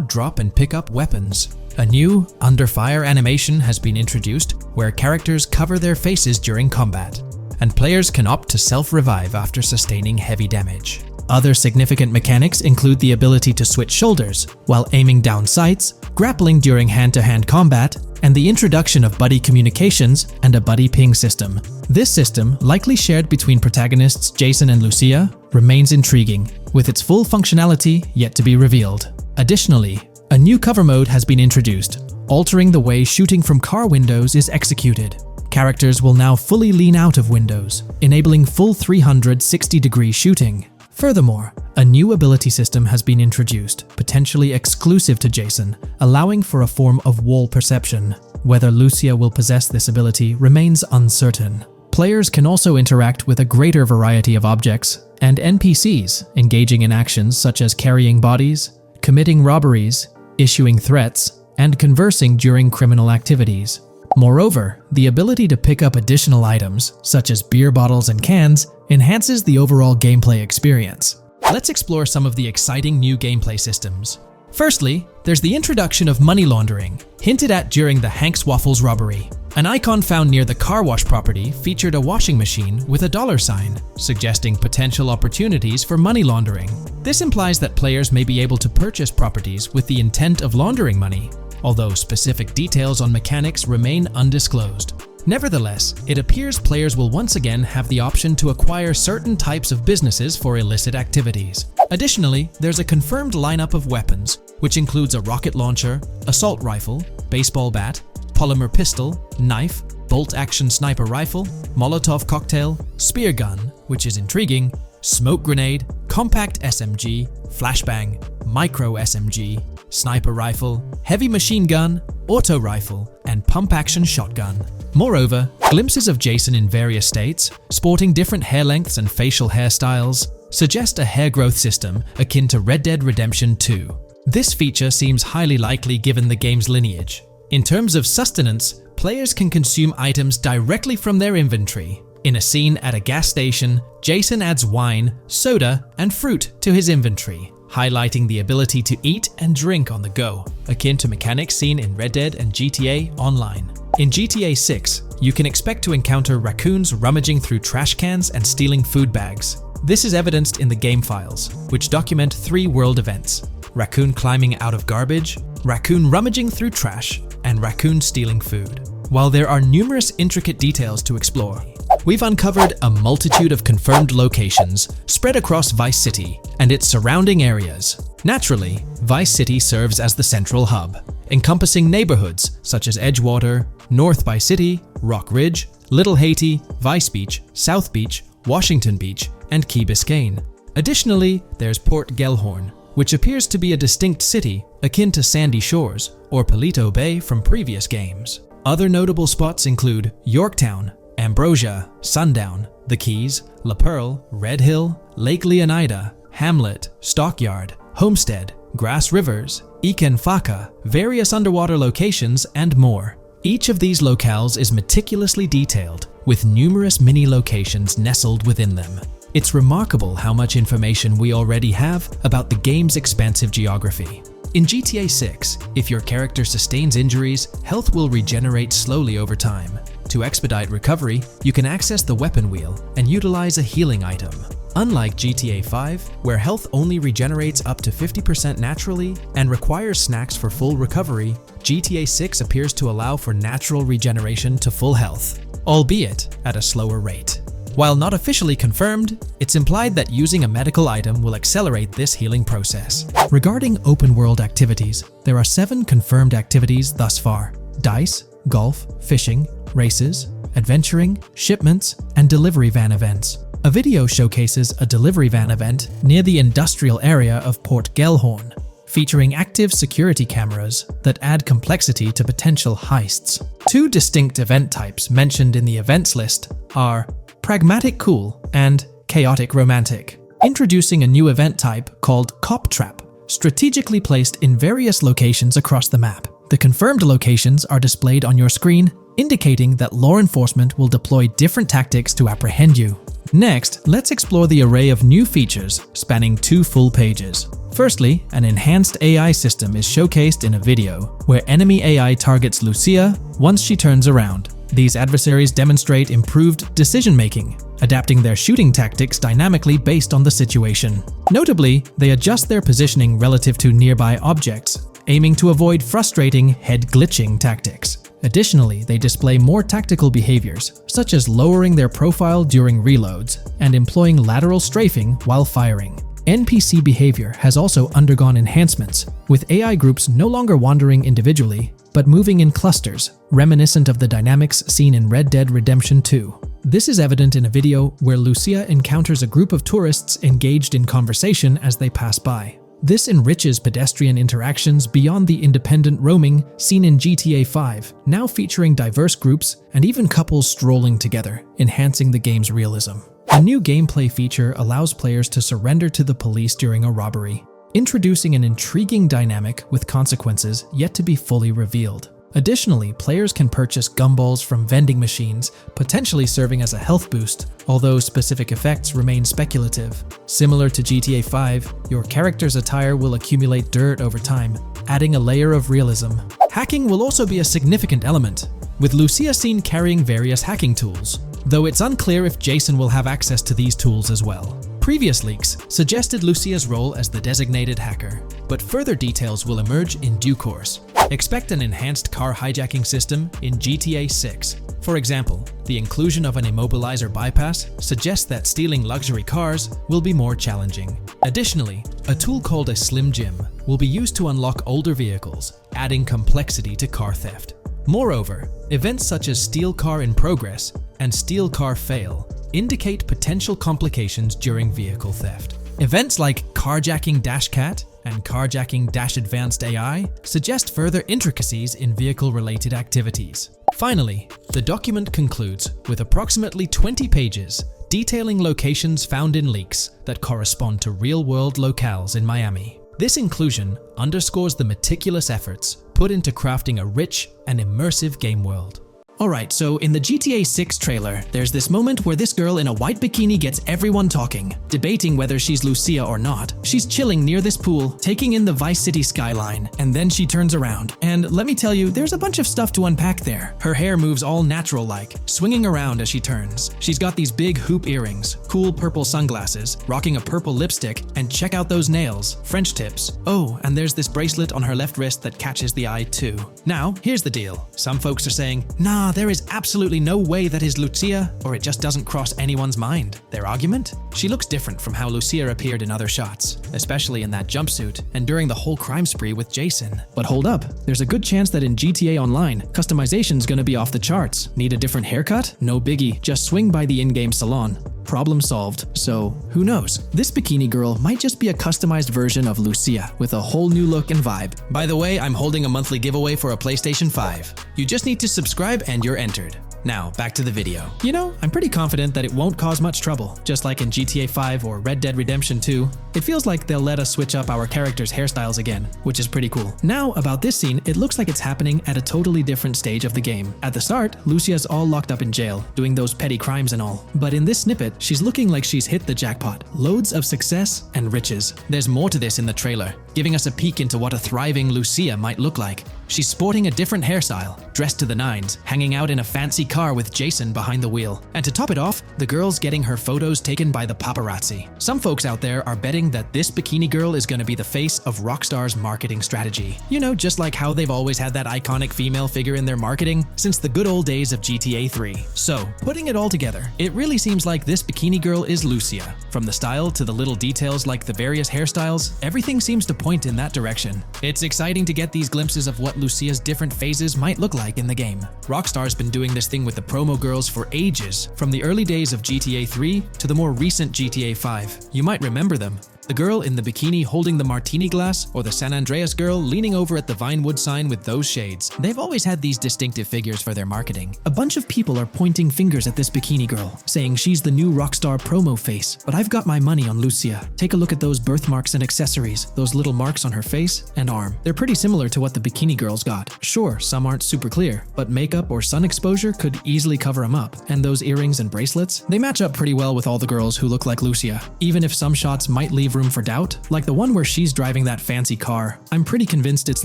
drop and pick up weapons. A new under fire animation has been introduced where characters cover their faces during combat, and players can opt to self-revive after sustaining heavy damage. Other significant mechanics include the ability to switch shoulders while aiming down sights, grappling during hand-to-hand combat, and the introduction of buddy communications and a buddy ping system. This system, likely shared between protagonists Jason and Lucia, remains intriguing, with its full functionality yet to be revealed. Additionally, a new cover mode has been introduced, altering the way shooting from car windows is executed. Characters will now fully lean out of windows, enabling full 360-degree shooting. Furthermore, a new ability system has been introduced, potentially exclusive to Jason, allowing for a form of wall perception. Whether Lucia will possess this ability remains uncertain. Players can also interact with a greater variety of objects and NPCs, engaging in actions such as carrying bodies, committing robberies, issuing threats, and conversing during criminal activities. Moreover, the ability to pick up additional items, such as beer bottles and cans, enhances the overall gameplay experience. Let's explore some of the exciting new gameplay systems. Firstly, there's the introduction of money laundering, hinted at during the Hank's Waffles robbery. An icon found near the car wash property featured a washing machine with a $sign, suggesting potential opportunities for money laundering. This implies that players may be able to purchase properties with the intent of laundering money, although specific details on mechanics remain undisclosed. Nevertheless, it appears players will once again have the option to acquire certain types of businesses for illicit activities. Additionally, there's a confirmed lineup of weapons, which includes a rocket launcher, assault rifle, baseball bat, polymer pistol, knife, bolt-action sniper rifle, Molotov cocktail, spear gun, which is intriguing, smoke grenade, compact SMG, flashbang, micro SMG, sniper rifle, heavy machine gun, auto rifle, and pump-action shotgun. Moreover, glimpses of Jason in various states, sporting different hair lengths and facial hairstyles, suggest a hair growth system akin to Red Dead Redemption 2. This feature seems highly likely given the game's lineage. In terms of sustenance, players can consume items directly from their inventory. In a scene at a gas station, Jason adds wine, soda, and fruit to his inventory, highlighting the ability to eat and drink on the go, akin to mechanics seen in Red Dead and GTA Online. In GTA 6, you can expect to encounter raccoons rummaging through trash cans and stealing food bags. This is evidenced in the game files, which document 3 world events: raccoon climbing out of garbage, raccoon rummaging through trash, and raccoon stealing food. While there are numerous intricate details to explore, we've uncovered a multitude of confirmed locations spread across Vice City and its surrounding areas. Naturally, Vice City serves as the central hub, encompassing neighborhoods such as Edgewater, North Vice City, Rock Ridge, Little Haiti, Vice Beach, South Beach, Washington Beach, and Key Biscayne. Additionally, there's Port Gellhorn, which appears to be a distinct city akin to Sandy Shores or Palito Bay from previous games. Other notable spots include Yorktown, Ambrosia, Sundown, The Keys, La Pearl, Red Hill, Lake Leonida, Hamlet, Stockyard, Homestead, Grass Rivers, Ikenfaka, various underwater locations, and more. Each of these locales is meticulously detailed, with numerous mini locations nestled within them. It's remarkable how much information we already have about the game's expansive geography. In GTA 6, if your character sustains injuries, health will regenerate slowly over time. To expedite recovery, you can access the weapon wheel and utilize a healing item. Unlike GTA 5, where health only regenerates up to 50% naturally and requires snacks for full recovery, GTA 6 appears to allow for natural regeneration to full health, albeit at a slower rate. While not officially confirmed, it's implied that using a medical item will accelerate this healing process. Regarding open-world activities, there are 7 confirmed activities thus far: dice, golf, fishing, races, adventuring, shipments, and delivery van events. A video showcases a delivery van event near the industrial area of Port Gellhorn, featuring active security cameras that add complexity to potential heists. 2 distinct event types mentioned in the events list are Pragmatic Cool and Chaotic Romantic, introducing a new event type called Cop Trap, strategically placed in various locations across the map. The confirmed locations are displayed on your screen, indicating that law enforcement will deploy different tactics to apprehend you. Next, let's explore the array of new features spanning 2 full pages. Firstly, an enhanced AI system is showcased in a video, where enemy AI targets Lucia once she turns around. These adversaries demonstrate improved decision-making, adapting their shooting tactics dynamically based on the situation. Notably, they adjust their positioning relative to nearby objects, aiming to avoid frustrating head-glitching tactics. Additionally, they display more tactical behaviors, such as lowering their profile during reloads and employing lateral strafing while firing. NPC behavior has also undergone enhancements, with AI groups no longer wandering individually, but moving in clusters, reminiscent of the dynamics seen in Red Dead Redemption 2. This is evident in a video where Lucia encounters a group of tourists engaged in conversation as they pass by. This enriches pedestrian interactions beyond the independent roaming seen in GTA 5, now featuring diverse groups and even couples strolling together, enhancing the game's realism. A new gameplay feature allows players to surrender to the police during a robbery, introducing an intriguing dynamic with consequences yet to be fully revealed. Additionally, players can purchase gumballs from vending machines, potentially serving as a health boost, although specific effects remain speculative. Similar to GTA 5, your character's attire will accumulate dirt over time, adding a layer of realism. Hacking will also be a significant element, with Lucia seen carrying various hacking tools, though it's unclear if Jason will have access to these tools as well. Previous leaks suggested Lucia's role as the designated hacker, but further details will emerge in due course. Expect an enhanced car hijacking system in GTA 6. For example, the inclusion of an immobilizer bypass suggests that stealing luxury cars will be more challenging. Additionally, a tool called a Slim Jim will be used to unlock older vehicles, adding complexity to car theft. Moreover, events such as Steal Car in Progress and Steal Car Fail indicate potential complications during vehicle theft. Events like Carjacking Dash Cat and Carjacking Dash Advanced AI suggest further intricacies in vehicle-related activities. Finally, the document concludes with approximately 20 pages detailing locations found in leaks that correspond to real-world locales in Miami. This inclusion underscores the meticulous efforts put into crafting a rich and immersive game world. Alright, so in the GTA 6 trailer, there's this moment where this girl in a white bikini gets everyone talking, debating whether she's Lucia or not. She's chilling near this pool, taking in the Vice City skyline, and then she turns around. And let me tell you, there's a bunch of stuff to unpack there. Her hair moves all natural-like, swinging around as she turns. She's got these big hoop earrings, cool purple sunglasses, rocking a purple lipstick, and check out those nails, French tips. Oh, and there's this bracelet on her left wrist that catches the eye too. Now, here's the deal. Some folks are saying, nah, there is absolutely no way that is Lucia, or it just doesn't cross anyone's mind. Their argument? She looks different from how Lucia appeared in other shots, especially in that jumpsuit and during the whole crime spree with Jason. But hold up, there's a good chance that in GTA Online, customization's gonna be off the charts. Need a different haircut? No biggie, just swing by the in-game salon. Problem solved. So, who knows? This bikini girl might just be a customized version of Lucia with a whole new look and vibe. By the way, I'm holding a monthly giveaway for a PlayStation 5. You just need to subscribe and you're entered. Now, back to the video. You know, I'm pretty confident that it won't cause much trouble. Just like in GTA 5 or Red Dead Redemption 2, it feels like they'll let us switch up our characters' hairstyles again, which is pretty cool. Now, about this scene, it looks like it's happening at a totally different stage of the game. At the start, Lucia's all locked up in jail, doing those petty crimes and all. But in this snippet, she's looking like she's hit the jackpot. Loads of success and riches. There's more to this in the trailer, giving us a peek into what a thriving Lucia might look like. She's sporting a different hairstyle, dressed to the nines, hanging out in a fancy car with Jason behind the wheel. And to top it off, the girl's getting her photos taken by the paparazzi. Some folks out there are betting that this bikini girl is gonna be the face of Rockstar's marketing strategy. You know, just like how they've always had that iconic female figure in their marketing since the good old days of GTA 3. So, putting it all together, it really seems like this bikini girl is Lucia. From the style to the little details like the various hairstyles, everything seems to point in that direction. It's exciting to get these glimpses of what Lucia's different phases might look like in the game. Rockstar's been doing this thing with the promo girls for ages, from the early days of GTA 3 to the more recent GTA 5. You might remember them. The girl in the bikini holding the martini glass, or the San Andreas girl leaning over at the Vinewood sign with those shades. They've always had these distinctive figures for their marketing. A bunch of people are pointing fingers at this bikini girl, saying she's the new Rockstar promo face, but I've got my money on Lucia. Take a look at those birthmarks and accessories, those little marks on her face and arm. They're pretty similar to what the bikini girl's got. Sure, some aren't super clear, but makeup or sun exposure could easily cover them up. And those earrings and bracelets, they match up pretty well with all the girls who look like Lucia. Even if some shots might leave room for doubt, like the one where she's driving that fancy car, I'm pretty convinced it's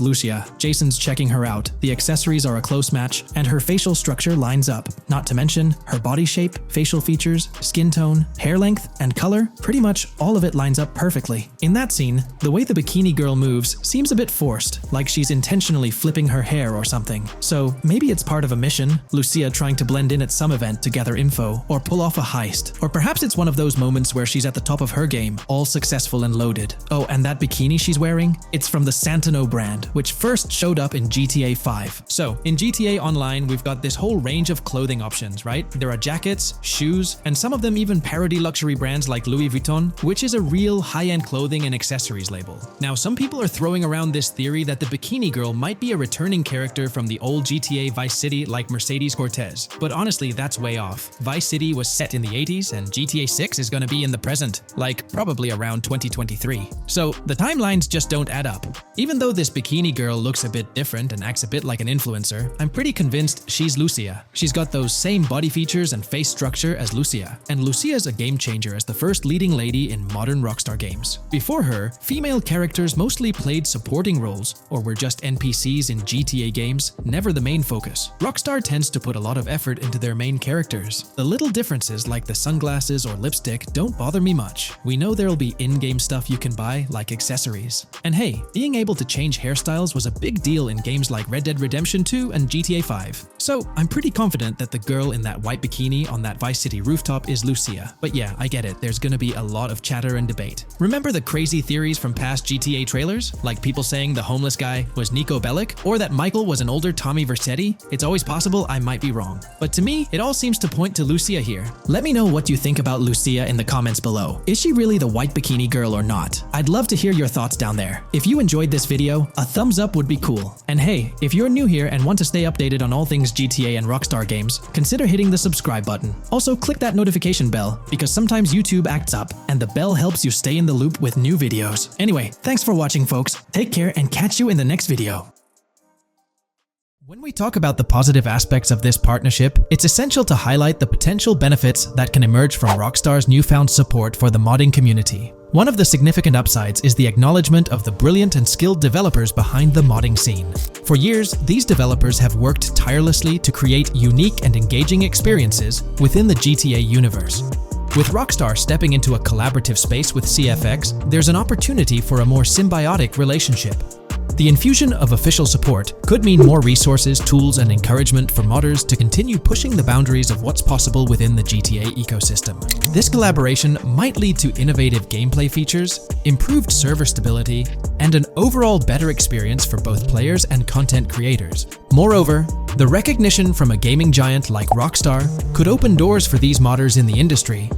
Lucia. Jason's checking her out, the accessories are a close match, and her facial structure lines up. Not to mention, her body shape, facial features, skin tone, hair length, and color, pretty much all of it lines up perfectly. In that scene, the way the bikini girl moves seems a bit forced, like she's intentionally flipping her hair or something. So maybe it's part of a mission, Lucia trying to blend in at some event to gather info, or pull off a heist. Or perhaps it's one of those moments where she's at the top of her game, all successful and loaded. Oh, and that bikini she's wearing? It's from the Santino brand, which first showed up in GTA 5. So, in GTA Online, we've got this whole range of clothing options, right? There are jackets, shoes, and some of them even parody luxury brands like Louis Vuitton, which is a real high-end clothing and accessories label. Now, some people are throwing around this theory that the bikini girl might be a returning character from the old GTA Vice City like Mercedes Cortez, but honestly, that's way off. Vice City was set in the 80s, and GTA 6 is gonna be in the present, like probably around 2023. So the timelines just don't add up. Even though this bikini girl looks a bit different and acts a bit like an influencer, I'm pretty convinced she's Lucia. She's got those same body features and face structure as Lucia, and Lucia's a game changer as the first leading lady in modern Rockstar games. Before her, female characters mostly played supporting roles or were just NPCs in GTA games, never the main focus. Rockstar tends to put a lot of effort into their main characters. The little differences like the sunglasses or lipstick don't bother me much. We know there'll be in-game stuff you can buy, like accessories. And hey, being able to change hairstyles was a big deal in games like Red Dead Redemption 2 and GTA 5. So I'm pretty confident that the girl in that white bikini on that Vice City rooftop is Lucia. But yeah, I get it, there's gonna be a lot of chatter and debate. Remember the crazy theories from past GTA trailers? Like people saying the homeless guy was Nico Bellic, or that Michael was an older Tommy Vercetti? It's always possible I might be wrong. But to me, it all seems to point to Lucia here. Let me know what you think about Lucia in the comments below. Is she really the white bikini girl or not? I'd love to hear your thoughts down there. If you enjoyed this video, a thumbs up would be cool. And hey, if you're new here and want to stay updated on all things GTA and Rockstar games, consider hitting the subscribe button. Also, click that notification bell, because sometimes YouTube acts up, and the bell helps you stay in the loop with new videos. Anyway, thanks for watching, folks. Take care and catch you in the next video. When we talk about the positive aspects of this partnership, it's essential to highlight the potential benefits that can emerge from Rockstar's newfound support for the modding community. One of the significant upsides is the acknowledgement of the brilliant and skilled developers behind the modding scene. For years, these developers have worked tirelessly to create unique and engaging experiences within the GTA universe. With Rockstar stepping into a collaborative space with CFX, there's an opportunity for a more symbiotic relationship. The infusion of official support could mean more resources, tools, and encouragement for modders to continue pushing the boundaries of what's possible within the GTA ecosystem. This collaboration might lead to innovative gameplay features, improved server stability, and an overall better experience for both players and content creators. Moreover, the recognition from a gaming giant like Rockstar could open doors for these modders in the industry.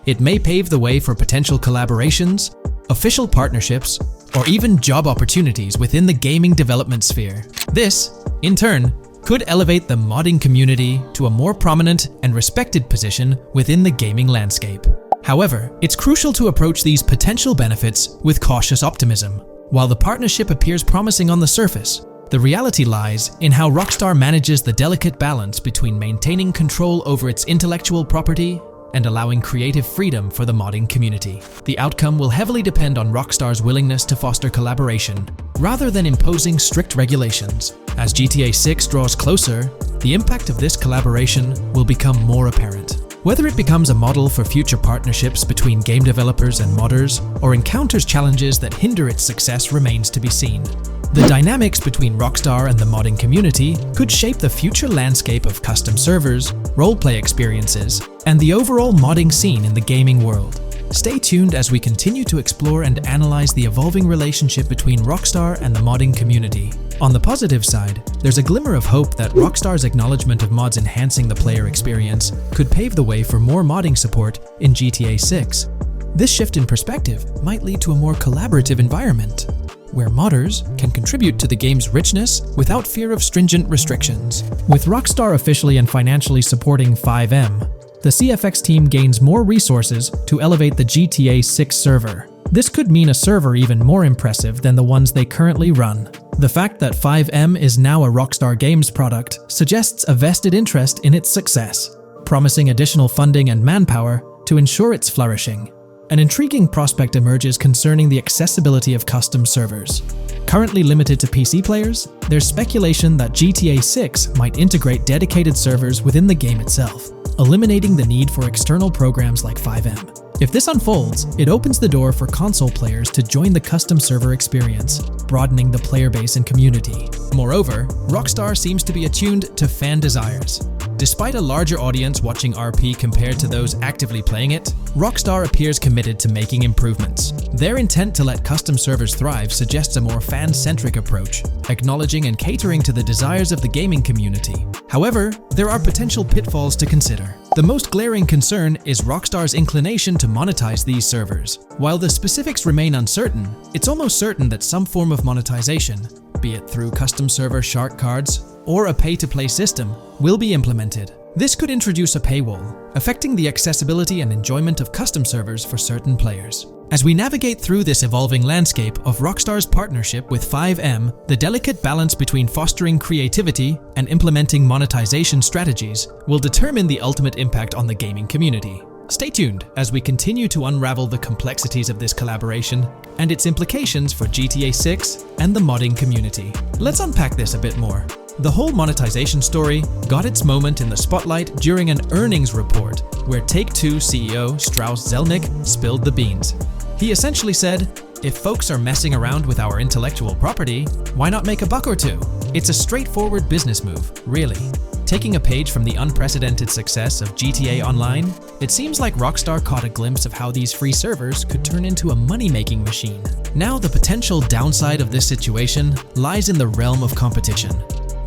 It may pave the way for potential collaborations, official partnerships, or even job opportunities within the gaming development sphere. This, in turn, could elevate the modding community to a more prominent and respected position within the gaming landscape. However, it's crucial to approach these potential benefits with cautious optimism. While the partnership appears promising on the surface, the reality lies in how Rockstar manages the delicate balance between maintaining control over its intellectual property and allowing creative freedom for the modding community. The outcome will heavily depend on Rockstar's willingness to foster collaboration, rather than imposing strict regulations. As GTA 6 draws closer, the impact of this collaboration will become more apparent. Whether it becomes a model for future partnerships between game developers and modders, or encounters challenges that hinder its success remains to be seen. The dynamics between Rockstar and the modding community could shape the future landscape of custom servers, roleplay experiences, and the overall modding scene in the gaming world. Stay tuned as we continue to explore and analyze the evolving relationship between Rockstar and the modding community. On the positive side, there's a glimmer of hope that Rockstar's acknowledgement of mods enhancing the player experience could pave the way for more modding support in GTA 6. This shift in perspective might lead to a more collaborative environment, where modders can contribute to the game's richness without fear of stringent restrictions. With Rockstar officially and financially supporting 5M, the CFX team gains more resources to elevate the GTA 6 server. This could mean a server even more impressive than the ones they currently run. The fact that 5M is now a Rockstar Games product suggests a vested interest in its success, promising additional funding and manpower to ensure its flourishing. An intriguing prospect emerges concerning the accessibility of custom servers. Currently limited to PC players, there's speculation that GTA 6 might integrate dedicated servers within the game itself, eliminating the need for external programs like 5M. If this unfolds, it opens the door for console players to join the custom server experience, broadening the player base and community. Moreover, Rockstar seems to be attuned to fan desires. Despite a larger audience watching RP compared to those actively playing it, Rockstar appears committed to making improvements. Their intent to let custom servers thrive suggests a more fan-centric approach, acknowledging and catering to the desires of the gaming community. However, there are potential pitfalls to consider. The most glaring concern is Rockstar's inclination to monetize these servers. While the specifics remain uncertain, it's almost certain that some form of monetization, be it through custom server shark cards or a pay-to-play system, will be implemented. This could introduce a paywall, affecting the accessibility and enjoyment of custom servers for certain players. As we navigate through this evolving landscape of Rockstar's partnership with 5M, the delicate balance between fostering creativity and implementing monetization strategies will determine the ultimate impact on the gaming community. Stay tuned as we continue to unravel the complexities of this collaboration and its implications for GTA 6 and the modding community. Let's unpack this a bit more. The whole monetization story got its moment in the spotlight during an earnings report where Take-Two CEO Strauss Zelnick spilled the beans. He essentially said, "If folks are messing around with our intellectual property, why not make a buck or two?" It's a straightforward business move, really. Taking a page from the unprecedented success of GTA Online, it seems like Rockstar caught a glimpse of how these free servers could turn into a money-making machine. Now the potential downside of this situation lies in the realm of competition.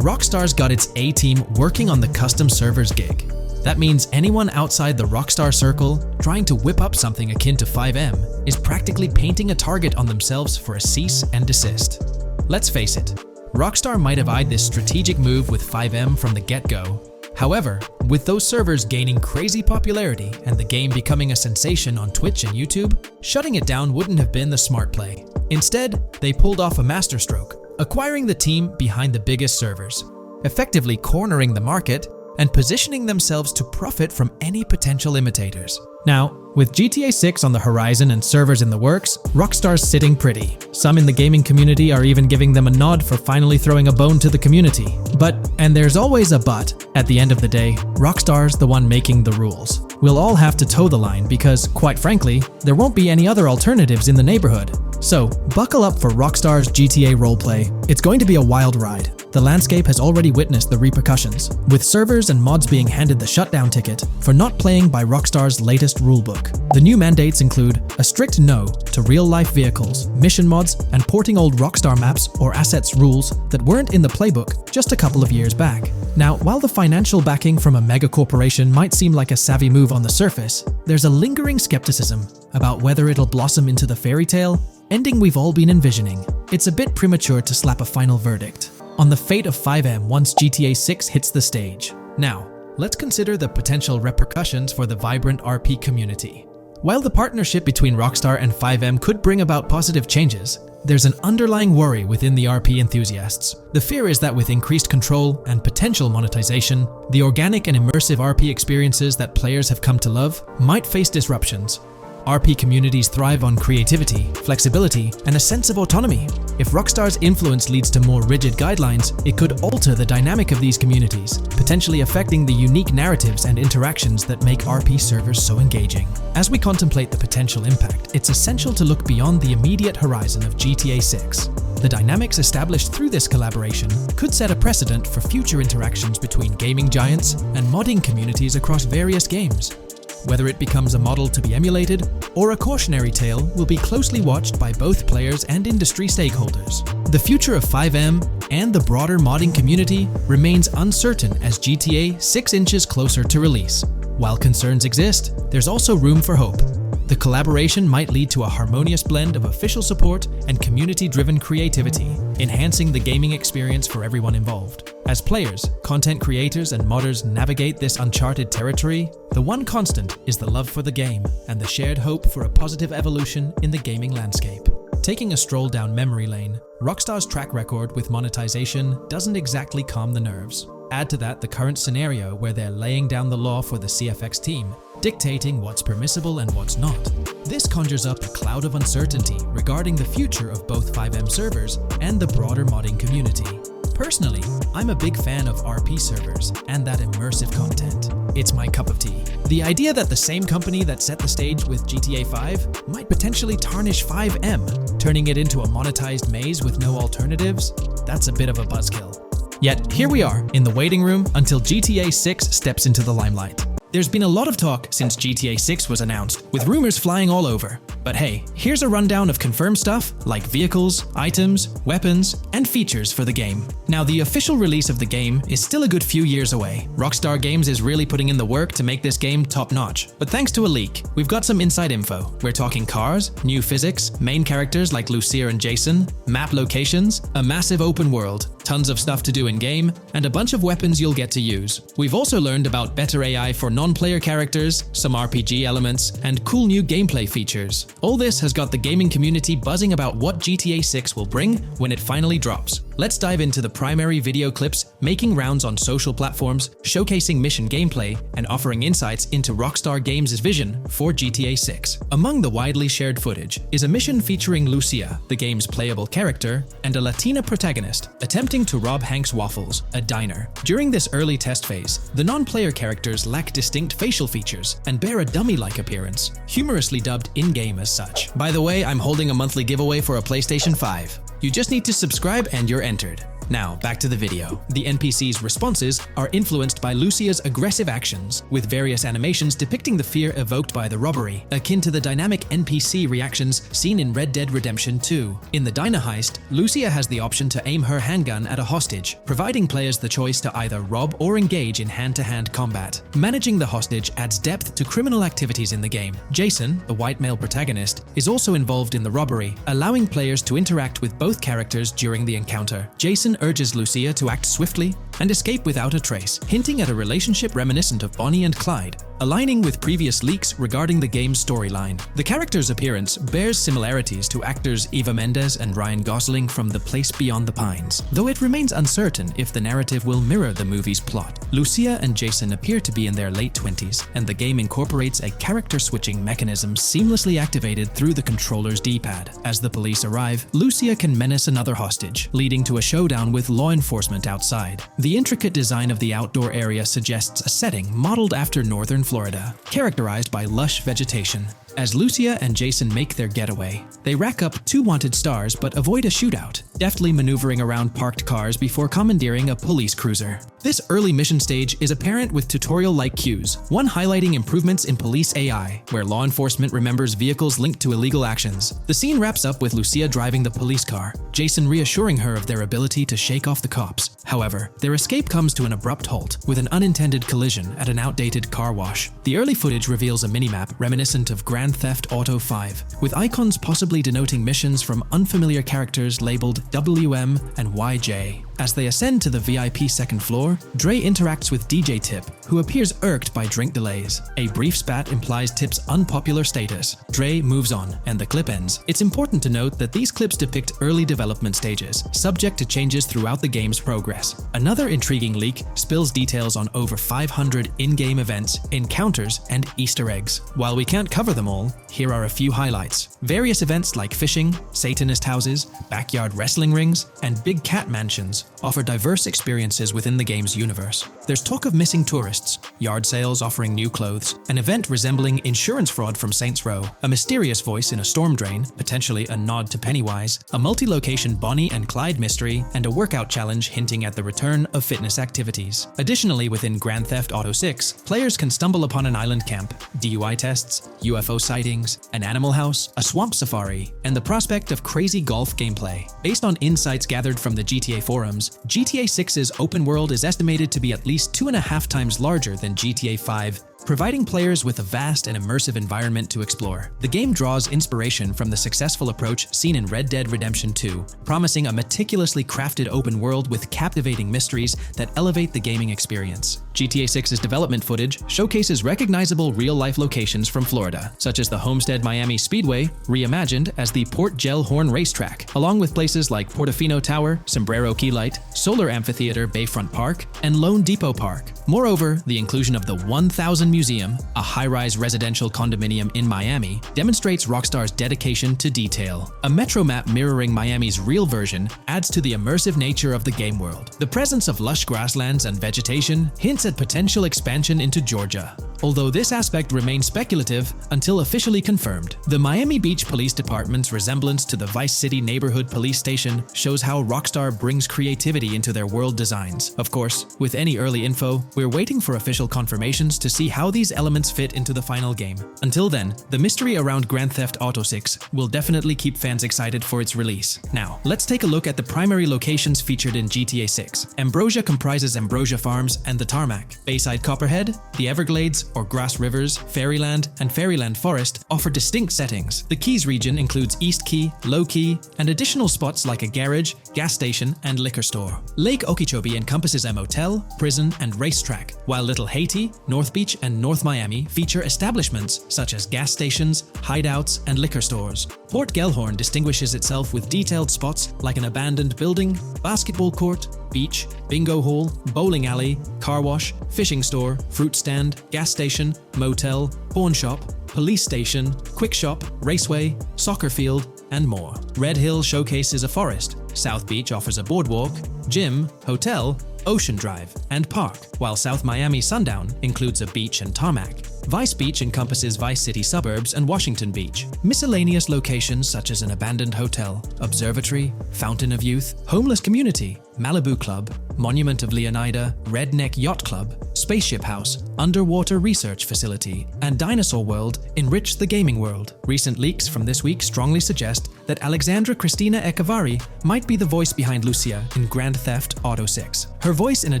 Rockstar's got its A-team working on the custom servers gig. That means anyone outside the Rockstar circle trying to whip up something akin to 5M is practically painting a target on themselves for a cease and desist. Let's face it, Rockstar might have eyed this strategic move with 5M from the get-go. However, with those servers gaining crazy popularity and the game becoming a sensation on Twitch and YouTube, shutting it down wouldn't have been the smart play. Instead, they pulled off a masterstroke, acquiring the team behind the biggest servers, effectively cornering the market and positioning themselves to profit from any potential imitators. Now, with GTA 6 on the horizon and servers in the works, Rockstar's sitting pretty. Some in the gaming community are even giving them a nod for finally throwing a bone to the community. But, and there's always a but, at the end of the day, Rockstar's the one making the rules. We'll all have to toe the line because, quite frankly, there won't be any other alternatives in the neighborhood. So, buckle up for Rockstar's GTA roleplay. It's going to be a wild ride. The landscape has already witnessed the repercussions, with servers and mods being handed the shutdown ticket for not playing by Rockstar's latest rulebook. The new mandates include a strict no to real-life vehicles, mission mods, and porting old Rockstar maps or assets rules that weren't in the playbook just a couple of years back. Now, while the financial backing from a mega corporation might seem like a savvy move on the surface, there's a lingering skepticism about whether it'll blossom into the fairy tale ending we've all been envisioning. It's a bit premature to slap a final verdict. on the fate of FiveM once GTA 6 hits the stage. Now, let's consider the potential repercussions for the vibrant RP community. While the partnership between Rockstar and FiveM could bring about positive changes, there's an underlying worry within the RP enthusiasts. The fear is that with increased control and potential monetization, the organic and immersive RP experiences that players have come to love might face disruptions. RP communities thrive on creativity, flexibility, and a sense of autonomy. If Rockstar's influence leads to more rigid guidelines, it could alter the dynamic of these communities, potentially affecting the unique narratives and interactions that make RP servers so engaging. As we contemplate the potential impact, it's essential to look beyond the immediate horizon of GTA 6. The dynamics established through this collaboration could set a precedent for future interactions between gaming giants and modding communities across various games. Whether it becomes a model to be emulated or a cautionary tale will be closely watched by both players and industry stakeholders. The future of FiveM and the broader modding community remains uncertain as GTA 6 inches closer to release. While concerns exist, there's also room for hope. The collaboration might lead to a harmonious blend of official support and community-driven creativity, enhancing the gaming experience for everyone involved. As players, content creators, and modders navigate this uncharted territory, the one constant is the love for the game and the shared hope for a positive evolution in the gaming landscape. Taking a stroll down memory lane, Rockstar's track record with monetization doesn't exactly calm the nerves. Add to that the current scenario where they're laying down the law for the CFX team, dictating what's permissible and what's not. This conjures up a cloud of uncertainty regarding the future of both FiveM servers and the broader modding community. Personally, I'm a big fan of RP servers and that immersive content. It's my cup of tea. The idea that the same company that set the stage with GTA 5 might potentially tarnish FiveM, turning it into a monetized maze with no alternatives, that's a bit of a buzzkill. Yet, here we are, in the waiting room until GTA 6 steps into the limelight. There's been a lot of talk since GTA 6 was announced, with rumors flying all over. But hey, here's a rundown of confirmed stuff like vehicles, items, weapons, and features for the game. Now, the official release of the game is still a good few years away. Rockstar Games is really putting in the work to make this game top-notch. But thanks to a leak, we've got some inside info. We're talking cars, new physics, main characters like Lucia and Jason, map locations, a massive open world, tons of stuff to do in-game, and a bunch of weapons you'll get to use. We've also learned about better AI for non-player characters, some RPG elements, and cool new gameplay features. All this has got the gaming community buzzing about what GTA 6 will bring when it finally drops. Let's dive into the primary video clips making rounds on social platforms, showcasing mission gameplay, and offering insights into Rockstar Games' vision for GTA 6. Among the widely shared footage is a mission featuring Lucia, the game's playable character, and a Latina protagonist attempting to rob Hank's Waffles, a diner. During this early test phase, the non-player characters lack distinct facial features and bear a dummy-like appearance, humorously dubbed in-game as such. By the way, I'm holding a monthly giveaway for a PlayStation 5. You just need to subscribe and you're entered. Now, back to the video. The NPC's responses are influenced by Lucia's aggressive actions, with various animations depicting the fear evoked by the robbery, akin to the dynamic NPC reactions seen in Red Dead Redemption 2. In the diner heist, Lucia has the option to aim her handgun at a hostage, providing players the choice to either rob or engage in hand-to-hand combat. Managing the hostage adds depth to criminal activities in the game. Jason, the white male protagonist, is also involved in the robbery, allowing players to interact with both characters during the encounter. Jason urges Lucia to act swiftly and escape without a trace, hinting at a relationship reminiscent of Bonnie and Clyde, aligning with previous leaks regarding the game's storyline. The character's appearance bears similarities to actors Eva Mendes and Ryan Gosling from The Place Beyond the Pines, though it remains uncertain if the narrative will mirror the movie's plot. Lucia and Jason appear to be in their late 20s, and the game incorporates a character-switching mechanism seamlessly activated through the controller's D-pad. As the police arrive, Lucia can menace another hostage, leading to a showdown with law enforcement outside. The intricate design of the outdoor area suggests a setting modeled after northern Florida, characterized by lush vegetation. As Lucia and Jason make their getaway, they rack up 2 wanted stars but avoid a shootout, deftly maneuvering around parked cars before commandeering a police cruiser. This early mission stage is apparent with tutorial-like cues, one highlighting improvements in police AI, where law enforcement remembers vehicles linked to illegal actions. The scene wraps up with Lucia driving the police car, Jason reassuring her of their ability to shake off the cops. However, their escape comes to an abrupt halt, with an unintended collision at an outdated car wash. The early footage reveals a minimap reminiscent of Grand Theft Auto 5, with icons possibly denoting missions from unfamiliar characters labeled WM and YJ. As they ascend to the VIP second floor, Dre interacts with DJ Tip, who appears irked by drink delays. A brief spat implies Tip's unpopular status. Dre moves on, and the clip ends. It's important to note that these clips depict early development stages, subject to changes throughout the game's progress. Another intriguing leak spills details on over 500 in-game events, encounters, and Easter eggs. While we can't cover them all, here are a few highlights. Various events like fishing, Satanist houses, backyard wrestling rings, and big cat mansions offer diverse experiences within the game's universe. There's talk of missing tourists, yard sales offering new clothes, an event resembling insurance fraud from Saints Row, a mysterious voice in a storm drain, potentially a nod to Pennywise, a multi-location Bonnie and Clyde mystery, and a workout challenge hinting at the return of fitness activities. Additionally, within Grand Theft Auto 6, players can stumble upon an island camp, DUI tests, UFO sightings, an animal house, a swamp safari, and the prospect of crazy golf gameplay. Based on insights gathered from the GTA forums, GTA 6's open world is estimated to be at least 2.5 times larger than GTA 5, providing players with a vast and immersive environment to explore. The game draws inspiration from the successful approach seen in Red Dead Redemption 2, promising a meticulously crafted open world with captivating mysteries that elevate the gaming experience. GTA 6's development footage showcases recognizable real-life locations from Florida, such as the Homestead Miami Speedway, reimagined as the Port Gellhorn racetrack, along with places like Portofino Tower, Sombrero Key Light, Solar Amphitheater Bayfront Park, and Lone Depot Park. Moreover, the inclusion of the 1000 Museum, a high-rise residential condominium in Miami, demonstrates Rockstar's dedication to detail. A metro map mirroring Miami's real version adds to the immersive nature of the game world. The presence of lush grasslands and vegetation hints at potential expansion into Georgia, although this aspect remains speculative until officially confirmed. The Miami Beach Police Department's resemblance to the Vice City Neighborhood Police Station shows how Rockstar brings creativity into their world designs. Of course, with any early info, we're waiting for official confirmations to see how these elements fit into the final game. Until then, the mystery around Grand Theft Auto 6 will definitely keep fans excited for its release. Now, let's take a look at the primary locations featured in GTA 6. Ambrosia comprises Ambrosia Farms and the Tarmac. Bayside Copperhead, the Everglades or Grass Rivers, Fairyland, and Fairyland Forest offer distinct settings. The Keys region includes East Key, Low Key, and additional spots like a garage, gas station, and liquor store. Lake Okeechobee encompasses a motel, prison, and racetrack, while Little Haiti, North Beach, and North Miami feature establishments such as gas stations, hideouts, and liquor stores. Port Gellhorn distinguishes itself with detailed spots like an abandoned building, basketball court, beach, bingo hall, bowling alley, car wash, fishing store, fruit stand, gas station, motel, pawn shop, police station, quick shop, raceway, soccer field, and more. Red Hill showcases a forest. South Beach offers a boardwalk, gym, hotel, Ocean Drive, and park, while South Miami Sundown includes a beach and tarmac. Vice Beach encompasses Vice City suburbs and Washington Beach. Miscellaneous locations such as an abandoned hotel, observatory, Fountain of Youth, homeless community, Malibu Club, Monument of Leonida, Redneck Yacht Club, Spaceship House, Underwater Research Facility, and Dinosaur World enrich the gaming world. Recent leaks from this week strongly suggest that Alexandra Christina Echevarri might be the voice behind Lucia in Grand Theft Auto 6. Her voice in a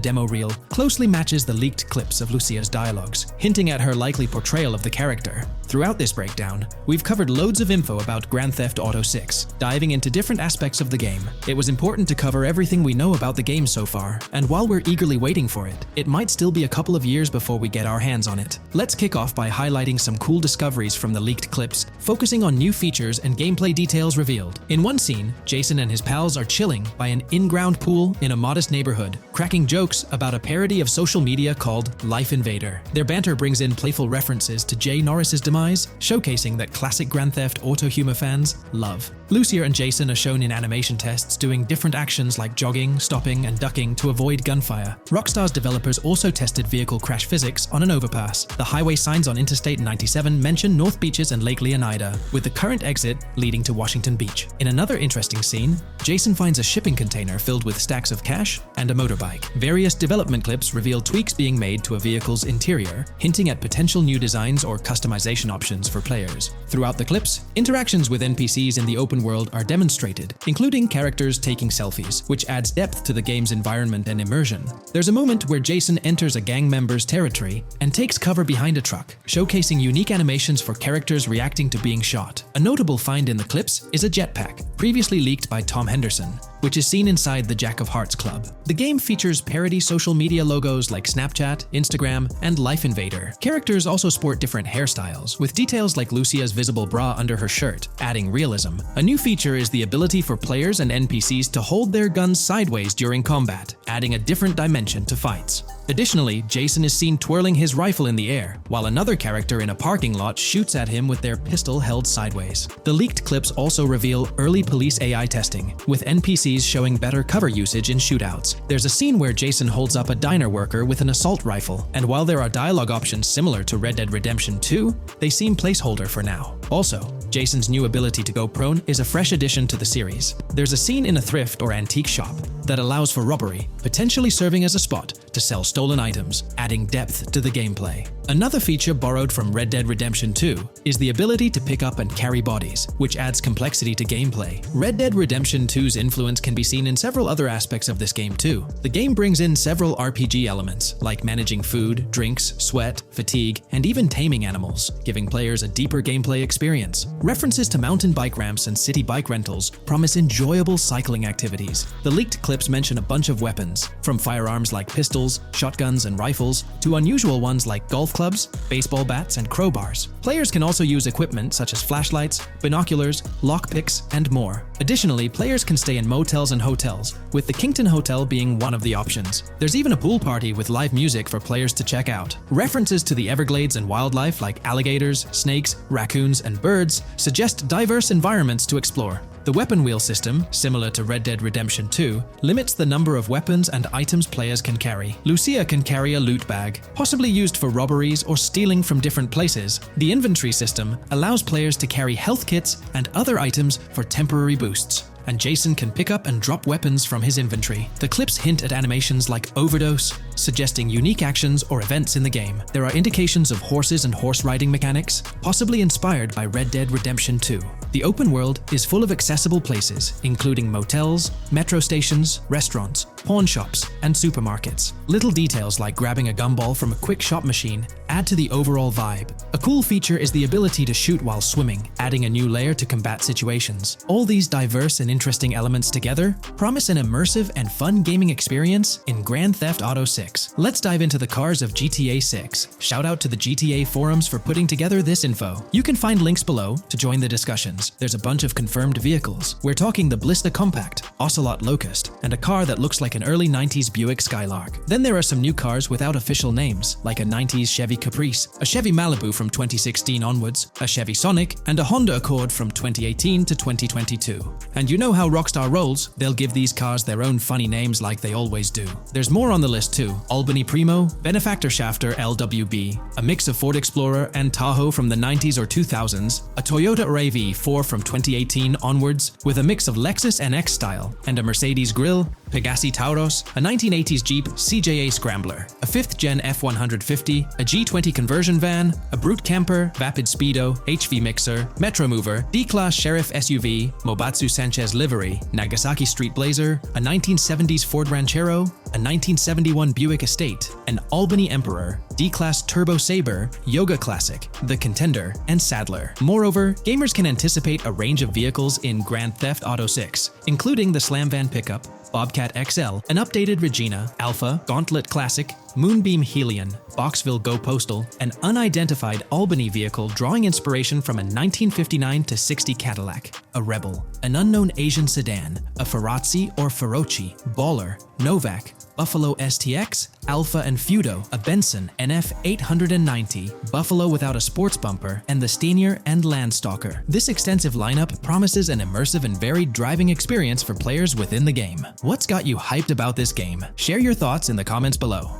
demo reel closely matches the leaked clips of Lucia's dialogues, hinting at her likely portrayal of the character. Throughout this breakdown, we've covered loads of info about Grand Theft Auto 6, diving into different aspects of the game. It was important to cover everything we know about the game so far, and while we're eagerly waiting for it, it might still be a couple of years before we get our hands on it. Let's kick off by highlighting some cool discoveries from the leaked clips, focusing on new features and gameplay details revealed. In one scene, Jason and his pals are chilling by an in-ground pool in a modest neighborhood, cracking jokes about a parody of social media called Life Invader. Their banter brings in playful references to Jay Norris's demise, showcasing that classic Grand Theft Auto humor fans love. Lucia and Jason are shown in animation tests doing different actions like jogging, stopping, and ducking to avoid gunfire. Rockstar's developers also tested vehicle crash physics on an overpass. The highway signs on Interstate 97 mention North Beaches and Lake Leonida, with the current exit leading to Washington Beach. In another interesting scene, Jason finds a shipping container filled with stacks of cash and a motorbike. Various development clips reveal tweaks being made to a vehicle's interior, hinting at potential new designs or customization options for players. Throughout the clips, interactions with NPCs in the open world are demonstrated, including characters taking selfies, which adds depth to the game's environment and immersion. There's a moment where Jason enters a gang member's territory and takes cover behind a truck, showcasing unique animations for characters reacting to being shot. A notable find in the clips is a jetpack, previously leaked by Tom Henderson, which is seen inside the Jack of Hearts Club. The game features parody social media logos like Snapchat, Instagram, and Life Invader. Characters also sport different hairstyles, with details like Lucia's visible bra under her shirt, adding realism. A new feature is the ability for players and NPCs to hold their guns sideways during combat, adding a different dimension to fights. Additionally, Jason is seen twirling his rifle in the air, while another character in a parking lot shoots at him with their pistol held sideways. The leaked clips also reveal early police AI testing, with NPCs showing better cover usage in shootouts. There's a scene where Jason holds up a diner worker with an assault rifle, and while there are dialogue options similar to Red Dead Redemption 2, they seem placeholder for now. Also, Jason's new ability to go prone is a fresh addition to the series. There's a scene in a thrift or antique shop that allows for robbery, potentially serving as a spot to sell stolen items, adding depth to the gameplay. Another feature borrowed from Red Dead Redemption 2 is the ability to pick up and carry bodies, which adds complexity to gameplay. Red Dead Redemption 2's influence can be seen in several other aspects of this game too. The game brings in several RPG elements, like managing food, drinks, sweat, fatigue, and even taming animals, giving players a deeper gameplay experience. References to mountain bike ramps and city bike rentals promise enjoyable cycling activities. The leaked clips mention a bunch of weapons, from firearms like pistols, shotguns, and rifles, to unusual ones like golf clubs, baseball bats, and crowbars. Players can also use equipment such as flashlights, binoculars, lockpicks, and more. Additionally, players can stay in motels and hotels, with the Kington Hotel being one of the options. There's even a pool party with live music for players to check out. References to the Everglades and wildlife like alligators, snakes, raccoons, and birds suggest diverse environments to explore. The weapon wheel system, similar to Red Dead Redemption 2, limits the number of weapons and items players can carry. Lucia can carry a loot bag, possibly used for robberies or stealing from different places. The inventory system allows players to carry health kits and other items for temporary boosts, and Jason can pick up and drop weapons from his inventory. The clips hint at animations like overdose, suggesting unique actions or events in the game. There are indications of horses and horse riding mechanics, possibly inspired by Red Dead Redemption 2. The open world is full of accessible places, including motels, metro stations, restaurants, pawn shops, and supermarkets. Little details like grabbing a gumball from a quick shop machine add to the overall vibe. A cool feature is the ability to shoot while swimming, adding a new layer to combat situations. All these diverse and interesting elements together promise an immersive and fun gaming experience in Grand Theft Auto 6. Let's dive into the cars of GTA 6. Shout out to the GTA forums for putting together this info. You can find links below to join the discussions. There's a bunch of confirmed vehicles. We're talking the Blista Compact, Ocelot Locust, and a car that looks like an early 90s Buick Skylark. Then there are some new cars without official names, like a 90s Chevy Caprice, a Chevy Malibu from 2016 onwards, a Chevy Sonic, and a Honda Accord from 2018 to 2022. And you know how Rockstar rolls, they'll give these cars their own funny names like they always do. There's more on the list too. Albany Primo, Benefactor Shafter LWB, a mix of Ford Explorer and Tahoe from the 90s or 2000s, a Toyota RAV4 from 2018 onwards, with a mix of Lexus NX style, and a Mercedes Grill, Pegassi Tauros, a 1980s Jeep CJA Scrambler, a 5th Gen F150, a G20 conversion van, a Brute Camper, Vapid Speedo, HV Mixer, Metro Mover, D-Class Sheriff SUV, Mobatsu Sanchez Livery, Nagasaki Street Blazer, a 1970s Ford Ranchero, a 1971 Buick Estate, an Albany Emperor, D-Class Turbo Sabre, Yoga Classic, the Contender, and Sadler. Moreover, gamers can anticipate a range of vehicles in Grand Theft Auto 6, including the Slam Van Pickup, Bobcat XL, an updated Regina, Alpha, Gauntlet Classic, Moonbeam Helion, Boxville Go Postal, an unidentified Albany vehicle drawing inspiration from a 1959 to 60 Cadillac, a Rebel, an unknown Asian sedan, a Ferrazzi or Feroci, Baller, Novak, Buffalo STX, Alpha and Feudo, a Benson NF 890, Buffalo without a sports bumper, and the Steyr and Landstalker. This extensive lineup promises an immersive and varied driving experience for players within the game. What's got you hyped about this game? Share your thoughts in the comments below.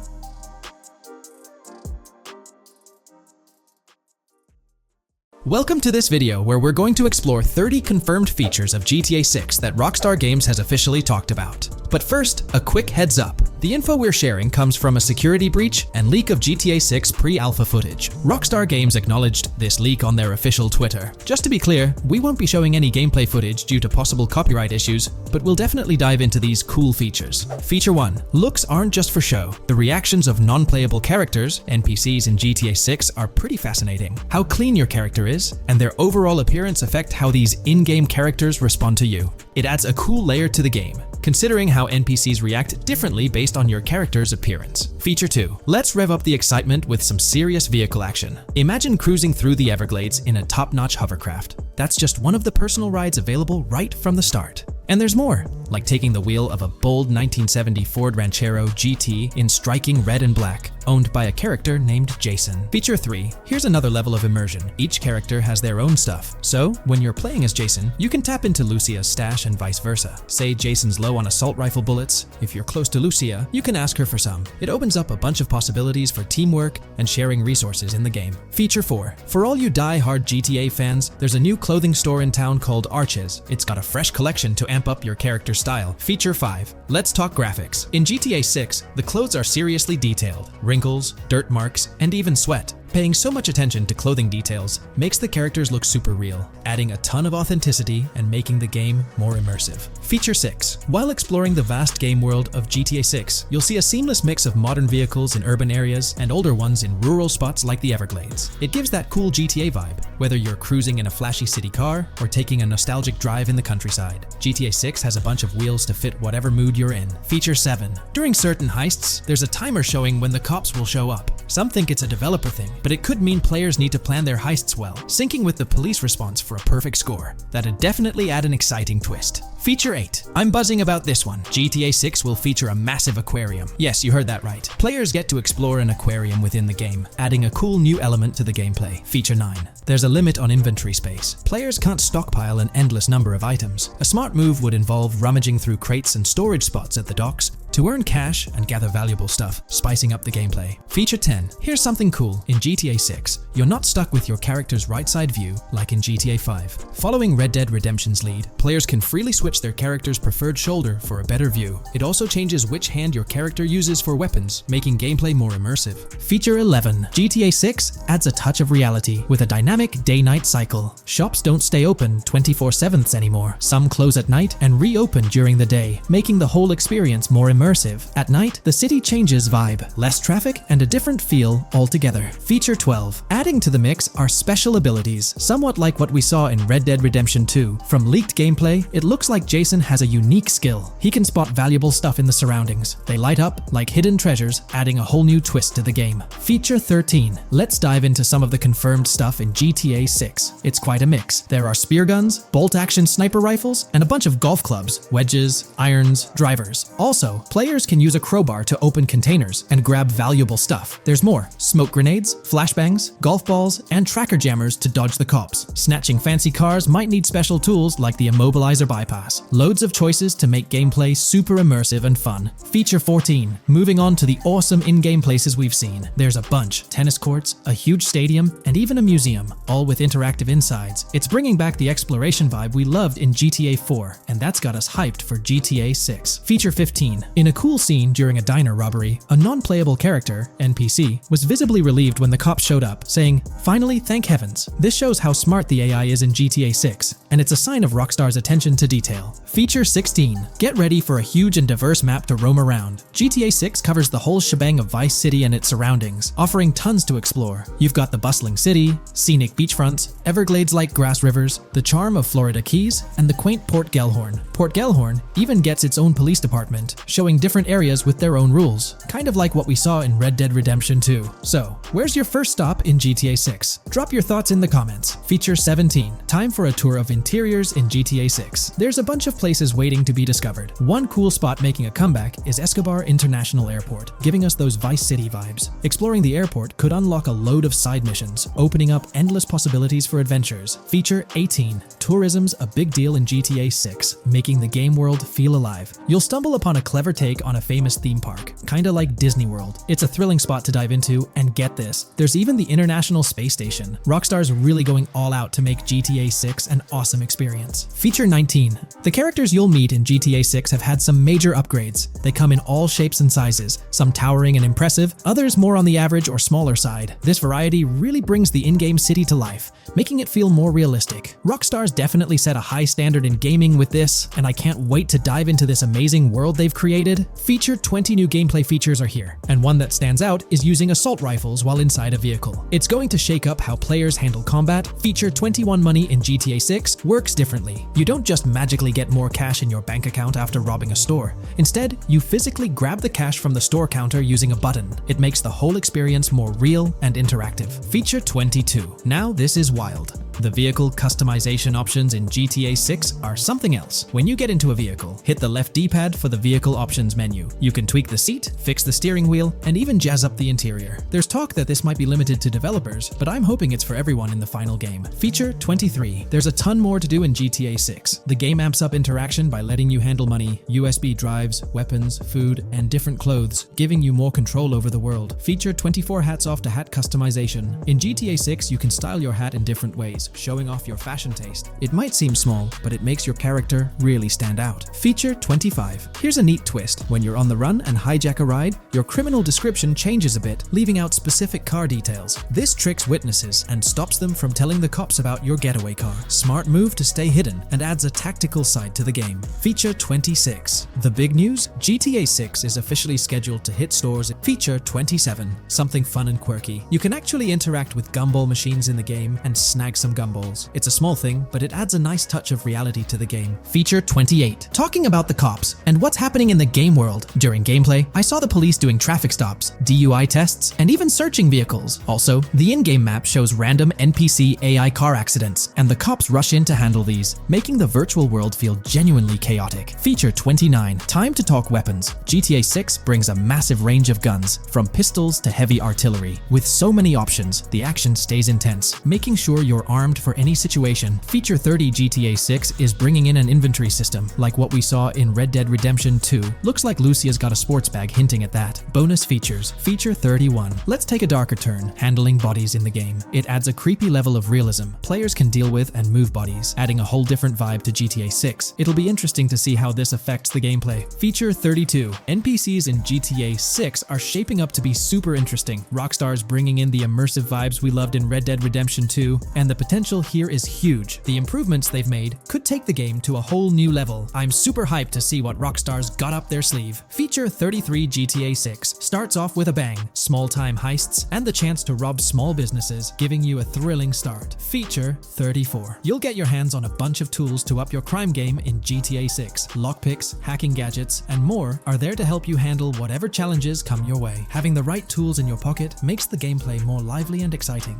Welcome to this video where we're going to explore 30 confirmed features of GTA 6 that Rockstar Games has officially talked about. But first, a quick heads up. The info we're sharing comes from a security breach and leak of GTA 6 pre-alpha footage. Rockstar Games acknowledged this leak on their official Twitter. Just to be clear, we won't be showing any gameplay footage due to possible copyright issues, but we'll definitely dive into these cool features. Feature 1. Looks aren't just for show. The reactions of non-playable characters, NPCs in GTA 6, are pretty fascinating. How clean your character is, and their overall appearance affect how these in-game characters respond to you. It adds a cool layer to the game, considering how NPCs react differently based on your character's appearance. Feature 2. Let's rev up the excitement with some serious vehicle action. Imagine cruising through the Everglades in a top-notch hovercraft. That's just one of the personal rides available right from the start. And there's more, like taking the wheel of a bold 1970 Ford Ranchero GT in striking red and black, owned by a character named Jason. Feature 3. Here's another level of immersion. Each character has their own stuff, so when you're playing as Jason, you can tap into Lucia's stash and vice versa. Say Jason's low on assault rifle bullets. If you're close to Lucia, you can ask her for some. It opens up a bunch of possibilities for teamwork and sharing resources in the game. Feature 4. For all you die-hard GTA fans, there's a new clothing store in town called 6's. It's got a fresh collection to amp up your character's style. Feature 5. Let's talk graphics. In GTA 6, the clothes are seriously detailed. Wrinkles, dirt marks, and even sweat. Paying so much attention to clothing details makes the characters look super real, adding a ton of authenticity and making the game more immersive. Feature 6. While exploring the vast game world of GTA 6, you'll see a seamless mix of modern vehicles in urban areas and older ones in rural spots like the Everglades. It gives that cool GTA vibe, whether you're cruising in a flashy city car or taking a nostalgic drive in the countryside. GTA 6 has a bunch of wheels to fit whatever mood you're in. Feature 7. During certain heists, there's a timer showing when the cops will show up. Some think it's a developer thing, but it could mean players need to plan their heists well, syncing with the police response for a perfect score. That'd definitely add an exciting twist. Feature 8. I'm buzzing about this one. GTA 6 will feature a massive aquarium. Yes, you heard that right. Players get to explore an aquarium within the game, adding a cool new element to the gameplay. Feature 9. There's a limit on inventory space. Players can't stockpile an endless number of items. A smart move would involve rummaging through crates and storage spots at the docks to earn cash and gather valuable stuff, spicing up the gameplay. Feature 10. Here's something cool. In GTA 6, you're not stuck with your character's right side view like in GTA 5. Following Red Dead Redemption's lead, players can freely switch their character's preferred shoulder for a better view. It also changes which hand your character uses for weapons, making gameplay more immersive. Feature 11. GTA 6 adds a touch of reality with a dynamic day-night cycle. Shops don't stay open 24/7 anymore. Some close at night and reopen during the day, making the whole experience more immersive. At night, the city changes vibe, less traffic, and a different feel altogether. Feature 12. Adding to the mix are special abilities, somewhat like what we saw in Red Dead Redemption 2. From leaked gameplay, it looks like Jason has a unique skill. He can spot valuable stuff in the surroundings. They light up like hidden treasures, adding a whole new twist to the game. Feature 13. Let's dive into some of the confirmed stuff in GTA 6. It's quite a mix. There are spear guns, bolt-action sniper rifles, and a bunch of golf clubs, wedges, irons, drivers. Also, players can use a crowbar to open containers and grab valuable stuff. There's more: smoke grenades, flashbangs, golf balls, and tracker jammers to dodge the cops. Snatching fancy cars might need special tools like the immobilizer bypass. Loads of choices to make gameplay super immersive and fun. Feature 14. Moving on to the awesome in-game places we've seen. There's a bunch: tennis courts, a huge stadium, and even a museum, all with interactive insides. It's bringing back the exploration vibe we loved in GTA 4, and that's got us hyped for GTA 6. Feature 15. In a cool scene during a diner robbery, a non-playable character, NPC, was visibly relieved when the cops showed up, saying, "Finally, thank heavens." This shows how smart the AI is in GTA 6, and it's a sign of Rockstar's attention to detail. Feature 16. Get ready for a huge and diverse map to roam around. GTA 6 covers the whole shebang of Vice City and its surroundings, offering tons to explore. You've got the bustling city, scenic beachfronts, Everglades-like grass rivers, the charm of Florida Keys, and the quaint Port Gellhorn. Port Gellhorn even gets its own police department, showing different areas with their own rules, kind of like what we saw in Red Dead Redemption 2. So, where's your first stop in GTA 6? Drop your thoughts in the comments. Feature 17. Time for a tour of interiors in GTA 6. There's a bunch of places waiting to be discovered. One cool spot making a comeback is Escobar International Airport, giving us those Vice City vibes. Exploring the airport could unlock a load of side missions, opening up endless possibilities for adventures. Feature 18. Tourism's a big deal in GTA 6, making the game world feel alive. You'll stumble upon a clever take on a famous theme park, kinda like Disney World. It's a thrilling spot to dive into, and get this, there's even the International Space Station. Rockstar's really going all out to make GTA 6 an awesome experience. Feature 19. The characters you'll meet in GTA 6 have had some major upgrades. They come in all shapes and sizes, some towering and impressive, others more on the average or smaller side. This variety really brings the in-game city to life, making it feel more realistic. Rockstar's definitely set a high standard in gaming with this, and I can't wait to dive into this amazing world they've created. Featured 20 new gameplay features are here, and one that stands out is using assault rifles while inside a vehicle. It's going to shake up how players handle combat. Feature 21 money in GTA 6 works differently. You don't just magically get more cash in your bank account after robbing a store. Instead, you physically grab the cash from the store counter using a button. It makes the whole experience more real and interactive. Feature 22. Now this is wild. The vehicle customization options in GTA 6 are something else. When you get into a vehicle, hit the left D-pad for the vehicle options menu. You can tweak the seat, fix the steering wheel, and even jazz up the interior. There's talk that this might be limited to developers, but I'm hoping it's for everyone in the final game. Feature 23. There's a ton more to do in GTA 6. The game amps up interaction by letting you handle money, USB drives, weapons, food, and different clothes, giving you more control over the world. Feature 24 hats off to hat customization. In GTA 6, you can style your hat in different ways, showing off your fashion taste. It might seem small, but it makes your character really stand out. Feature 25. Here's a neat twist. When you're on the run and hijack a ride, your criminal description changes a bit, leaving out specific car details. This tricks witnesses and stops them from telling the cops about your getaway car. Smart move to stay hidden and adds a tactical side to the game. Feature 26. The big news? GTA 6 is officially scheduled to hit stores. Feature 27. Something fun and quirky. You can actually interact with gumball machines in the game and snag some gumballs. It's a small thing, but it adds a nice touch of reality to the game. Feature 28. Talking about the cops and what's happening in the game world. During gameplay, I saw the police doing traffic stops, DUI tests, and even searching vehicles. Also, the in-game map shows random NPC AI car accidents, and the cops rush in to handle these, making the virtual world feel genuinely chaotic. Feature 29. Time to talk weapons. GTA 6 brings a massive range of guns, from pistols to heavy artillery. With so many options, the action stays intense, making sure you're armed for any situation. Feature 30. GTA 6 is bringing in an inventory system, like what we saw in Red Dead Redemption 2. Looks like Lucia's got a sports bag hinting at that. Bonus features. Feature 31. Let's take a darker turn, handling bodies in the game. It adds a creepy level of realism. Players can deal with and move bodies, adding a whole different vibe to GTA 6. It'll be interesting to see how this affects the gameplay. Feature 32. NPCs in GTA 6 are shaping up to be super interesting. Rockstar's bringing in the immersive vibes we loved in Red Dead Redemption 2, and the potential here is huge. The improvements they've made could take the game to a whole new level. I'm super hyped to see what Rockstar's got up their sleeve. Feature 33. GTA 6 starts off with a bang, small-time heists, and the chance to rob small businesses, giving you a thrilling start. Feature 34. You'll get your hands on a bunch of tools to up your crime game in GTA 6. Lockpicks, hacking gadgets, and more are there to help you handle whatever challenges come your way. Having the right tools in your pocket makes the gameplay more lively and exciting.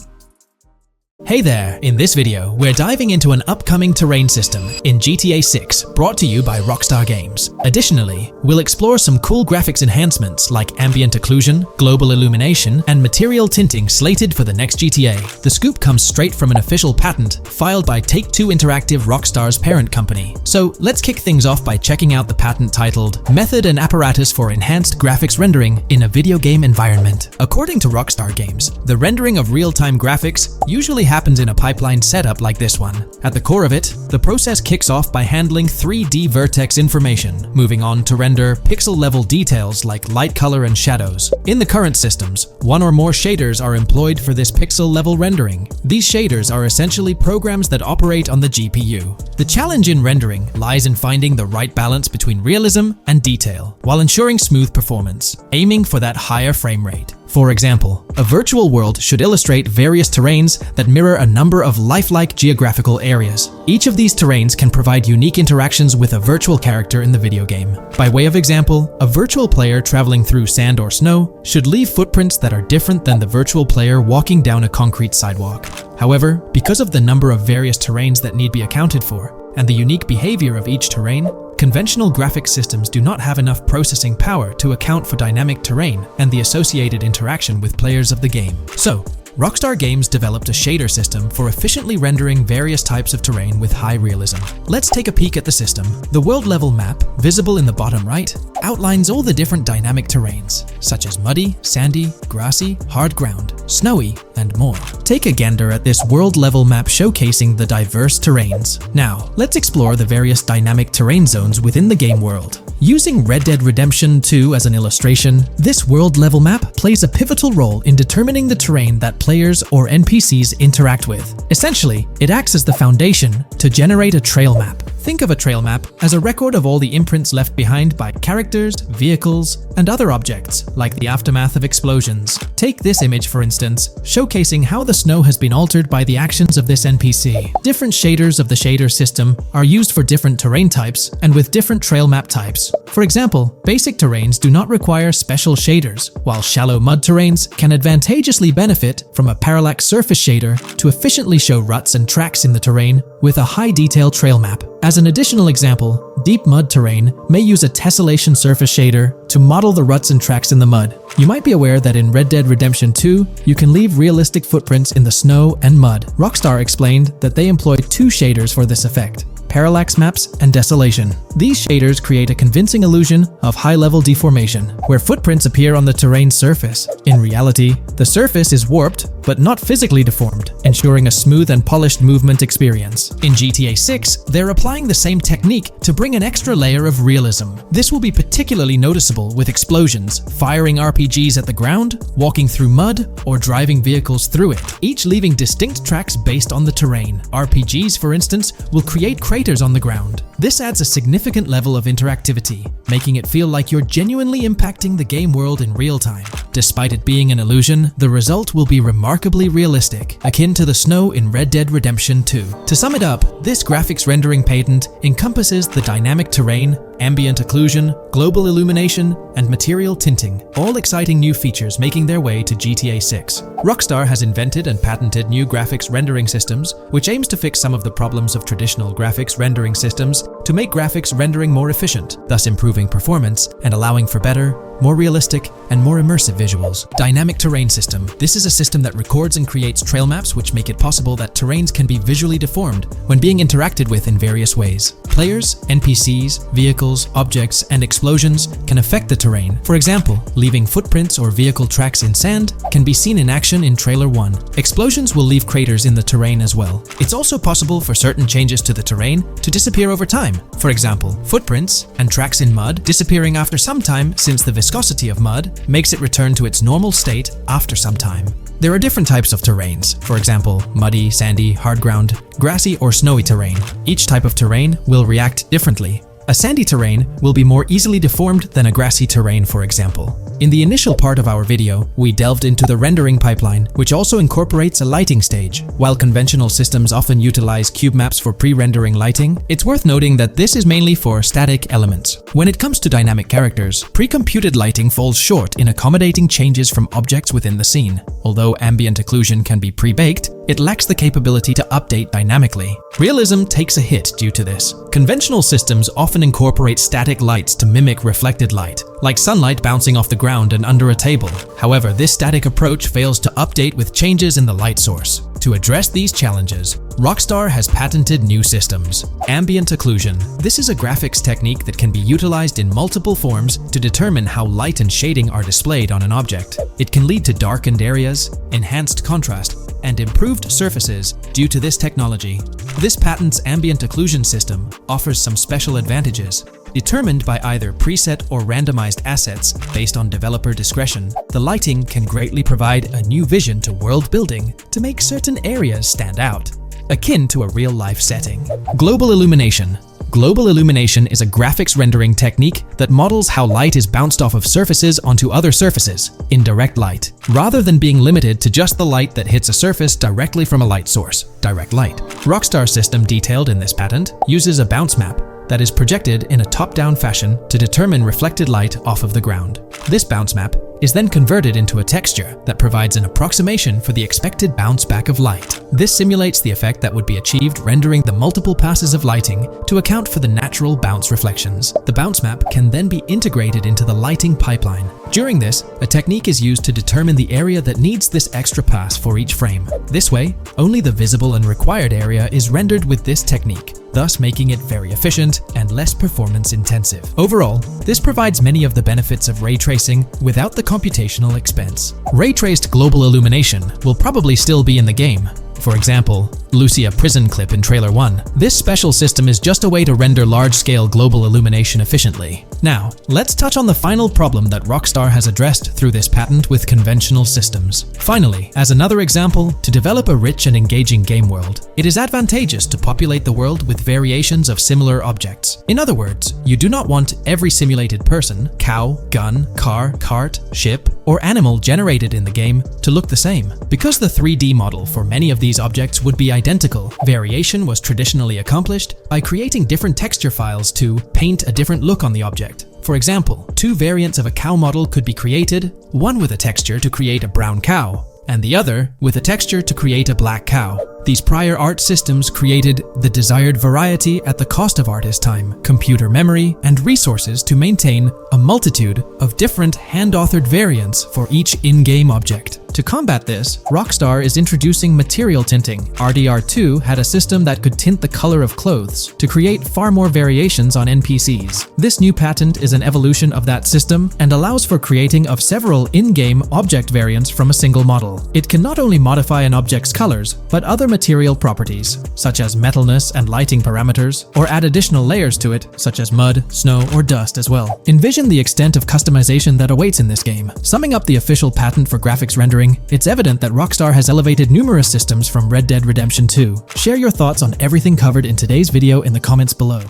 Hey there! In this video, we're diving into an upcoming terrain system in GTA 6, brought to you by Rockstar Games. Additionally, we'll explore some cool graphics enhancements like ambient occlusion, global illumination, and material tinting slated for the next GTA. The scoop comes straight from an official patent filed by Take-Two Interactive, Rockstar's parent company. So let's kick things off by checking out the patent titled Method and Apparatus for Enhanced Graphics Rendering in a Video Game Environment. According to Rockstar Games, the rendering of real-time graphics usually happens in a pipeline setup like this one. At the core of it, the process kicks off by handling 3D vertex information, moving on to render pixel-level details like light color and shadows. In the current systems, one or more shaders are employed for this pixel-level rendering. These shaders are essentially programs that operate on the GPU. The challenge in rendering lies in finding the right balance between realism and detail, while ensuring smooth performance, aiming for that higher frame rate. For example, a virtual world should illustrate various terrains that mirror a number of lifelike geographical areas. Each of these terrains can provide unique interactions with a virtual character in the video game. By way of example, a virtual player traveling through sand or snow should leave footprints that are different than the virtual player walking down a concrete sidewalk. However, because of the number of various terrains that need be accounted for, and the unique behavior of each terrain, conventional graphics systems do not have enough processing power to account for dynamic terrain and the associated interaction with players of the game. So, Rockstar Games developed a shader system for efficiently rendering various types of terrain with high realism. Let's take a peek at the system. The world level map, visible in the bottom right, outlines all the different dynamic terrains, such as muddy, sandy, grassy, hard ground, snowy, and more. Take a gander at this world level map showcasing the diverse terrains. Now, let's explore the various dynamic terrain zones within the game world. Using Red Dead Redemption 2 as an illustration, this world-level map plays a pivotal role in determining the terrain that players or NPCs interact with. Essentially, it acts as the foundation to generate a trail map. Think of a trail map as a record of all the imprints left behind by characters, vehicles, and other objects, like the aftermath of explosions. Take this image, for instance, showcasing how the snow has been altered by the actions of this NPC. Different shaders of the shader system are used for different terrain types and with different trail map types. For example, basic terrains do not require special shaders, while shallow mud terrains can advantageously benefit from a parallax surface shader to efficiently show ruts and tracks in the terrain with a high-detail trail map. As an additional example, deep mud terrain may use a tessellation surface shader to model the ruts and tracks in the mud. You might be aware that in Red Dead Redemption 2, you can leave realistic footprints in the snow and mud. Rockstar explained that they employed two shaders for this effect: parallax maps and desolation. These shaders create a convincing illusion of high-level deformation, where footprints appear on the terrain's surface. In reality, the surface is warped but not physically deformed, ensuring a smooth and polished movement experience. In GTA 6, they're applying the same technique to bring an extra layer of realism. This will be particularly noticeable with explosions, firing RPGs at the ground, walking through mud, or driving vehicles through it, each leaving distinct tracks based on the terrain. RPGs, for instance, will create craters on the ground. This adds a significant level of interactivity, making it feel like you're genuinely impacting the game world in real time. Despite it being an illusion, the result will be remarkably realistic, akin to the snow in Red Dead Redemption 2. To sum it up, this graphics rendering patent encompasses the dynamic terrain, ambient occlusion, global illumination, and material tinting, all exciting new features making their way to GTA 6. Rockstar has invented and patented new graphics rendering systems, which aims to fix some of the problems of traditional graphics rendering systems to make graphics rendering more efficient, thus improving performance and allowing for better, more realistic, and more immersive visuals. Dynamic terrain system. This is a system that records and creates trail maps which make it possible that terrains can be visually deformed when being interacted with in various ways. Players, NPCs, vehicles, objects, and explosions can affect the terrain. For example, leaving footprints or vehicle tracks in sand can be seen in action in Trailer 1. Explosions will leave craters in the terrain as well. It's also possible for certain changes to the terrain to disappear over time. For example, footprints and tracks in mud disappearing after some time, since the viscosity of mud makes it return to its normal state after some time. There are different types of terrains, for example, muddy, sandy, hard ground, grassy, or snowy terrain. Each type of terrain will react differently. A sandy terrain will be more easily deformed than a grassy terrain, for example. In the initial part of our video, we delved into the rendering pipeline, which also incorporates a lighting stage. While conventional systems often utilize cube maps for pre-rendering lighting, it's worth noting that this is mainly for static elements. When it comes to dynamic characters, pre-computed lighting falls short in accommodating changes from objects within the scene. Although ambient occlusion can be pre-baked, it lacks the capability to update dynamically. Realism takes a hit due to this. Conventional systems often incorporate static lights to mimic reflected light, like sunlight bouncing off the ground and under a table. However, this static approach fails to update with changes in the light source. To address these challenges, Rockstar has patented new systems. Ambient occlusion. This is a graphics technique that can be utilized in multiple forms to determine how light and shading are displayed on an object. It can lead to darkened areas, enhanced contrast, and improved surfaces due to this technology. This patent's ambient occlusion system offers some special advantages. Determined by either preset or randomized assets based on developer discretion, the lighting can greatly provide a new vision to world building to make certain areas stand out, akin to a real-life setting. Global illumination. Global illumination is a graphics rendering technique that models how light is bounced off of surfaces onto other surfaces in direct light, rather than being limited to just the light that hits a surface directly from a light source, direct light. Rockstar's system detailed in this patent uses a bounce map that is projected in a top-down fashion to determine reflected light off of the ground. This bounce map is then converted into a texture that provides an approximation for the expected bounce back of light. This simulates the effect that would be achieved rendering the multiple passes of lighting to account for the natural bounce reflections. The bounce map can then be integrated into the lighting pipeline. During this, a technique is used to determine the area that needs this extra pass for each frame. This way, only the visible and required area is rendered with this technique, thus making it very efficient and less performance intensive. Overall, this provides many of the benefits of ray tracing without the computational expense. Ray-traced global illumination will probably still be in the game. For example, Lucia prison clip in Trailer 1. This special system is just a way to render large-scale global illumination efficiently. Now, let's touch on the final problem that Rockstar has addressed through this patent with conventional systems. Finally, as another example, to develop a rich and engaging game world, it is advantageous to populate the world with variations of similar objects. In other words, you do not want every simulated person, cow, gun, car, cart, ship, or animal generated in the game to look the same. Because the 3D model for many of these objects would be identical, variation was traditionally accomplished by creating different texture files to paint a different look on the object. For example, two variants of a cow model could be created, one with a texture to create a brown cow, and the other with a texture to create a black cow. These prior art systems created the desired variety at the cost of artist time, computer memory, and resources to maintain a multitude of different hand-authored variants for each in-game object. To combat this, Rockstar is introducing material tinting. RDR2 had a system that could tint the color of clothes to create far more variations on NPCs. This new patent is an evolution of that system and allows for creating of several in-game object variants from a single model. It can not only modify an object's colors, but other material properties, such as metalness and lighting parameters, or add additional layers to it, such as mud, snow, or dust as well. Envision the extent of customization that awaits in this game. Summing up the official patent for graphics rendering, it's evident that Rockstar has elevated numerous systems from Red Dead Redemption 2. Share your thoughts on everything covered in today's video in the comments below.